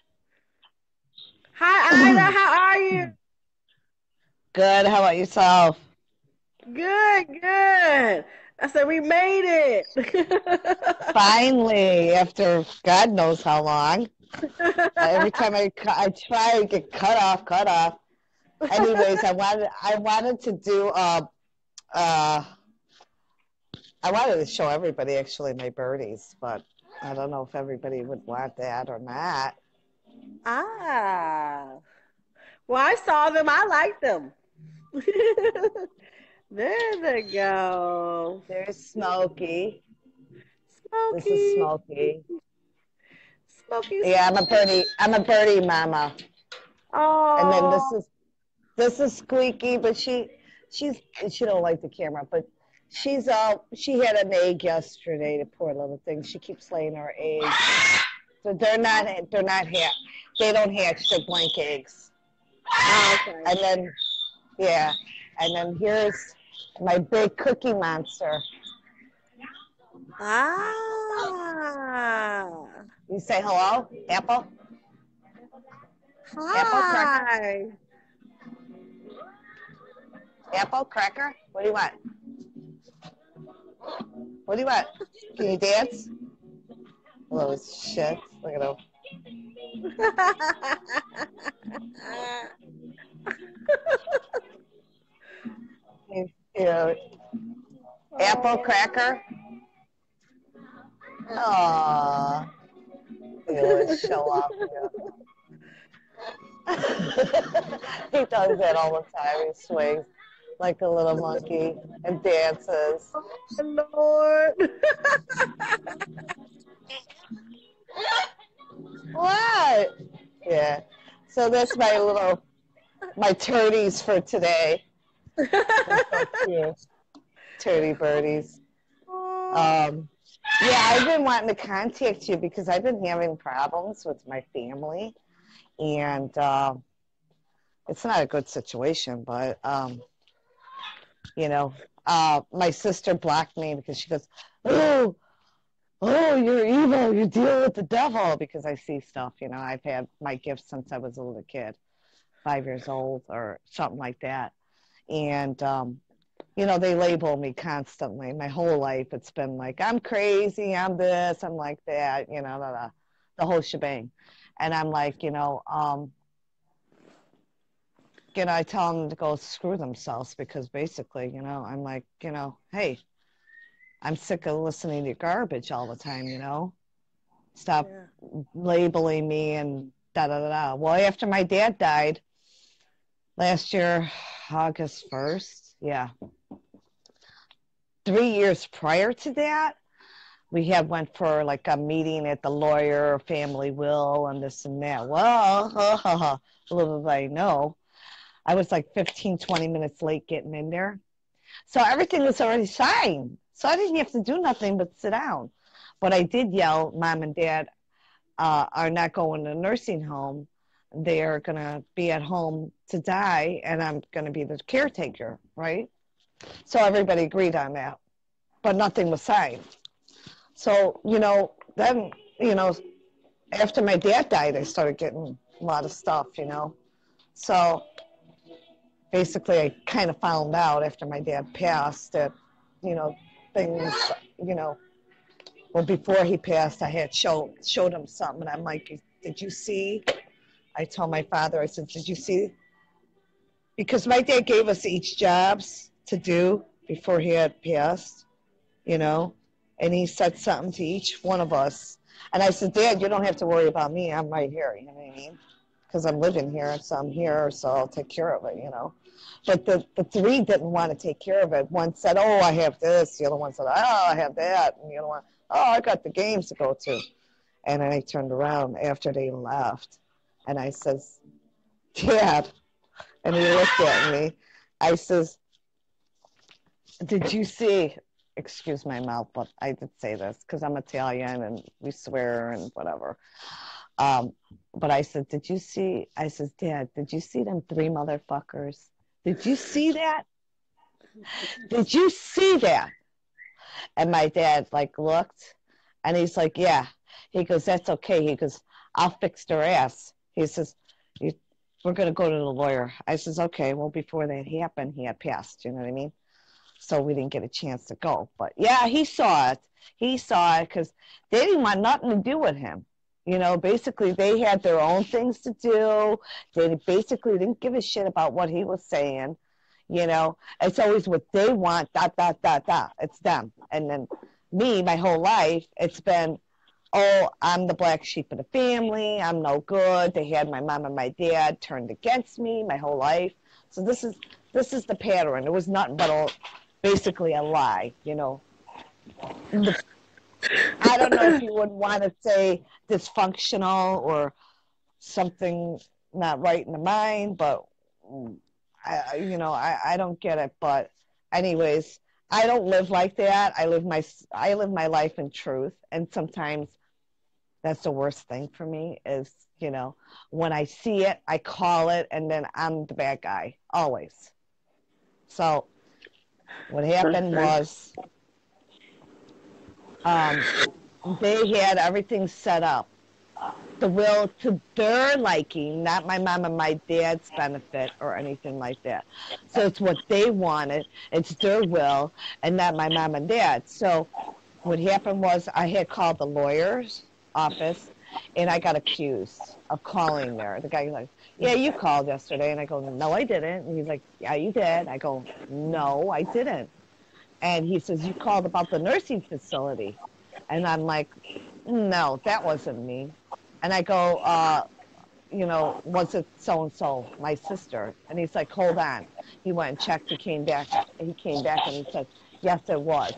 S1: Hi, Ida. How are you?
S8: Good. How about yourself?
S1: Good, good. I said we made it.
S8: Finally, after God knows how long. Every time I try to get cut off. Anyways, I wanted to do I wanted to show everybody actually my birdies, but I don't know if everybody would want that or not.
S1: Well, I saw them. I like them. There they go.
S8: There's Smokey.
S1: Smokey.
S8: This is Smokey.
S1: Smokey.
S8: Yeah, I'm a birdie mama.
S1: Oh.
S8: And then this is Squeaky, but she don't like the camera, but she had an egg yesterday, the poor little thing. She keeps laying her eggs. So they don't hatch, they're blank eggs.
S1: Oh, okay.
S8: And then here's my big Cookie Monster. You say hello, Apple? Apple cracker?
S1: Hi.
S8: Apple cracker? What do you want? What do you want? Can you dance? Oh, shit. Look at him. He's cute. Apple cracker? Aww. He always show off. He does that all the time. He swings like a little monkey and dances.
S1: Oh, Lord.
S8: What? Yeah. So that's my turdies for today. They're so cute. Turdy birdies. Yeah, I've been wanting to contact you because I've been having problems with my family. And it's not a good situation, but, my sister blocked me because she goes, oh, you're evil. You deal with the devil, because I see stuff. I've had my gifts since I was a little kid, 5 years old or something like that. And, they label me constantly. My whole life, it's been like, I'm crazy, I'm this, I'm like that, the whole shebang. And I'm like, I tell them to go screw themselves, because basically, I'm like, hey, I'm sick of listening to garbage all the time, Stop labeling me and da-da-da-da. Well, after my dad died last year, August 1st, 3 years prior to that, we went for like a meeting at the lawyer, family will, and this and that. Well, little did I know, I was like 15, 20 minutes late getting in there. So everything was already signed. So I didn't have to do nothing but sit down. But I did yell, Mom and Dad are not going to a nursing home. They are going to be at home to die, and I'm going to be the caretaker, right? So everybody agreed on that. But nothing was signed. So, then, after my dad died, I started getting a lot of stuff, So basically, I kind of found out after my dad passed that, things, well, before he passed, I had showed him something, and I'm like, did you see? I told my father, I said, did you see? Because my dad gave us each jobs to do before he had passed, and he said something to each one of us. And I said, Dad, you don't have to worry about me. I'm right here, you know what I mean? Because I'm living here, so I'm here, so I'll take care of it, But the three didn't want to take care of it. One said, oh, I have this. The other one said, oh, I have that. And the other one, oh, I got the games to go to. And then I turned around after they left, and I says, Dad, and he looked at me. I says, did you see, excuse my mouth, but I did say this because I'm Italian and we swear and whatever. But I said, did you see, I says, Dad, did you see them three motherfuckers? Did you see that? Did you see that? And my dad looked, and he's like, yeah. He goes, that's okay. He goes, I'll fix their ass. He says, we're going to go to the lawyer. I says, okay. Well, before that happened, he had passed, you know what I mean? So we didn't get a chance to go. But yeah, he saw it. He saw it because they didn't want nothing to do with him. Basically they had their own things to do. They basically didn't give a shit about what he was saying. It's always what they want, dot, dot, dot, dot. It's them. And then me, my whole life, it's been, oh, I'm the black sheep of the family. I'm no good. They had my mom and my dad turned against me my whole life. So this is the pattern. It was nothing but basically a lie, I don't know if you would want to say dysfunctional or something not right in the mind, but I don't get it. But anyways, I don't live like that. I live my life in truth, and sometimes that's the worst thing for me is, when I see it, I call it, and then I'm the bad guy always. So what happened was, they had everything set up. The will to their liking, not my mom and my dad's benefit or anything like that. So it's what they wanted. It's their will and not my mom and dad. So what happened was I had called the lawyer's office and I got accused of calling there. The guy's like, yeah, you called yesterday. And I go, no, I didn't. And he's like, yeah, you did. I go, no, I didn't. And he says, you called about the nursing facility. And I'm like, no, that wasn't me. And I go, was it so-and-so, my sister? And he's like, hold on. He went and checked. He came back and he said, yes, it was.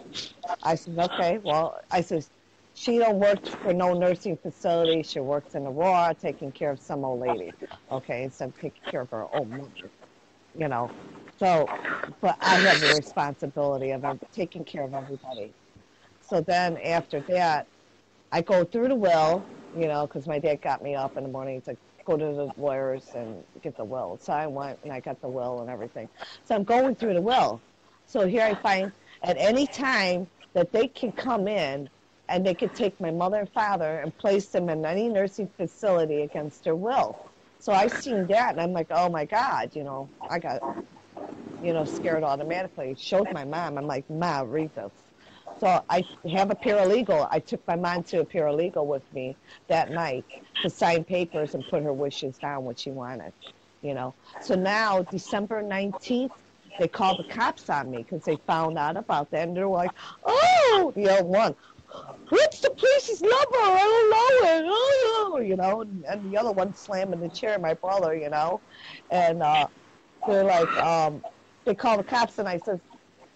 S8: I said, okay, well, I said, she don't work for no nursing facility. She works in Aurora taking care of some old lady. Okay, instead of taking care of her old mother, So, but I have the responsibility of taking care of everybody. So then after that, I go through the will, because my dad got me up in the morning to go to the lawyers and get the will. So I went and I got the will and everything. So I'm going through the will. So here I find at any time that they can come in and they could take my mother and father and place them in any nursing facility against their will. So I seen that and I'm like, oh my God, I got, scared automatically. Showed my mom. I'm like, Ma, read this. So I have a paralegal. I took my mom to a paralegal with me that night to sign papers and put her wishes down, what she wanted, So now, December 19th, they called the cops on me because they found out about that. And they're like, oh, the other one, what's the police's number? I don't know it. Oh, and the other one slamming the chair, my brother, And they're like, they call the cops and I says,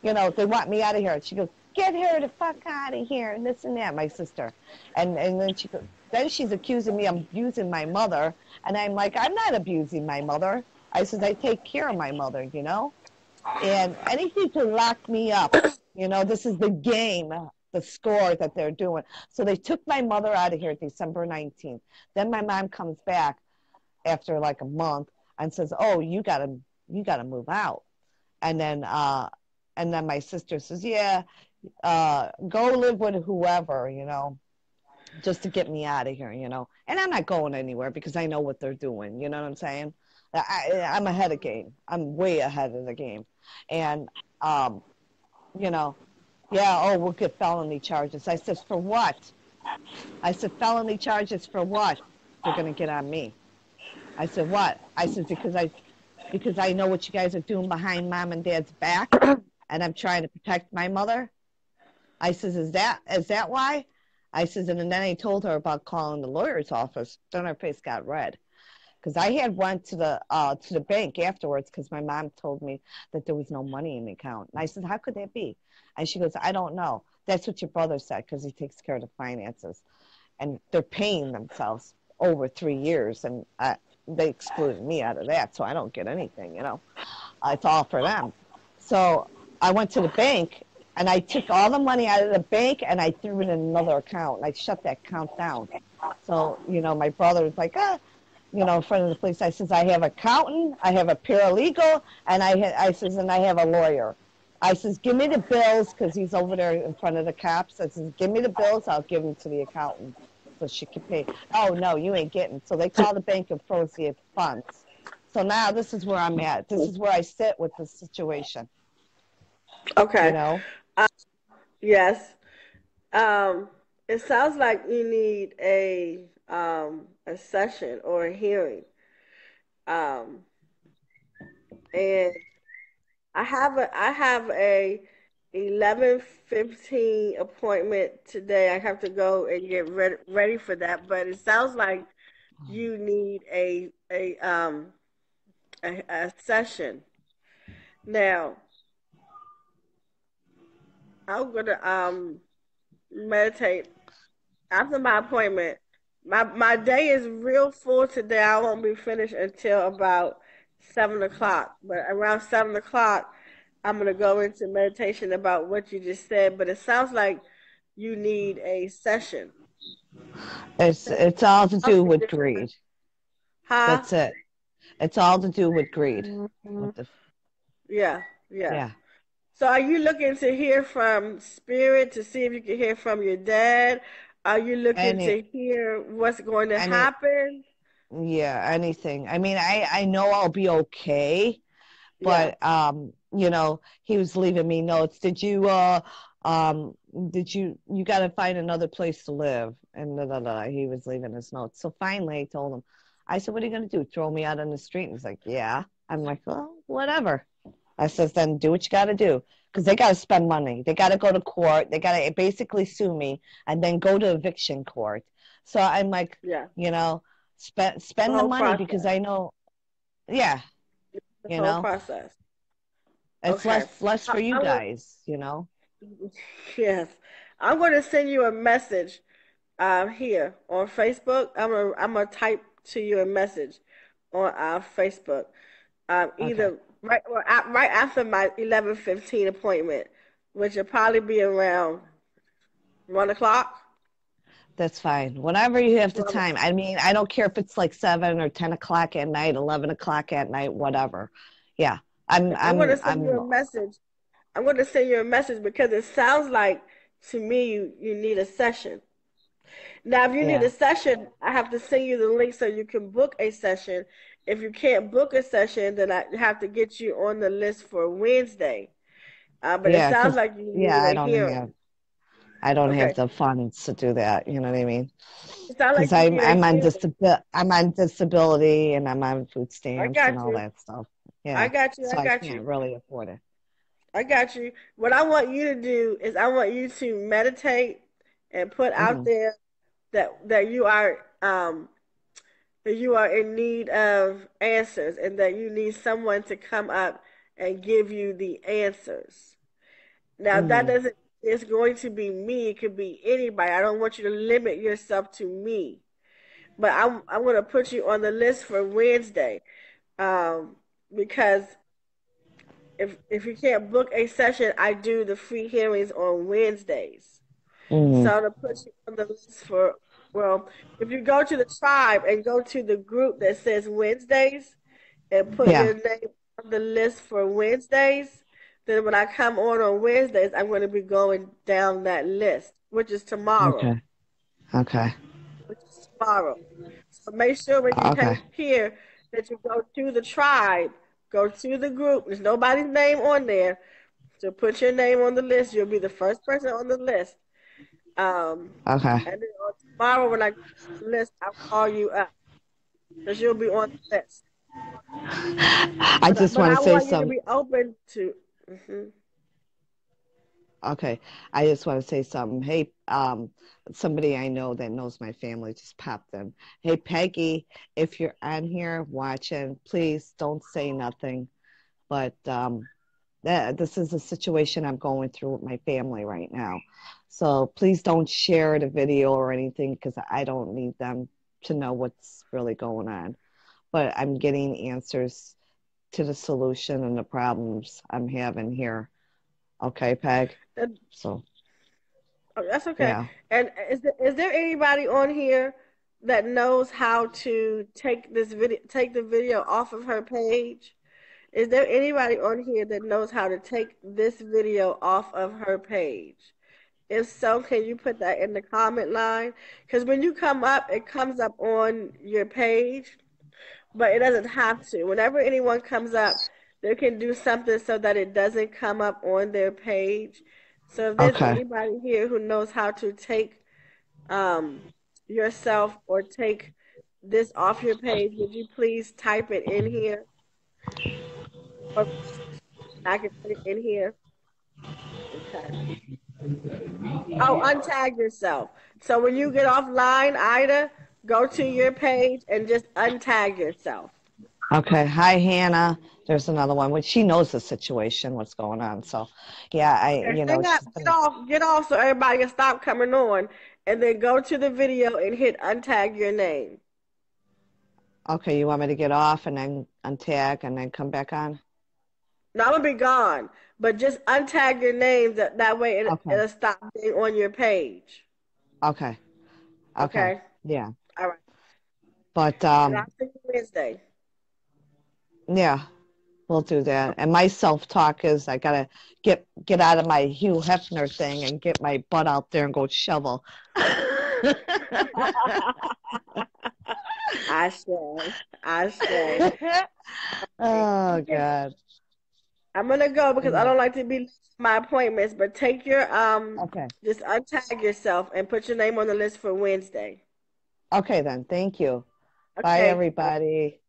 S8: they want me out of here. And she goes, get her the fuck out of here, and this and that, my sister. And then she's accusing me of abusing my mother. And I'm like, I'm not abusing my mother. I says, I take care of my mother, And anything to lock me up, this is the game, the score that they're doing. So they took my mother out of here December 19th. Then my mom comes back after like a month and says, oh, you gotta move out. And then my sister says, yeah, go live with whoever, just to get me out of here, And I'm not going anywhere because I know what they're doing. You know what I'm saying? I'm ahead of game. I'm way ahead of the game. And, yeah, oh, we'll get felony charges. I said, for what? I said, felony charges for what? They're going to get on me. I said, what? I said, because I know what you guys are doing behind mom and dad's back, and I'm trying to protect my mother. I says, is that why? I says, and then I told her about calling the lawyer's office. Then her face got red. Because I had went to the bank afterwards because my mom told me that there was no money in the account. And I said, how could that be? And she goes, I don't know. That's what your brother said because he takes care of the finances. And they're paying themselves over 3 years. And they excluded me out of that, so I don't get anything, It's all for them. So I went to the bank, and I took all the money out of the bank, and I threw it in another account, and I shut that account down. So, my brother was like, in front of the police. I says, I have an accountant, I have a paralegal, and I says, and I have a lawyer. I says, give me the bills, because he's over there in front of the cops. I says, give me the bills, I'll give them to the accountant so she can pay. Oh, no, you ain't getting. So they call the bank and froze the funds. So now this is where I'm at. This is where I sit with this situation.
S1: Okay. Yes. It sounds like you need a session or a hearing. And I have a 11:15 appointment today. I have to go and get ready for that. But it sounds like you need a session. Now, I'm gonna meditate after my appointment. My day is real full today. I won't be finished until about 7 o'clock. But around 7 o'clock, I'm gonna go into meditation about what you just said. But it sounds like you need a session.
S8: It's all to do with greed.
S1: Huh?
S8: That's it. It's all to do with greed.
S1: Yeah. So are you looking to hear from spirit to see if you can hear from your dad? Are you looking
S8: Any,
S1: to hear what's going to
S8: any,
S1: happen?
S8: yeah, anything. I mean, I know I'll be okay,
S1: Yeah.
S8: but you know, he was leaving me notes. Did you got to find another place to live? And he was leaving his notes. So finally, I told him, I said, what are you going to do? Throw me out on the street? And he's like, yeah. I'm like, well, whatever. I says, then do what you got to do. Because they got to spend money. They got to go to court. They got to basically sue me and then go to eviction court. So I'm like,
S1: Yeah.
S8: you know,
S1: The
S8: spend the
S1: whole
S8: money because
S1: process.
S8: I know, yeah,
S1: The
S8: you
S1: whole
S8: know,
S1: process.
S8: it's
S1: Okay.
S8: less for you
S1: I'm gonna,
S8: guys, you know.
S1: yes. I'm going to send you a message here on Facebook. I'm gonna type to you a message on our Facebook.
S8: Okay,
S1: Either right after my 11:15 appointment, which will probably be around 1 o'clock.
S8: that's fine. Whenever you have the
S1: Well,
S8: time. I mean, I don't care if it's like 7 or 10 o'clock at night, 11 o'clock at night, whatever. Yeah,
S1: okay,
S8: I'm.
S1: I'm going to send you a message because it sounds like to me you need a session. Now, if you need
S8: Yeah,
S1: a session, I have to send you the link so you can book a session. If you can't book a session, then I have to get you on the list for Wednesday. But it
S8: yeah,
S1: sounds
S8: because
S1: like you
S8: yeah,
S1: need a hearing.
S8: I don't have
S1: Okay.
S8: the funds to do that. You know what I mean?
S1: It sounds like
S8: Because
S1: you need a hearing.
S8: I'm on disability and I'm on food
S1: I
S8: stamps and
S1: got
S8: all
S1: you.
S8: that stuff.
S1: I
S8: Yeah,
S1: got you.
S8: so
S1: I
S8: I
S1: got you.
S8: can't really afford it.
S1: I got you. What I want you to do is I want you to meditate and put out
S8: Hmm.
S1: there that you are in need of answers and that you need someone to come up and give you the answers. Now that
S8: Hmm.
S1: doesn't it's going to be me, it could be anybody. I don't want you to limit yourself to me. But I'm gonna put you on the list for Wednesday. Um because if you can't book a session, I do the free hearings on Wednesdays.
S8: Hmm.
S1: So to put you on the list for, well, if you go to the tribe and go to the group that says Wednesdays and put
S8: Yeah.
S1: your name on the list for Wednesdays, then when I come on Wednesdays, I'm going to be going down that list, which is tomorrow.
S8: Okay. Okay.
S1: Which is tomorrow. So make sure when you
S8: Okay.
S1: hear that you go to the tribe, go to the group. There's nobody's name on there. So put your name on the list. You'll be the first person on the list. Um,
S8: Okay.
S1: and then on tomorrow when I get on the list, I'll call you up because you'll be on the list.
S8: I just
S1: But
S8: want
S1: I
S8: to say
S1: want you to
S8: some.
S1: be open to. Mhm.
S8: Okay. I just want to say something. Hey, somebody I know that knows my family just popped in. Hey, Peggy, if you're on here watching, please don't say nothing. But this is a situation I'm going through with my family right now. So please don't share the video or anything because I don't need them to know what's really going on. But I'm getting answers to the solution and the problems I'm having here. Okay, Peg?
S1: And,
S8: So,
S1: oh, that's okay.
S8: yeah.
S1: And is there anybody on here that knows how to take the video off of her page? Is there anybody on here that knows how to take this video off of her page? If so, can you put that in the comment line? Because when you come up, it comes up on your page, but it doesn't have to. Whenever anyone comes up, they can do something so that it doesn't come up on their page. So if there's
S8: Okay.
S1: anybody here who knows how to take um, yourself or take this off your page, would you please type it in here? Or I can put it in here. Okay. Oh, untag yourself. So when you get offline, Ida, go to your page and just untag yourself.
S8: Okay. Hi, Hannah. There's another one. Which she knows the situation, what's going on. So, yeah,
S1: Okay, hang up, get off so everybody can stop coming on, and then go to the video and hit untag your name.
S8: okay, you want me to get off and then untag and then come back on?
S1: Now I'm gonna be gone, but just untag your name. That way
S8: Okay.
S1: it'll stop being on your page.
S8: Okay. Okay.
S1: Okay,
S8: Yeah.
S1: all right.
S8: But
S1: And I'll see you Wednesday.
S8: yeah, we'll do that. And my self-talk is I gotta get out of my Hugh Hefner thing and get my butt out there and go shovel.
S1: I say. I say.
S8: Oh God.
S1: I'm gonna go because I don't like to be late to my appointments, but take your
S8: Okay.
S1: just untag yourself and put your name on the list for Wednesday.
S8: Okay then. Thank you. Bye
S1: Okay.
S8: everybody.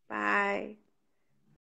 S1: Bye.